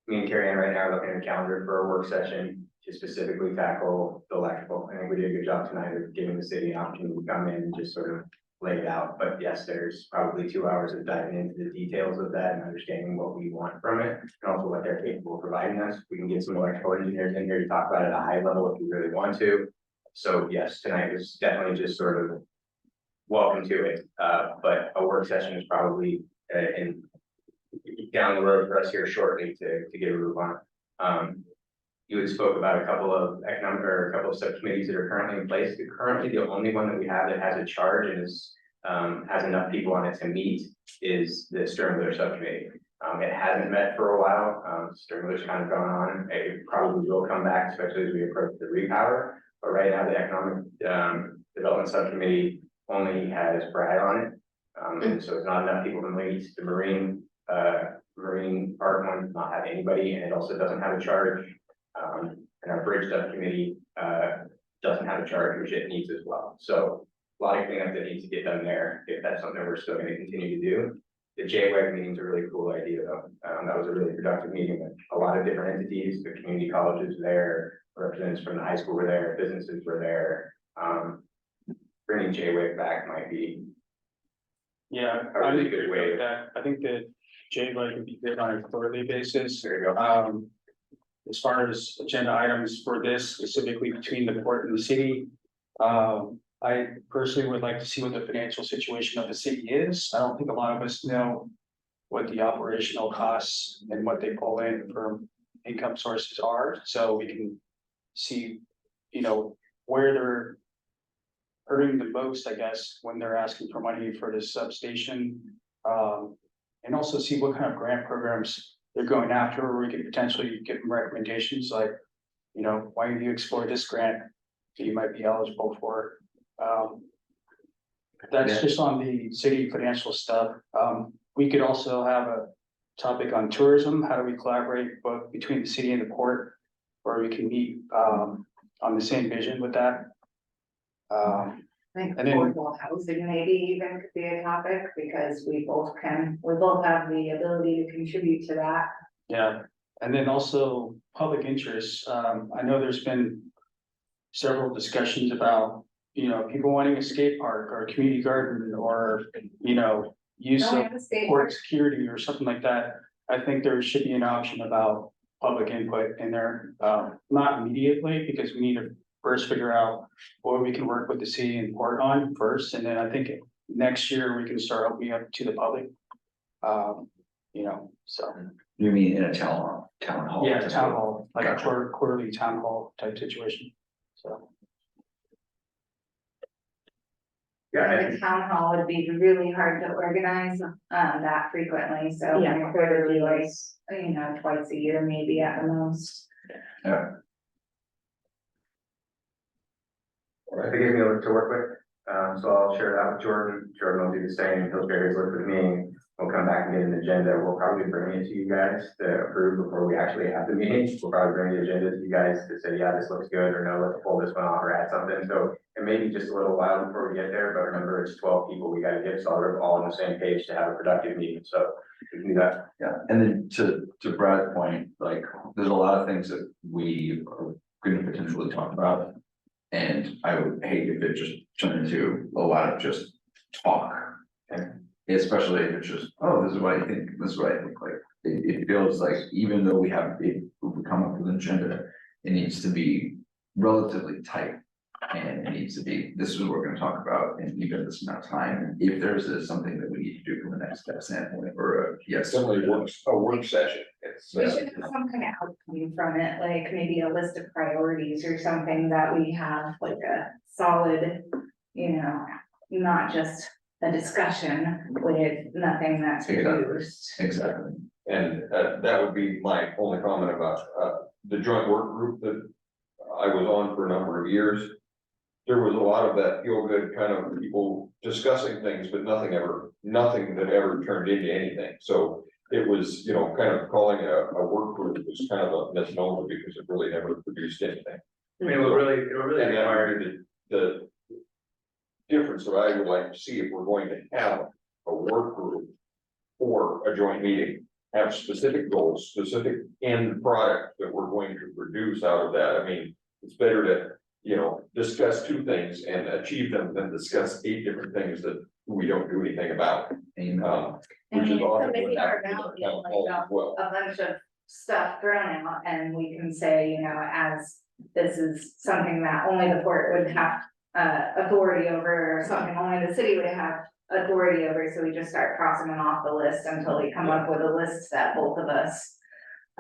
Me and Carrie Ann right now are looking at a calendar for a work session to specifically tackle the electrical. I think we did a good job tonight of giving the city an opportunity to come in and just sort of lay it out. But yes, there's probably 2 hours of diving into the details of that and understanding what we want from it, and also what they're capable of providing us. We can get some electrical engineers in here to talk about it at a high level if we really want to. So yes, tonight was definitely just sort of welcome to it, but a work session is probably down the road for us here shortly to get a move on. You had spoke about a couple of subcommittees that are currently in place. Currently, the only one that we have that has a charge and is has enough people on it to meet is the Sternwheeler subcommittee. It hasn't met for a while. Sternwheeler's kind of gone on. It probably will come back, especially as we approach the repower. But right now, the economic development subcommittee only has Brad on it. And so it's not enough people to meet. The marine part one does not have anybody, and it also doesn't have a charge. And our bridge subcommittee doesn't have a charge, which it needs as well. So a lot of cleanup that needs to get done there, if that's something we're still going to continue to do. The JWAG meeting is a really cool idea though. That was a really productive meeting with a lot of different entities. The community colleges there, representatives from the high school were there, businesses were there. Bringing JWAG back might be Yeah, a I really think good way. that, I think that J-Like would be good on a quarterly basis. There you go. As far as agenda items for this specifically between the port and the city. I personally would like to see what the financial situation of the city is. I don't think a lot of us know what the operational costs and what they pull in from income sources are, so we can see, you know, where they're hurting the most, I guess, when they're asking for money for this substation. And also see what kind of grant programs they're going after, where we could potentially give them recommendations like, you know, why don't you explore this grant that you might be eligible for? That's just on the city financial stuff. We could also have a topic on tourism. How do we collaborate both between the city and the port, where we can meet on the same vision with that? I think And then- affordable housing maybe even could be a topic, because we both have the ability to contribute to that. Yeah, and then also public interest. I know there's been several discussions about, you know, people wanting a skate park or a community garden or, you know, use Don't we of have a state port security or something like that. I think there should be an option about public input in there, not immediately, because we need to first figure out what we can work with the city and port on first, and then I think next year we can start opening up to the public. You know, so. You mean in a town hall? Yeah, town hall, like a Gotcha. quarterly town hall type situation, so. Yeah, The town hall would be really hard to organize, that frequently, so. Yeah, maybe quarterly, like, you know, twice a year, maybe at the most. I think it's gonna to work with, so I'll share that with Jordan. Jordan will do the same. Pillsbury's work with me. We'll come back and get an agenda. We'll probably bring it to you guys to approve before we actually have the meeting. We'll probably bring the agenda to you guys to say, yeah, this looks good, or no, let's pull this one off or add something. So it may be just a little while before we get there, but remember, it's 12 people. We gotta get started all on the same page to have a productive meeting. So we can do that. Yeah, and then to Brad's point, like, there's a lot of things that we are gonna potentially talk about. And I would hate if it just turned into a lot of just talk. And especially if it's just, oh, this is what I think, this is what I think, like, it feels like even though if we come up with an agenda, it needs to be relatively tight. And it needs to be, this is what we're gonna talk about in even this amount of time, and if there's something that we need to do from the next step standpoint, or yes. Similarly, a work session, it's. We should have some kind of outcome from it, like maybe a list of priorities or something that we have like a solid, you know, not just a discussion with nothing that's Exactly. produced. Exactly. And that would be my only comment about the joint work group that I was on for a number of years. There was a lot of that feel good kind of people discussing things, but nothing that ever turned into anything. So it was, you know, kind of calling a work group was kind of a misnomer because it really never produced anything. I mean, it would really And require. then the difference that I would like to see if we're going to have a work group or a joint meeting, have specific goals, specific end product that we're going to produce out of that. I mean, it's better to, you know, discuss 2 things and achieve them than discuss 8 different things that we don't do anything about. And I Which mean, is often somebody what start happens out in town hall as well. a bunch of stuff thrown out, and we can say, you know, as this is something that only the port would have authority over, or something only the city would have authority over, so we just start crossing them off the list until we come up with a list that both of us.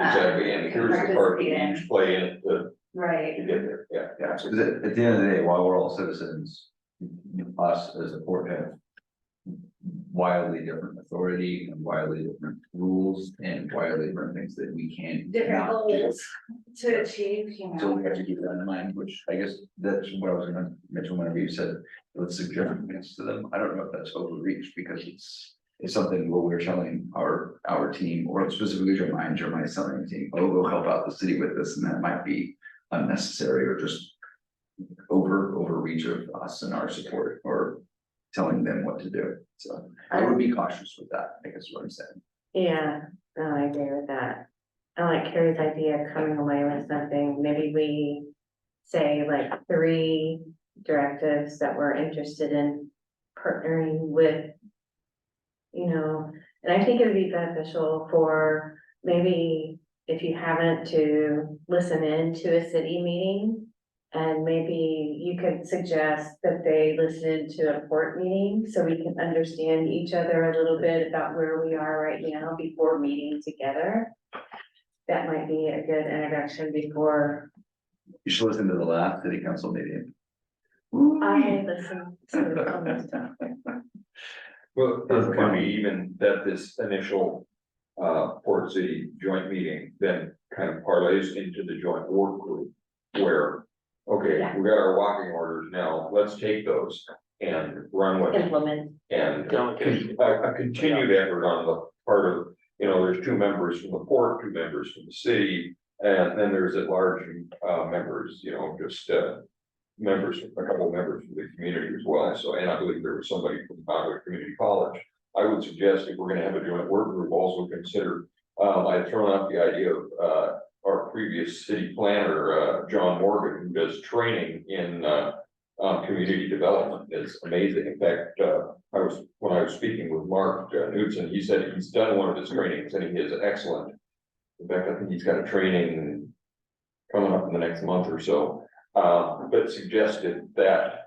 Exactly, and can here's the part that we participate in. each play in it to Right, get there, yeah. yeah, because at the end of the day, while we're all citizens, us as a board have wildly different authority and wildly different rules and wildly different things that we can't. different not do. goals to achieve, you So we know. have to keep that in mind, which I guess that's what I was gonna mention whenever you said, let's suggest things to them. I don't know if that's overreach, because it's something where we're telling our team, or specifically Jeremiah's telling the team, oh, go help out the city with this, and that might be unnecessary or just overreach of us and our support, or telling them what to do. So I would be cautious with that, I guess is what I'm saying. Yeah, no, I agree with that. I like Carrie's idea of coming away with something. Maybe we say like 3 directives that we're interested in partnering with. You know, and I think it would be beneficial for maybe if you haven't, to listen in to a city meeting. And maybe you could suggest that they listen to a port meeting so we can understand each other a little bit about where we are right now before meeting together. That might be a good introduction before You should listen to the last city council meeting. I listen to almost. Well, it could be even that this initial Port City joint meeting then kind of parlays into the joint work group. Where, okay, Yeah. we got our walking orders now, let's take those and run with it. Implement. And Delegate. a continued effort on the part of, you know, there's 2 members from the port, 2 members from the city. And then there's at large members, you know, just members, a couple members from the community as well. So, and I believe there was somebody from Conway Community College. I would suggest if we're gonna have a joint work group, also consider, I'd thrown out the idea of our previous city planner, John Morgan, who does training in community development. Is amazing. In fact, when I was speaking with Mark Knudsen, he said he's done one of his trainings and he is excellent. In fact, I think he's got a training coming up in the next month or so. But suggested that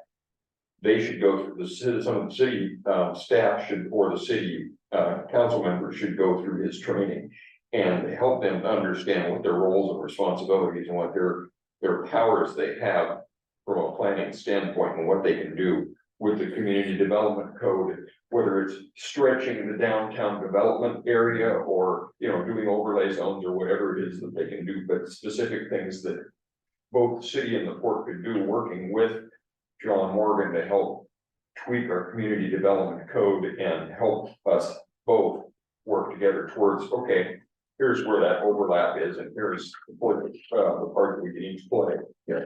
they should go through some of the city staff should, or the city council members should go through his training and help them to understand what their roles and responsibilities and what their powers they have from a planning standpoint and what they can do with the community development code, whether it's stretching the downtown development area or, you know, doing overlay zones or whatever it is that they can do, but specific things that both the city and the port could do, working with John Morgan to help tweak our community development code and help us both work together towards, okay, here's where that overlap is, and here's the part that we can each play. Yeah.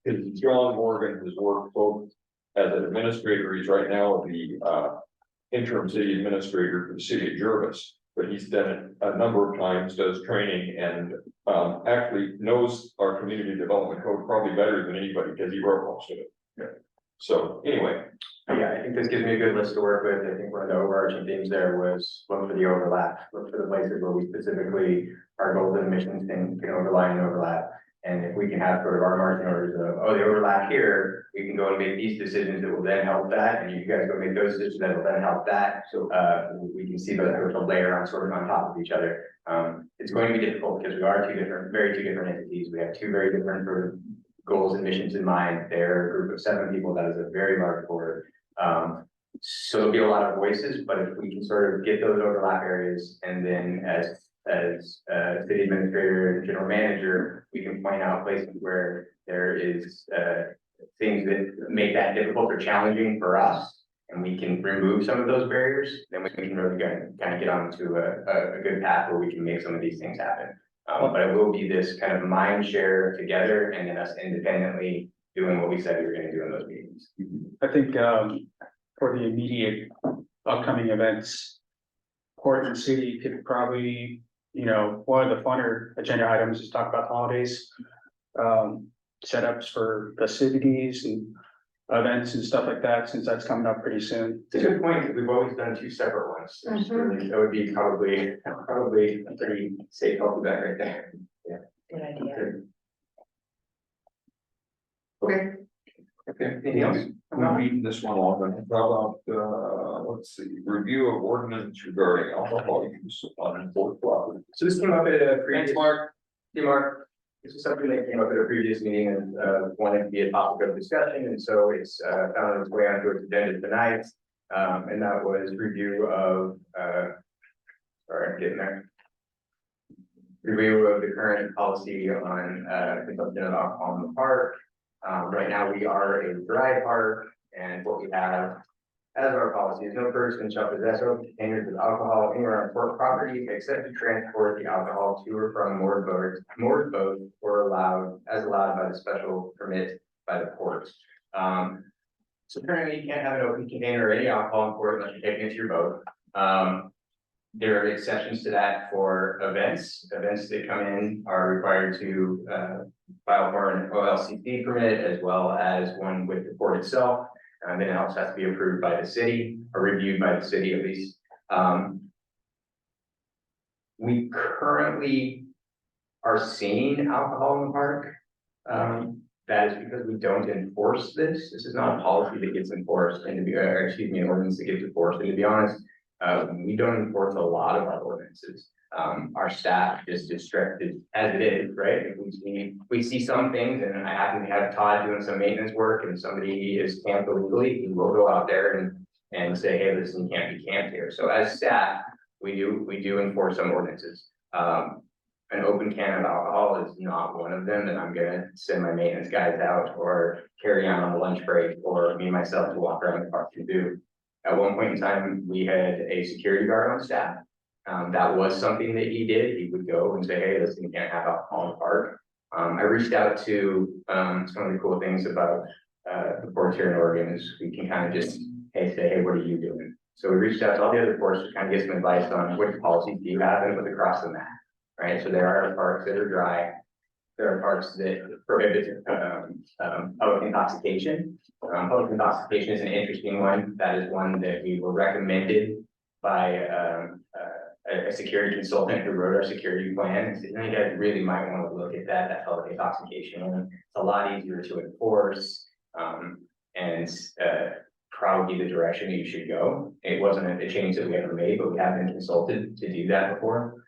Because John Morgan has worked both as an administrator, he's right now the interim city administrator for the city of Jervis. but he's done it a number of times, does training and, actually knows our community development code probably better than anybody, because he wrote most of it. Yeah. So anyway, Yeah, I think this gives me a good list to work with. I think one of the overarching themes there was look for the overlap, look for the places where we specifically, our goals and missions can overlap and overlap. And if we can have sort of our marching orders of, oh, they overlap here, we can go and make these decisions that will then help that, and you guys go make those decisions that will then help that. So, we can see those sort of layer on sort of on top of each other. It's going to be difficult because we are two different entities. We have two very different sort of goals and missions in mind. They're a group of 7 people. That is a very large board. So there'll be a lot of voices, but if we can sort of get those overlap areas, and then as city administrator and general manager, we can point out places where there is things that make that difficult or challenging for us, and we can remove some of those barriers, then we can really kind of get onto a good path where we can make some of these things happen. But it will be this kind of mind share together, and then us independently doing what we said we were gonna do in those meetings. I think, for the immediate upcoming events, Portland City could probably, one of the funner agenda items is talk about holidays. Setups for festivities and events and stuff like that, since that's coming up pretty soon. It's a good point, because we've always done 2 separate ones. That would be probably a pretty safe healthy bet right there. Good idea. Okay. Anything else? I'm reading this one off, and how about, let's see, review of ordinance regarding alcohol use on import property. So this came up at a previous. Mark. Hey, Mark. This is something that came up at a previous meeting and wanted to be a topic of discussion, and so it's found its way onto its agenda tonight. And that was review of sorry, I'm getting there. Review of the current policy on consumption of alcohol in the park. Right now, we are a dry park, and what we have as our policy is no person shall possess open containers of alcohol anywhere on port property except to transport the alcohol to or from moored boats or allowed by the special permit by the port. So currently you can't have an open container or any alcohol in port unless you're taking it to your boat. There are exceptions to that for events. Events that come in are required to file for an OLCC permit as well as one with the port itself. And then it also has to be approved by the city or reviewed by the city at least. We currently are seeing alcohol in the park. That is because we don't enforce this. This is not a policy that gets enforced, and an ordinance that gets enforced. And to be honest, we don't enforce a lot of our ordinances. Our staff is distracted as it is, right? If we see some things, and I happen to have Todd doing some maintenance work, and somebody is camped illegally, we will go out there and say, hey, listen, you can't be camped here. So as staff, we do enforce some ordinances. An open can of alcohol is not one of them, and I'm gonna send my maintenance guys out or carry on the lunch break, or me myself to walk around the park to do. At one point in time, we had a security guard on staff. That was something that he did. He would go and say, hey, listen, you can't have alcohol in the park. I reached out to, some of the cool things about the ports here in Oregon is we can kind of just, say, hey, what are you doing? So we reached out to all the other ports to kind of get some advice on which policies do you have and what's across the map, right? So there are parks that are dry. There are parks that prohibit public intoxication. Public intoxication is an interesting one. That is one that we were recommended by a security consultant who wrote our security plan. And said, you guys really might want to look at that public intoxication one. It's a lot easier to enforce, and probably the direction you should go. It wasn't a change that we ever made, but we have been consulted to do that before.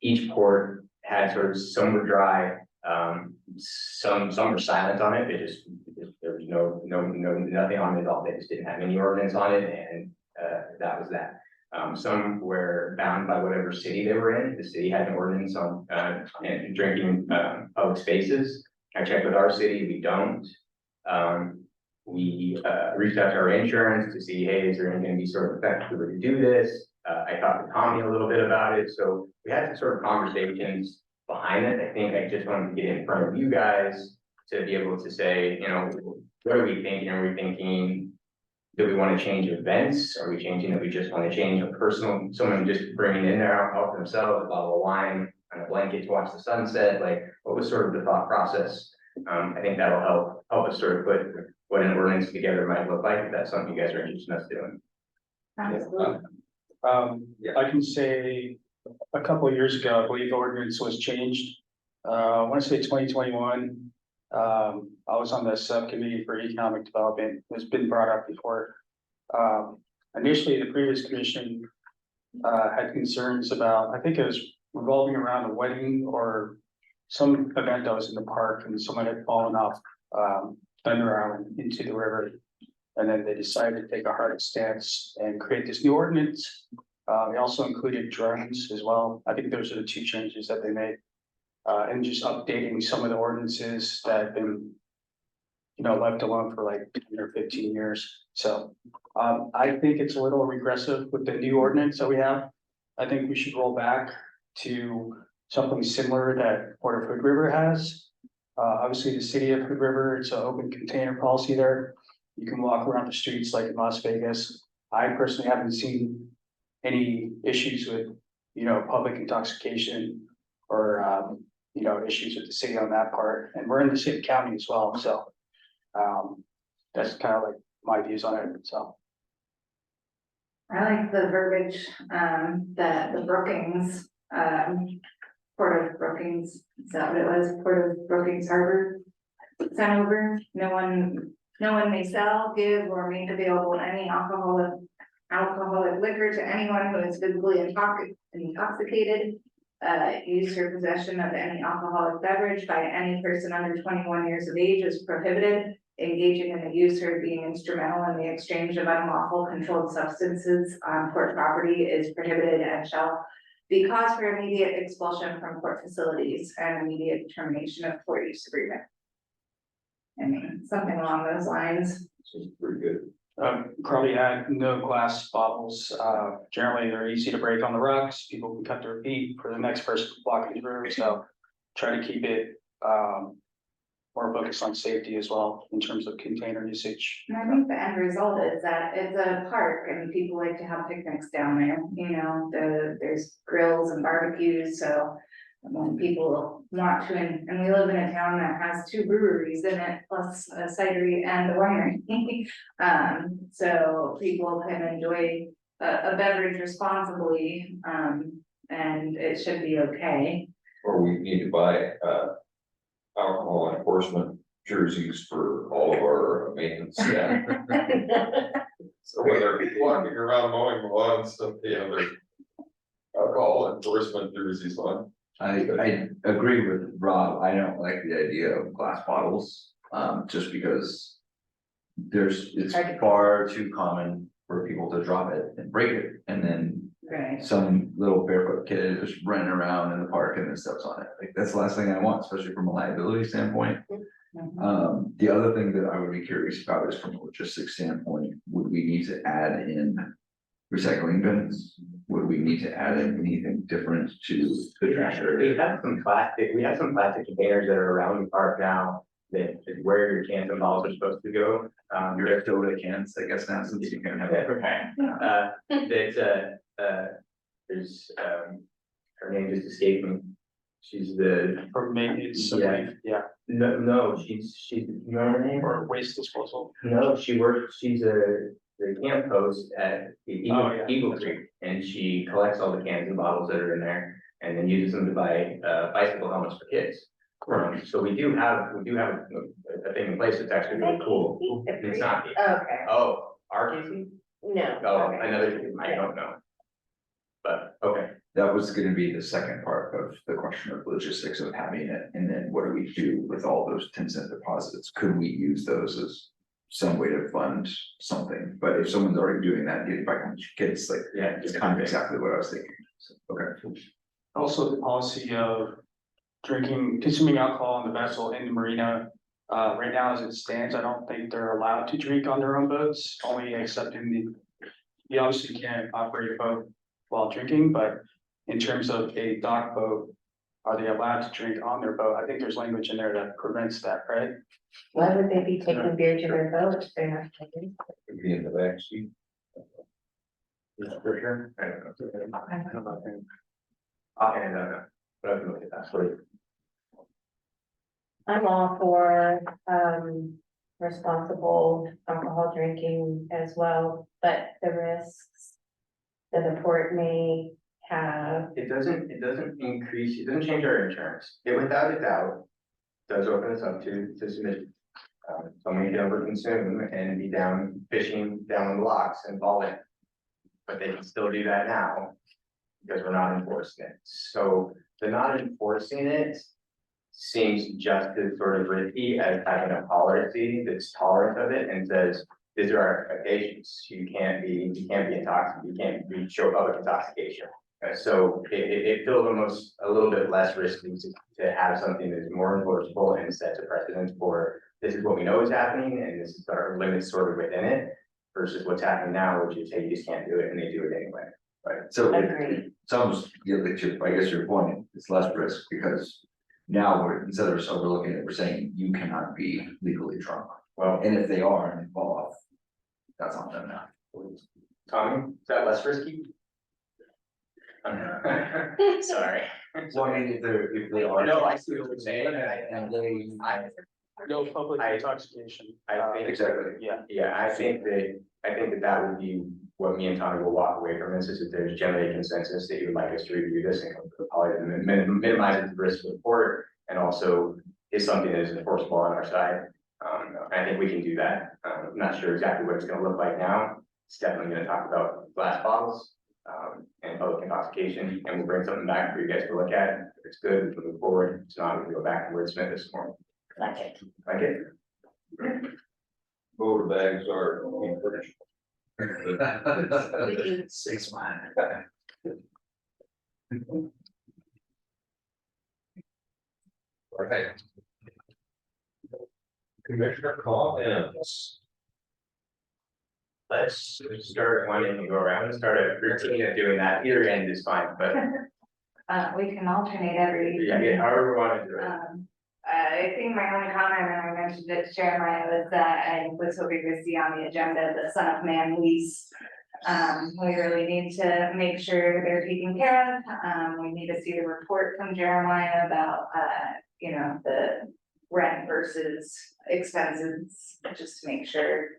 Each port had sort of, some were dry, some were silent on it. There was nothing on it at all. They just didn't have any ordinance on it, and that was that. Some were bound by whatever city they were in. The city had an ordinance on drinking public spaces. I checked with our city, we don't. We reached out to our insurance to see, hey, is there any going to be sort of effect if we were to do this? I talked to Tommy a little bit about it, so we had some sort of conversations behind it. I think I just wanted to get in front of you guys to be able to say, what are we thinking? Are we thinking do we want to change events? Are we changing that we just want to change a personal, someone just bringing in their alcohol for themselves, a bottle of wine and a blanket to watch the sunset? Like, what was sort of the thought process? I think that'll help us sort of put what an ordinance together might look like, if that's something you guys are interested in us doing. Absolutely. I can say a couple of years ago, I believe the ordinance was changed. I want to say 2021. I was on the subcommittee for economic development. It's been brought up before. Initially, the previous commission had concerns about, I think it was revolving around a wedding or some event that was in the park and someone had fallen off Thunder Island into the river. And then they decided to take a hard stance and create this new ordinance. They also included drones as well. I think those are the two changes that they made. And just updating some of the ordinances that have been, left alone for like 10 or 15 years. So I think it's a little regressive with the new ordinance that we have. I think we should roll back to something similar that Port of Hood River has. Obviously, the city of Hood River, it's an open container policy there. You can walk around the streets like in Las Vegas. I personally haven't seen any issues with, public intoxication or, issues with the city on that part. And we're in the same county as well. So that's kind of like my views on it. So. I like the verbiage, that the Brookings, Port of Brookings, is that what it was? Port of Brookings Harbor sent over. No one may sell, give, or make available any alcoholic liquor to anyone who is physically intoxicated. Use or possession of any alcoholic beverage by any person under 21 years of age is prohibited. Engaging in the use or being instrumental in the exchange of unlawful controlled substances on port property is prohibited and shall be cause for immediate expulsion from port facilities and immediate termination of port use agreement. I mean, something along those lines. Seems pretty good. Probably had no glass bottles. Generally, they're easy to break on the rocks. People can cut their feet for the next person walking through. So try to keep it more focused on safety as well in terms of container usage. And I think the end result is that it's a park and people like to have picnics down there, there's grills and barbecues, so. When people want to, and we live in a town that has 2 breweries in it, plus a cidery and a winery. So people can enjoy a beverage responsibly, and it should be okay. Or we need to buy alcohol enforcement jerseys for all of our maintenance staff. So when they're walking around mowing the lawn and stuff, they have their alcohol enforcement jerseys on. I agree with Rob. I don't like the idea of glass bottles, just because it's far too common for people to drop it and break it, and then Right. some little barefoot kid just running around in the park and then steps on it. Like, that's the last thing I want, especially from a liability standpoint. The other thing that I would be curious about is from a logistics standpoint, would we need to add in recycling bins? Would we need to add in anything different to the trash We area? have some plastic containers that are around the park now, that is where your cans and bottles are supposed to go. Your soda cans, I guess now, since you can have it. There's, her name just escaped me. She's the, For maintenance, I Yeah. believe, yeah, no, she's, you remember her name? or waste disposal. No, she's the camp host at the Oh, yeah. Eagle Creek, and she collects all the cans and bottles that are in there, and then uses them to buy bicycle helmets for kids. So we do have a thing in place that's actually really cool. It's not, Okay, oh, our Casey? no. Oh, okay. another, I don't know. But, okay, That was gonna be the second part of the question of logistics of having it, and then what do we do with all those 10-cent deposits? Could we use those as some way to fund something? But if someone's already doing that, getting back on kids, like, yeah. it's kind of exactly what I was thinking. So, okay. Also, the policy of consuming alcohol on the vessel in the marina. Right now, as it stands, I don't think they're allowed to drink on their own boats, only accepting you obviously can't operate a boat while drinking, but in terms of a dock boat, are they allowed to drink on their boat? I think there's language in there that prevents that, right? Why would they be taking beer to their boat if they're not taking? Be in the back seat. Yeah, for sure. I don't know. Okay. I don't know. I'll hand that out, but I can look at that for you. I'm all for, responsible alcohol drinking as well, but the risks that the port may have. It doesn't increase, it doesn't change our insurance. It without a doubt does open us up to submit. Somebody can overconsume and be down fishing down the locks and fall in. But they can still do that now because we're not enforcing it. So the not enforcing it seems just as sort of risky as having a policy that's tolerant of it and says, these are our expectations. You can't be intoxicated, you can't show public intoxication. So it feels almost a little bit less risky to have something that's more enforceable and sets a precedent for this is what we know is happening and this is our limits sort of within it versus what's happening now, which is, hey, you just can't do it and they do it anyway. Right, so Agreed. it's almost, you know, I guess your point, it's less risk because now instead of overlooking it, we're saying you cannot be legally drunk. Well, And if they are and fall off, that's on them now. Tommy, is that less risky? Sorry. So I mean, if they are. No, I see what you're saying, And they. No public intoxication. I think. Exactly. Yeah. Yeah, I think that would be what me and Tommy will walk away from this, is that there's generally a consensus that you would like us to review this and come to a policy that minimizes the risk of the port and also is something that is enforceable on our side. I think we can do that. I'm not sure exactly what it's gonna look like now. It's definitely gonna talk about glass bottles, and public intoxication, and we'll bring something back for you guys to look at. If it's good, we can move forward. If it's not, we can go back and wordsmith this morning. Like it. Like it? Voter bags are being furnished. 6 months. Okay. Commissioner comments. Let's start one and go around and start a routine of doing that. Either end is fine, but We can alternate every. yeah, however we want to do it. I think my only comment, and I mentioned it to Jeremiah, was that I was hoping to see on the agenda the Son of Man lease. We really need to make sure they're taken care of. We need to see the report from Jeremiah about, you know, the rent versus expenses, just to make sure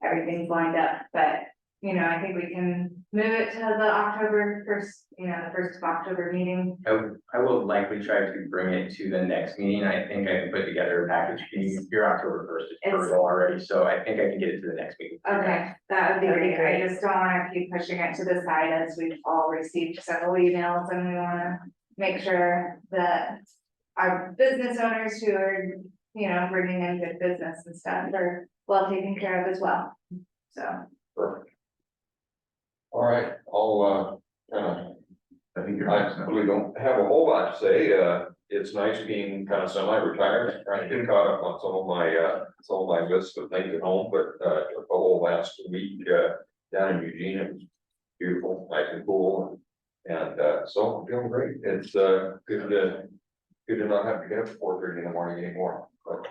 everything's lined up, but, you know, I think we can move it to the October first, you know, the 1st of October meeting. I will likely try to bring it to the next meeting. I think I can put together a package. Your October 1st is brutal already, so I think I can get it to the next meeting. Okay, that would be great. I just don't wanna keep pushing it to the side as we've all received several emails and we wanna make sure that our business owners who are, you know, bringing in good business and stuff are well taken care of as well, so. Perfect. All right, I'll, I think you're. I really don't have a whole lot to say. It's nice being kind of semi-retired, trying to get caught up on some of my lists of things at home, but, took the whole last week, down in Eugene. It was beautiful, nice and cool. And, so I'm feeling great. It's, good to not have to get up at 4:30 in the morning anymore, but,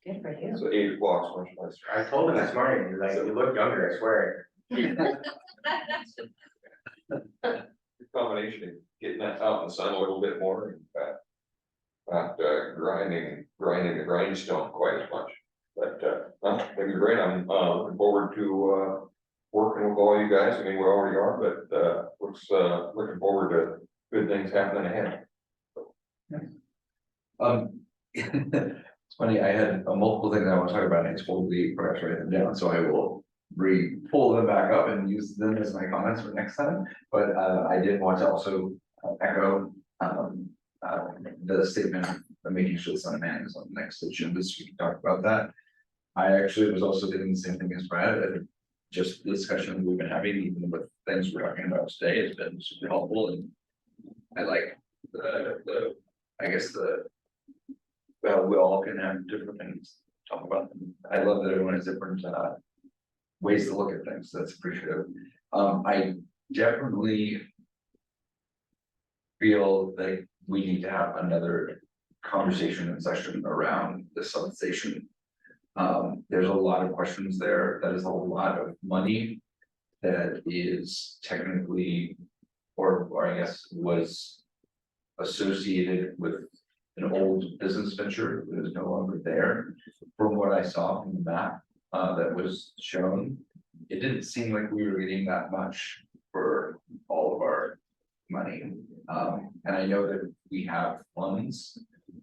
Good for you. so 8 o'clock is much nicer. I told him this morning, he's like, you look younger, I swear. Combination of getting that out in the sun a little bit more and, not grinding the grindstone quite as much. But, no, it'll be great. I'm, looking forward to, working with all you guys. I mean, we already are, but, looking forward to good things happening ahead. It's funny, I had multiple things I want to talk about, and I totally forgot to write them down, so I will pull them back up and use them as my comments for next time. But I did want to also echo the statement of making sure the Son of Man is on the next agenda, so we can talk about that. I actually was also thinking the same thing as Brad, and just the discussion we've been having, even with things we're talking about today, has been super helpful, and I like I guess well, we all can have different things to talk about them. I love that everyone has different ways to look at things. That's appreciative. I definitely feel like we need to have another conversation and session around the substation. There's a lot of questions there. That is a lot of money that is technically, or I guess was associated with an old business venture that is no longer there. From what I saw from the map, that was shown, it didn't seem like we were getting that much for all of our money. And I know that we have funds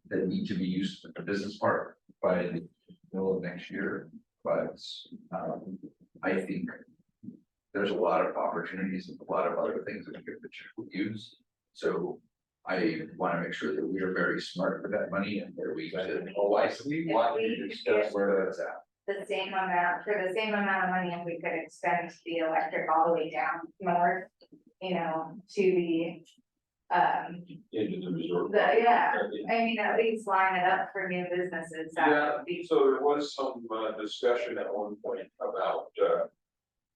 that need to be used for the business park by the middle of next year, but I think there's a lot of opportunities and a lot of other things that we could potentially use. So I want to make sure that we are very smart with that money and where we use it wisely. If we Discuss where that's at. the same amount, for the same amount of money, if we could extend the electric all the way down north, you know, to the. Into the resort. Yeah, I mean, at least line it up for new businesses, that Yeah, would be. so there was some discussion at one point about,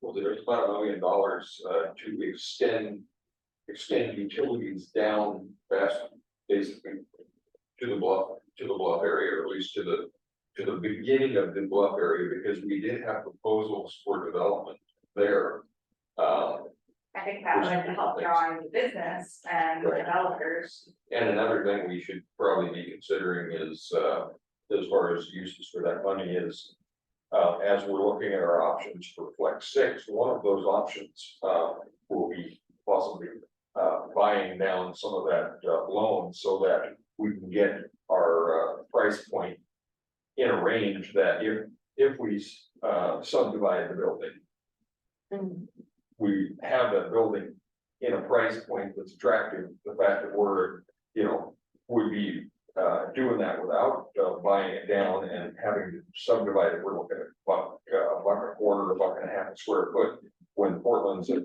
well, there's about $1 million to extend utilities down past, basically, to the bluff area, or at least to the beginning of the bluff area, because we did have proposals for development there. I think that would help draw in the business and the Right. developers. And another thing we should probably be considering is, as far as uses for that money is, as we're looking at our options for Flex 6, one of those options, will be possibly, buying down some of that, loan so that we can get our, price point in a range that if we, subdivide the building, we have that building in a price point that's attractive. The fact that we're, you know, would be doing that without buying it down and having to subdivide it. We're looking at a buck and a quarter, $1.50 a square foot, when Portland's at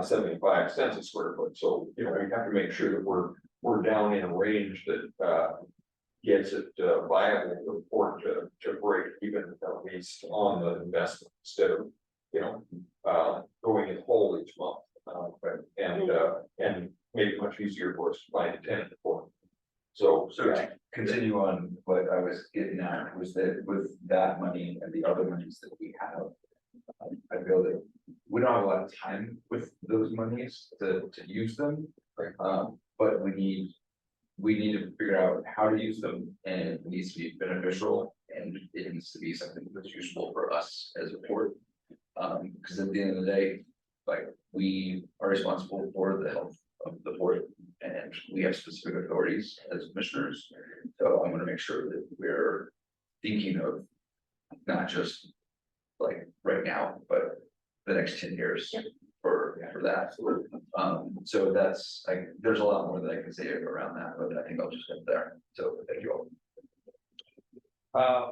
75 cents a square foot. So, you know, we have to make sure that we're down in a range that gets it viable for the port to break even, at least on the investment, instead of, you know, going in whole each month, and make it much easier for us to find a tenant for. So To continue on, what I was getting at was that with that money and the other monies that we have, I feel that we don't have a lot of time with those monies to use them. But we need to figure out how to use them, and it needs to be beneficial, and it needs to be something that's useful for us as a port. Because at the end of the day, like, we are responsible for the health of the port, and we have specific authorities as commissioners. So I'm gonna make sure that we're thinking of not just like right now, but the next 10 years for that. So that's, there's a lot more that I can say around that, but I think I'll just end there. So thank you all. I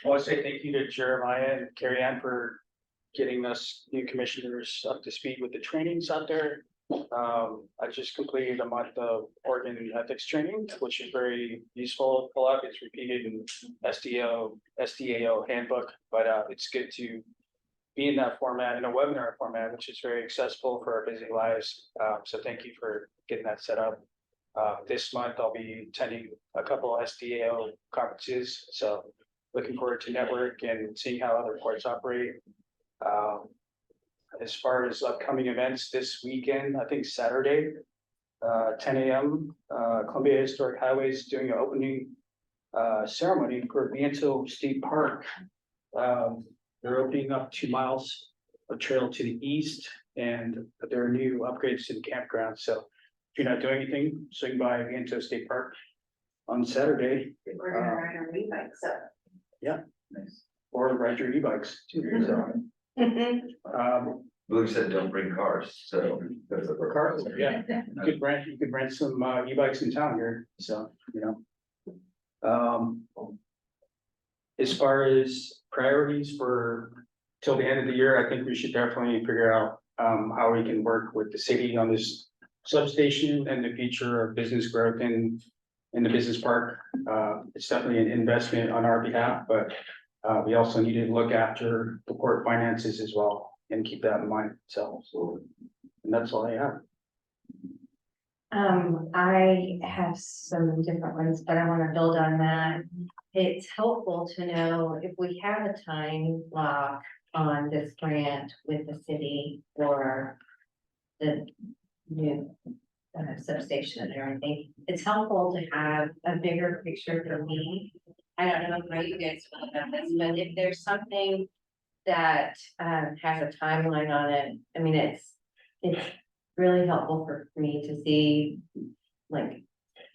want to say thank you to Jeremiah and Carrie Ann for getting us new commissioners up to speed with the trainings out there. I just completed a month of Oregon ethics training, which is very useful. A lot gets repeated in SDAO handbook, but it's good to be in that format, in a webinar format, which is very accessible for our busy lives. So thank you for getting that set up. This month I'll be attending a couple of SDAO conferences, so looking forward to network and seeing how other ports operate. As far as upcoming events this weekend, I think Saturday, 10 a.m. Columbia Historic Highways doing an opening ceremony for Viento State Park. They're opening up 2 miles of trail to the east, and there are new upgrades to the campground. So if you're not doing anything, swing by Viento State Park on Saturday. We're gonna ride our e-bikes, so. Yeah, nice. Or ride your e-bikes too. So, Luke said, don't bring cars, so. for cars, yeah, you could rent some e-bikes in town here, so, you know. As far as priorities for till the end of the year, I think we should definitely figure out how we can work with the city on this substation and the future of business growth in the business park. It's definitely an investment on our behalf, but we also need to look after the port finances as well and keep that in mind. So, and that's all I have. I have some different ones, but I wanna build on that. It's helpful to know if we have a time lock on this grant with the city or the new substation and everything. It's helpful to have a bigger picture for me. I don't know how you guys feel about this, but if there's something that has a timeline on it, I mean, it's really helpful for me to see like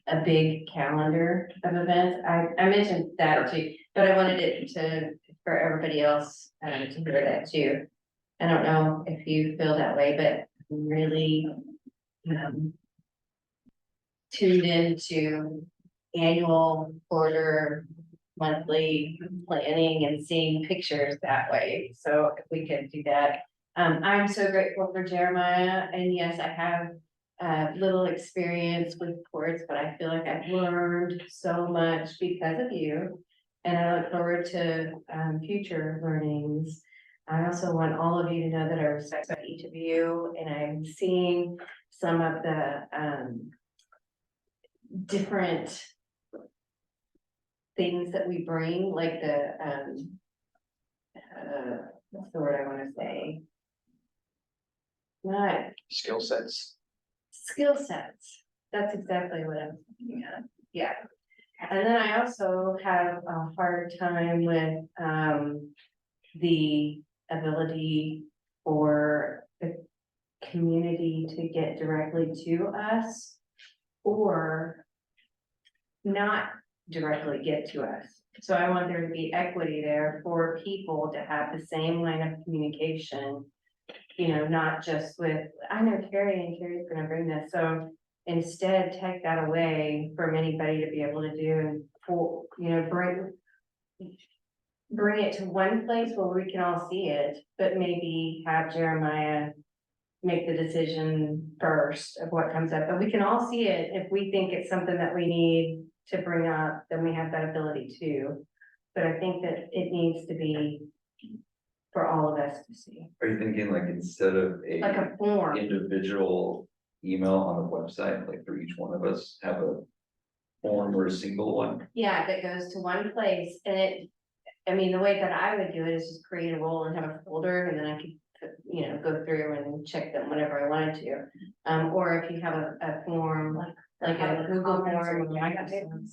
a big calendar of events. I mentioned that too, but I wanted it to, for everybody else to hear that too. I don't know if you feel that way, but I'm really tuned into annual, quarter, monthly planning and seeing pictures that way. So if we could do that. I'm so grateful for Jeremiah, and yes, I have little experience with ports, but I feel like I've learned so much because of you. And I look forward to future learnings. I also want all of you to know that I respect each of you, and I'm seeing some of the different things that we bring, like the what's the word I want to say? Not Skill sets. skill sets. That's exactly what I'm thinking of. Yeah. And then I also have a hard time with the ability for the community to get directly to us or not directly get to us. So I want there to be equity there for people to have the same line of communication. You know, not just with, I know Carrie and Carrie's gonna bring this, so instead take that away from anybody to be able to do and for, you know, bring it to one place where we can all see it, but maybe have Jeremiah make the decision first of what comes up, but we can all see it. If we think it's something that we need to bring up, then we have that ability too. But I think that it needs to be for all of us to see, Are you thinking like instead of like a form. individual email on the website, like for each one of us, have a form or a single one? Yeah, that goes to one place, and it, I mean, the way that I would do it is just create a role and have a folder, and then I could, you know, go through and check them whenever I wanted to. Or if you have a form, like a Google form or Microsoft.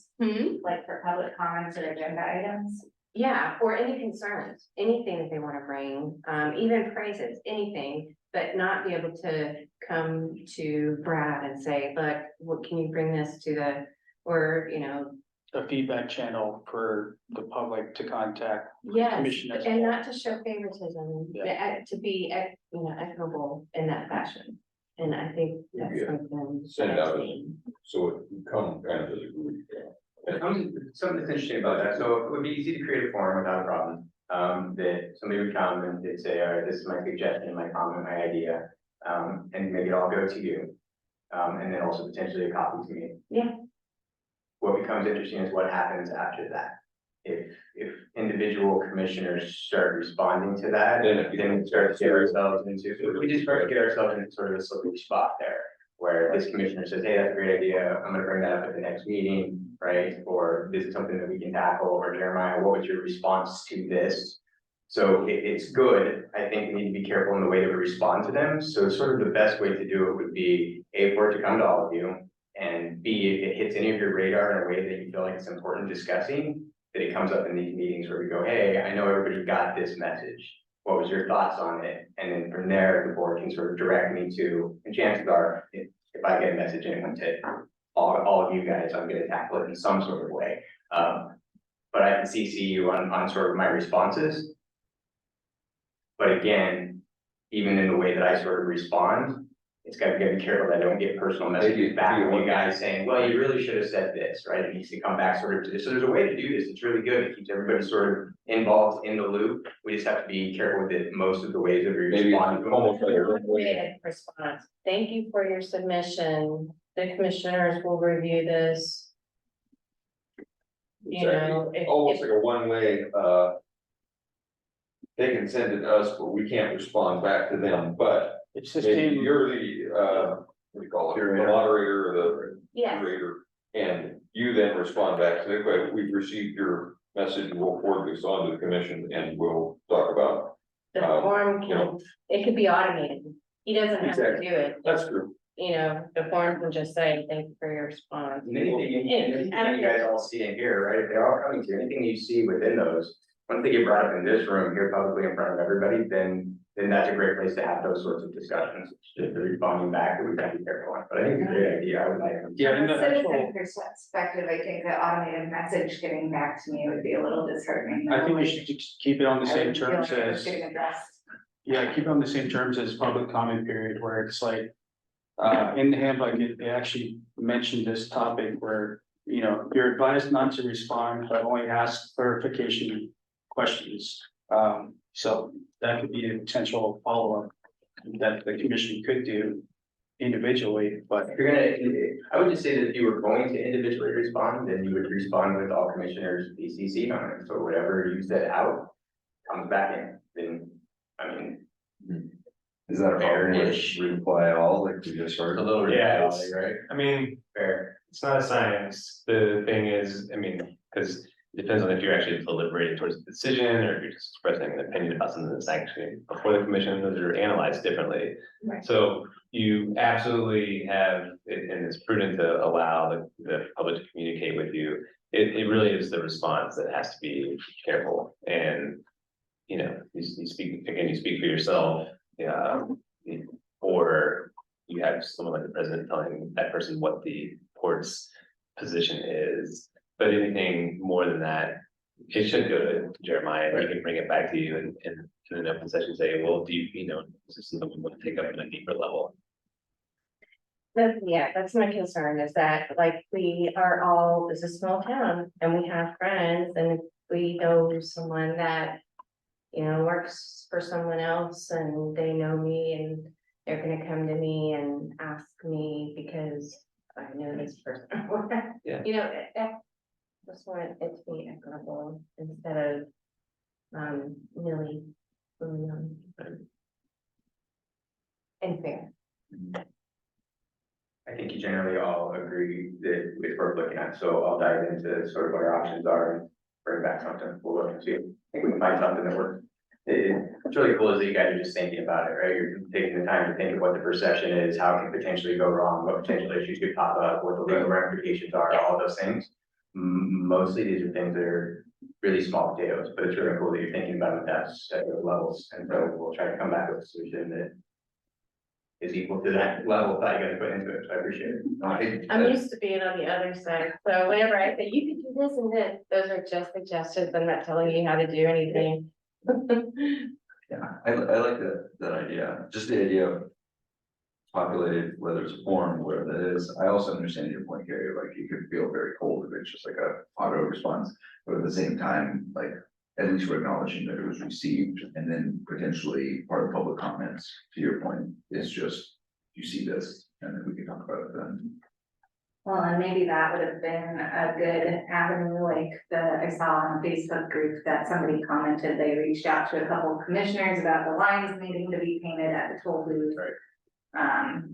Like for public comments or agenda items. Yeah, or any concerns, anything that they want to bring, even praises, anything, but not be able to come to Brad and say, look, what can you bring this to the, or, you know. A feedback channel for the public to contact. Yes, Commission as a and whole. not to show favoritism, Yeah. to be, you know, equitable in that fashion. And I think that's Yeah. something. Send that I've out. seen. So it can come kind of as a group. Something that's interesting about that, so it would be easy to create a form without a problem. That somebody would come and they'd say, all right, this is my suggestion, my comment, my idea, and maybe it'll all go to you. And then also potentially a copy to me. Yeah. What becomes interesting is what happens after that. If individual commissioners start responding to that, then we start to get ourselves into, we just start to get ourselves into sort of a slippery spot there. Where this commissioner says, hey, that's a great idea, I'm gonna bring that up at the next meeting, right? Or this is something that we can tackle, or Jeremiah, what was your response to this? So it's good, I think we need to be careful in the way that we respond to them. So sort of the best way to do it would be, A, for it to come to all of you, and B, if it hits any of your radar in a way that you feel like it's important discussing, that it comes up in these meetings where we go, hey, I know everybody got this message. What was your thoughts on it? And then from there, the board can sort of direct me to, and chances are, if I get a message and it went to all of you guys, I'm gonna tackle it in some sort of way. But I can CC you on sort of my responses. But again, even in the way that I sort of respond, it's gotta be careful that I don't get personal messages back from you guys saying, well, you really should have said this, right? It needs to come back sort of to this. So there's a way to do this. It's really good. It keeps everybody sort of involved in the loop. We just have to be careful with it most of the ways that we Maybe respond. almost like a Way response. Thank you for your submission. The commissioners will review this. You know, Almost like a one-way, they can send it to us, but we can't respond back to them, but It's just maybe in, you're the, what do you call it, the Curator. moderator or the Yes, curator. And you then respond back, say, okay, we've received your message, we'll forward this on to the commission and we'll talk about. the form you know. can, it could be automated. He doesn't have to do it. That's true. You know, the form can just say, thank you for your response. And anything that you guys all see in here, right, if they're all coming to, anything you see within those, once they get brought up in this room here publicly in front of everybody, then that's a great place to have those sorts of discussions. Just the responding back, that we gotta be careful on, but I think it's a great idea, I would like. Yeah, in From the a actual, citizen perspective, I think the automated message getting back to me would be a little disheartening. I think we should just keep it on the I same would feel terms like it was as, getting addressed. yeah, keep it on the same terms as public comment period, where it's like. In the handbook, it actually mentioned this topic where, you know, you're advised not to respond, but only ask clarification questions. So that could be a potential follow-up that the commission could do individually, but. If you're gonna, I would just say that if you were going to individually respond, then you would respond with all commissioners BCC on it, so whatever you said out comes back in, then, I mean. Is that a problem with Fair-ish. reply all, like we just heard? A little Yeah, reality, it's- right? I mean, Fair. it's not a science. The thing is, I mean, because it depends on if you're actually deliberating towards a decision or if you're just expressing an opinion about something that's actually before the commission, those are analyzed differently. Right. So you absolutely have, and it's prudent to allow the public to communicate with you. It really is the response that has to be careful and, you know, you speak, again, you speak for yourself. Or you have someone like the president telling that person what the court's position is. But anything more than that, it should go to Jeremiah, he can bring it back to you and in an open session say, well, do you, you know, is this something we want to take up at a deeper level? That's my concern is that like we are all, it's a small town and we have friends and if we know someone that. You know, works for someone else and they know me and they're gonna come to me and ask me because I know this person. Yeah. You know, I just want it to be equitable instead of, really, and fair. I think you generally all agree that it's worth looking at, so I'll dive into sort of what our options are and bring back something, we'll look and see, I think we can find something that works. It's really cool is that you guys are just thinking about it, right, you're taking the time to think of what the perception is, how it can potentially go wrong, what potential issues could pop up, what the legal ramifications are, all of those things. Mostly these are things that are really small potatoes, but it's really cool that you're thinking about it at those levels, and so we'll try to come back with a solution that is equal to that level that you're gonna put into it, so I appreciate it. I'm used to being on the other side, so whenever I say you could do this and this, those are just suggestions, I'm not telling you how to do anything. Yeah, I like that idea, just the idea of populated, whether it's a form, whatever that is. I also understand your point, Gary, like you could feel very cold if it's just like a auto response, but at the same time, like at least we're acknowledging that it was received and then potentially part of public comments, to your point, is just, you see this, and then we can talk about it then. Well, and maybe that would have been a good avenue, like I saw on a Facebook group that somebody commented, they reached out to a couple of commissioners about the lines needing to be painted at the toll booth. Right.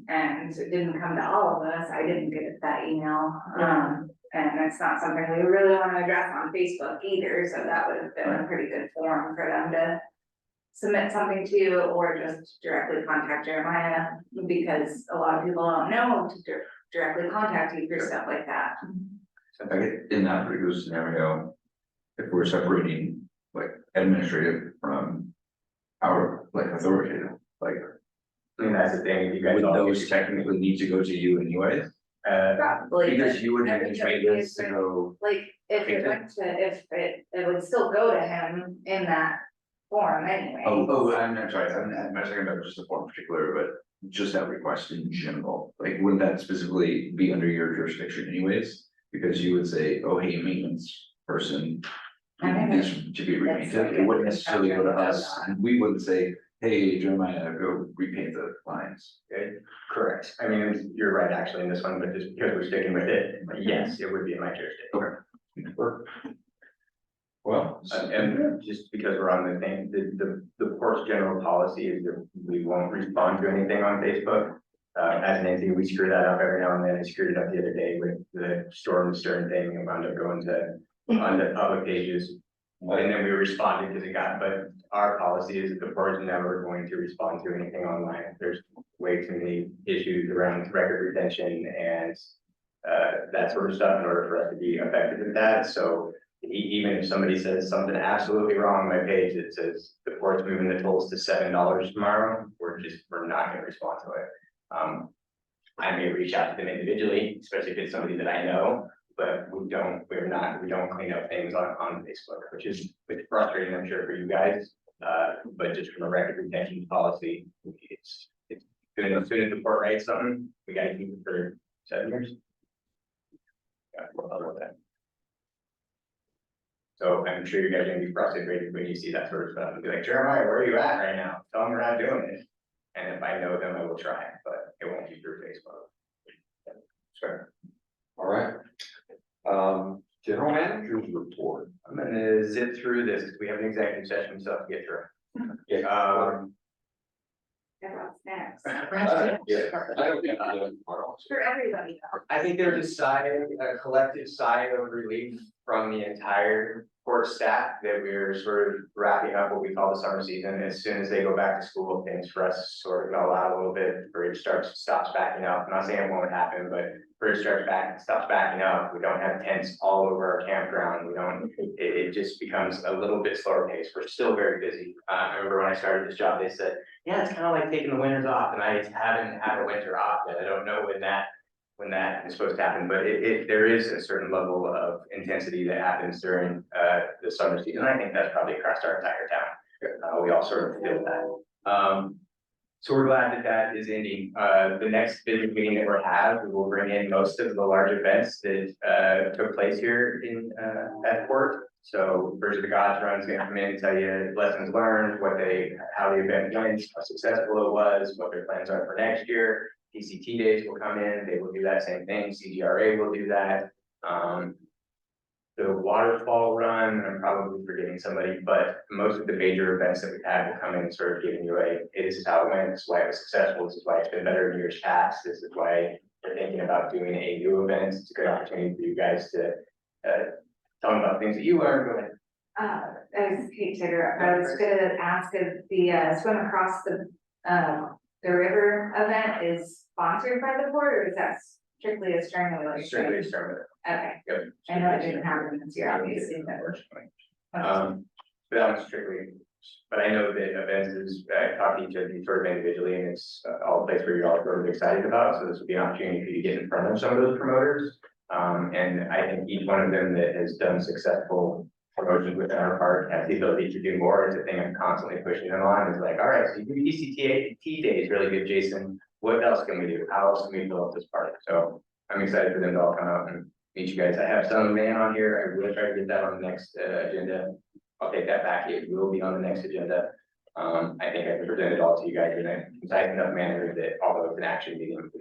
And it didn't come to all of us, I didn't get that email, and that's not something we really want to address on Facebook either, so that would have been a pretty good forum for them to submit something to, or just directly contact Jeremiah, because a lot of people don't know to directly contact you for stuff like that. I get in that particular scenario, if we're separating like administrative from our like authoritative, like. I mean, that's the thing, you guys Would all. those technically need to go to you anyways? Probably. Because you would I manage think it would be maintenance to a- go, Like, if it went to, if it would still go to him in that form anyway. I'm sorry, I'm not talking about just the form in particular, but just that request in general. Like, wouldn't that specifically be under your jurisdiction anyways? Because you would say, oh, hey, maintenance person. I think Needs to be repainted, it wouldn't necessarily go to us, and we wouldn't say, hey, Jeremiah, go repaint the lines. Correct, I mean, you're right actually in this one, but just because we're sticking with it, but yes, it would be in my jurisdiction. Well. And just because we're on the thing, the port's general policy is that we won't respond to anything on Facebook. as an entity, we screw that up every now and then. I screwed it up the other day with the Storm Stern thing and wound up going to onto public pages. And then we responded because it got, but our policy is that the board's never going to respond to anything online. There's way too many issues around record retention and that sort of stuff in order for us to be effective at that. So even if somebody says something absolutely wrong on my page that says the court's moving the tolls to $7 tomorrow, we're not gonna respond to it. I may reach out to them individually, especially if it's somebody that I know, but we don't clean up things on Facebook, which is frustrating, I'm sure, for you guys. But just from a record retention policy, it's good. As soon as the court writes something, we gotta keep it for 7 years. Yeah, we'll other with that. So I'm sure you guys are gonna be frustrated when you see that sort of stuff and be like, Jeremiah, where are you at right now? Tell them we're not doing it. And if I know them, I will try, but it won't be through Facebook. Sure. All right. General manager's report. I'm gonna zip through this because we have an executive session stuff to get through. Yeah. Everyone's next. Yeah, I don't think I did part also. For everybody. I think there's a collective sigh of relief from the entire court staff that we're sort of wrapping up what we call the summer season. As soon as they go back to school, things for us sort of go out a little bit, bridge stops backing up. I'm not saying it won't happen, but bridge stops backing up. We don't have tents all over our campground. It just becomes a little bit slower pace. We're still very busy. I remember when I started this job, they said, yeah, it's kind of like taking the winters off, and I haven't had a winter off yet. I don't know when that is supposed to happen, but there is a certain level of intensity that happens during the summer season. I think that's probably across our entire town. We all sort of feel that. So we're glad that is ending. The next business meeting that we'll have, we will bring in most of the large events that took place here in at Port. So Bridge of the Gods Run is going to come in and tell you lessons learned, how the event went, how successful it was, what their plans are for next year. PCT days will come in, they will do that same thing, CGRA will do that. The waterfall run, I'm probably forgetting somebody, but most of the major events that we've had will come in and sort of giving you this is how it went, this is why it was successful, this is why it's been better in years past, this is why they're thinking about doing a new event. It's a good opportunity for you guys to tell them about things that you learned. Go ahead. As Kate Tigger, I was gonna ask if the swim across the river event is sponsored by the port, or is that strictly a string of like? Strictly a string. Okay, Yep. I know it didn't happen this year, obviously, but. But that was strictly, but I know that events is, talk to each of you sort of individually, and it's all a place where you're all sort of excited about, so this would be an opportunity for you to get in front of some of those promoters. And I think each one of them that has done successful promotions within our park has the ability to do more. It's a thing I'm constantly pushing them on. It's like, all right, so you do ECT days really good, Jason. What else can we do? How else can we fill up this park? So I'm excited for them to all come out and meet you guys. I have some man on here. I will try to get that on the next agenda. I'll take that back. It will be on the next agenda. I think I can present it all to you guys in a concise enough manner that although it's an action meeting, we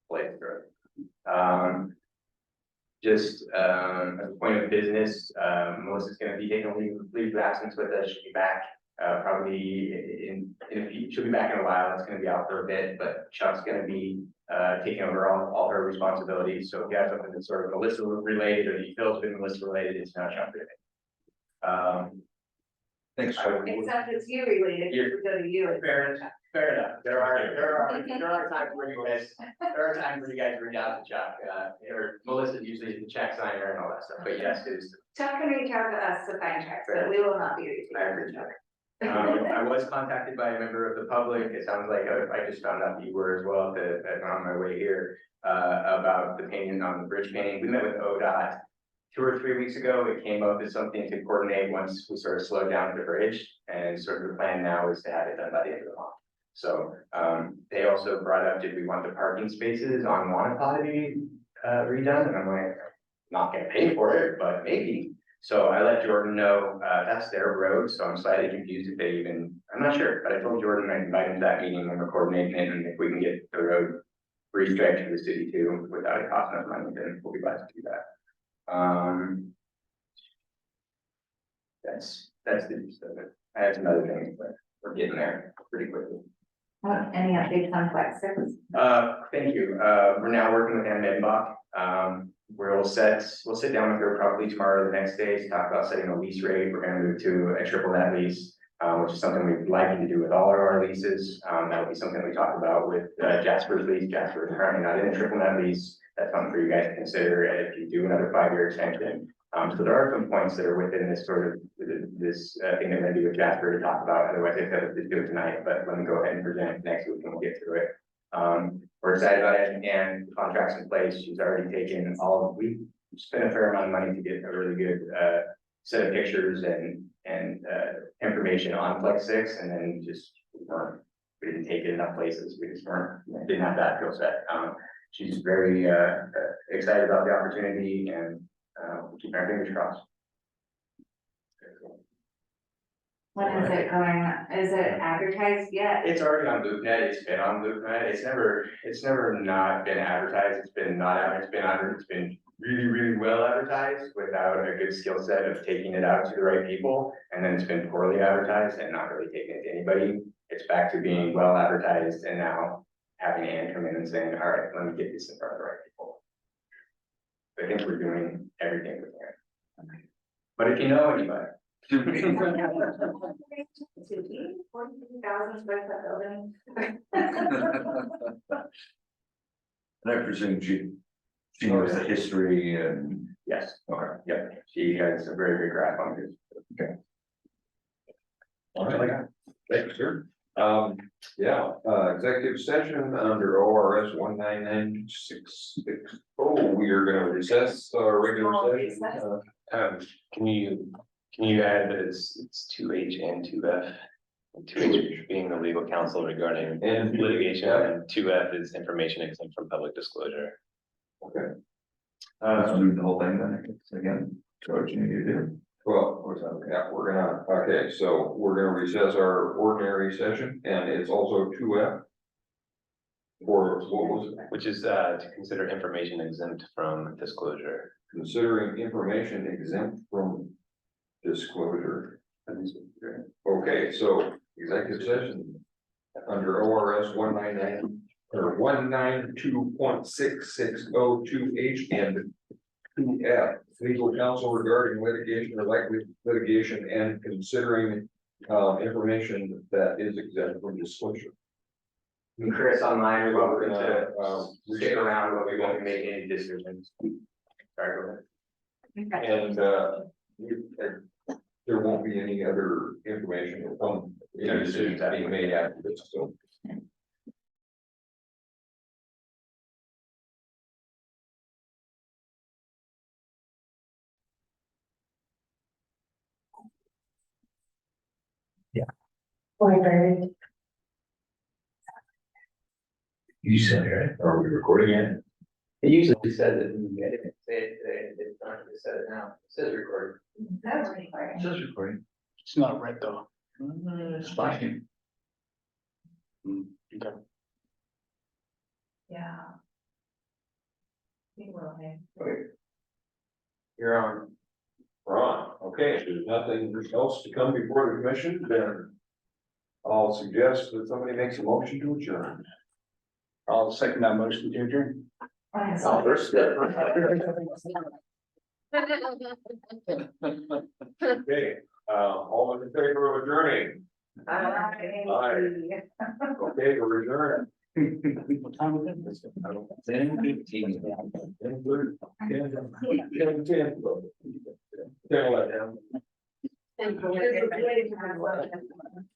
play through. Just as a point of business, Melissa's going to be taking a leave of absence with us. She'll be back probably she'll be back in a while. It's going to be out for a bit, but Chuck's going to be taking over all her responsibilities. So if you have something that's sort of Melissa related or you feel it's been Melissa related, it's not Chuck related. Thanks. Except it's you related, you go to you. Fair enough. There are times where you guys reach out to Chuck, or Melissa usually is the check signer and all that stuff, but yes, it is. Chuck can reach out to us to find checks, but we will not be reaching I out to appreciate Chuck. I was contacted by a member of the public. It sounds like I just found out that you were as well on my way here, about the painting on the bridge painting. We met with ODOT 2 or 3 weeks ago. It came up as something to coordinate once we sort of slowed down the bridge, and sort of the plan now is to have it done by the end of the month. So they also brought up, did we want the parking spaces on Wanapah to be redone? And I'm like, not gonna pay for it, but maybe. So I let Jordan know, that's their road, so I'm slightly confused if they even, I'm not sure, but I told Jordan I'd invite him to that meeting when we're coordinating it, and if we can get the road restriped for the city too, without it costing us money, then we'll be glad to do that. That's the gist of it. I have some other things, but we're getting there pretty quickly. Any updates on Flex Six? Thank you. We're now working with Ann Medenbach. We'll sit down with her probably tomorrow or the next day to talk about setting a lease rate. We're gonna move to a triple net lease, which is something we'd like to do with all of our leases. That'll be something we talk about with Jasper's lease. Jasper is currently not in a triple net lease. That's something for you guys to consider if you do another 5-year extension. So there are some points that are within this sort of this thing that we're gonna do with Jasper to talk about. Otherwise, I said to do it tonight, but let me go ahead and present it next week and we'll get through it. We're excited about it and contracts in place. She's already taken we spent a fair amount of money to get a really good set of pictures and information on Flex 6, and then we didn't take it enough places. We just didn't have that skill set. She's very excited about the opportunity and we'll keep our fingers crossed. When is it going, is it advertised yet? It's already on LoopNet. It's been on LoopNet. It's never not been advertised. It's been really, really well advertised without a good skill set of taking it out to the right people. And then it's been poorly advertised and not really taking it to anybody. It's back to being well advertised and now having Ann come in and saying, all right, let me get this in front of the right people. I think we're doing everything we can. But if you know anybody. 42,000 square foot building. And I presume she knows the history and. Yes, Okay. yeah, she has a very good grasp on this. All right, thank you, sir. Executive session under ORS 19966. We are gonna recess our regular session. Can you add that it's 2H and 2F? And 2H being the legal counsel regarding And litigation, and 2F is information exempt from public disclosure. Okay, Let's move the whole thing then, again, so what you need to do. well, so we're gonna recess our ordinary session and it's also 2F. For what was it? Which is to consider information exempt from disclosure. Considering information exempt from disclosure. Okay, so executive session under ORS 199 or 192.6602H and 2F, legal counsel regarding litigation or likely litigation and considering information that is exempt from disclosure. And Chris online, we won't stick around, but we won't be making any decisions. Sorry, go ahead. And there won't be any other information from any decisions being made after this, so. You said it, right? Are we recording it? It usually says it when you get it, say it today, it's not to set it now, it says recording. That's recording. It says recording. It's not red though. It's flashing. Okay. Yeah. We will, okay. Okay. You're on. Ron, okay, if there's nothing else to come before the commission, then I'll suggest that somebody makes a motion to adjourn. I'll second that motion to adjourn. First step. Okay, all in favor of adjourning? Aye. Okay, we're adjourned. What time was it? 10:15. 10, 11. Thank you.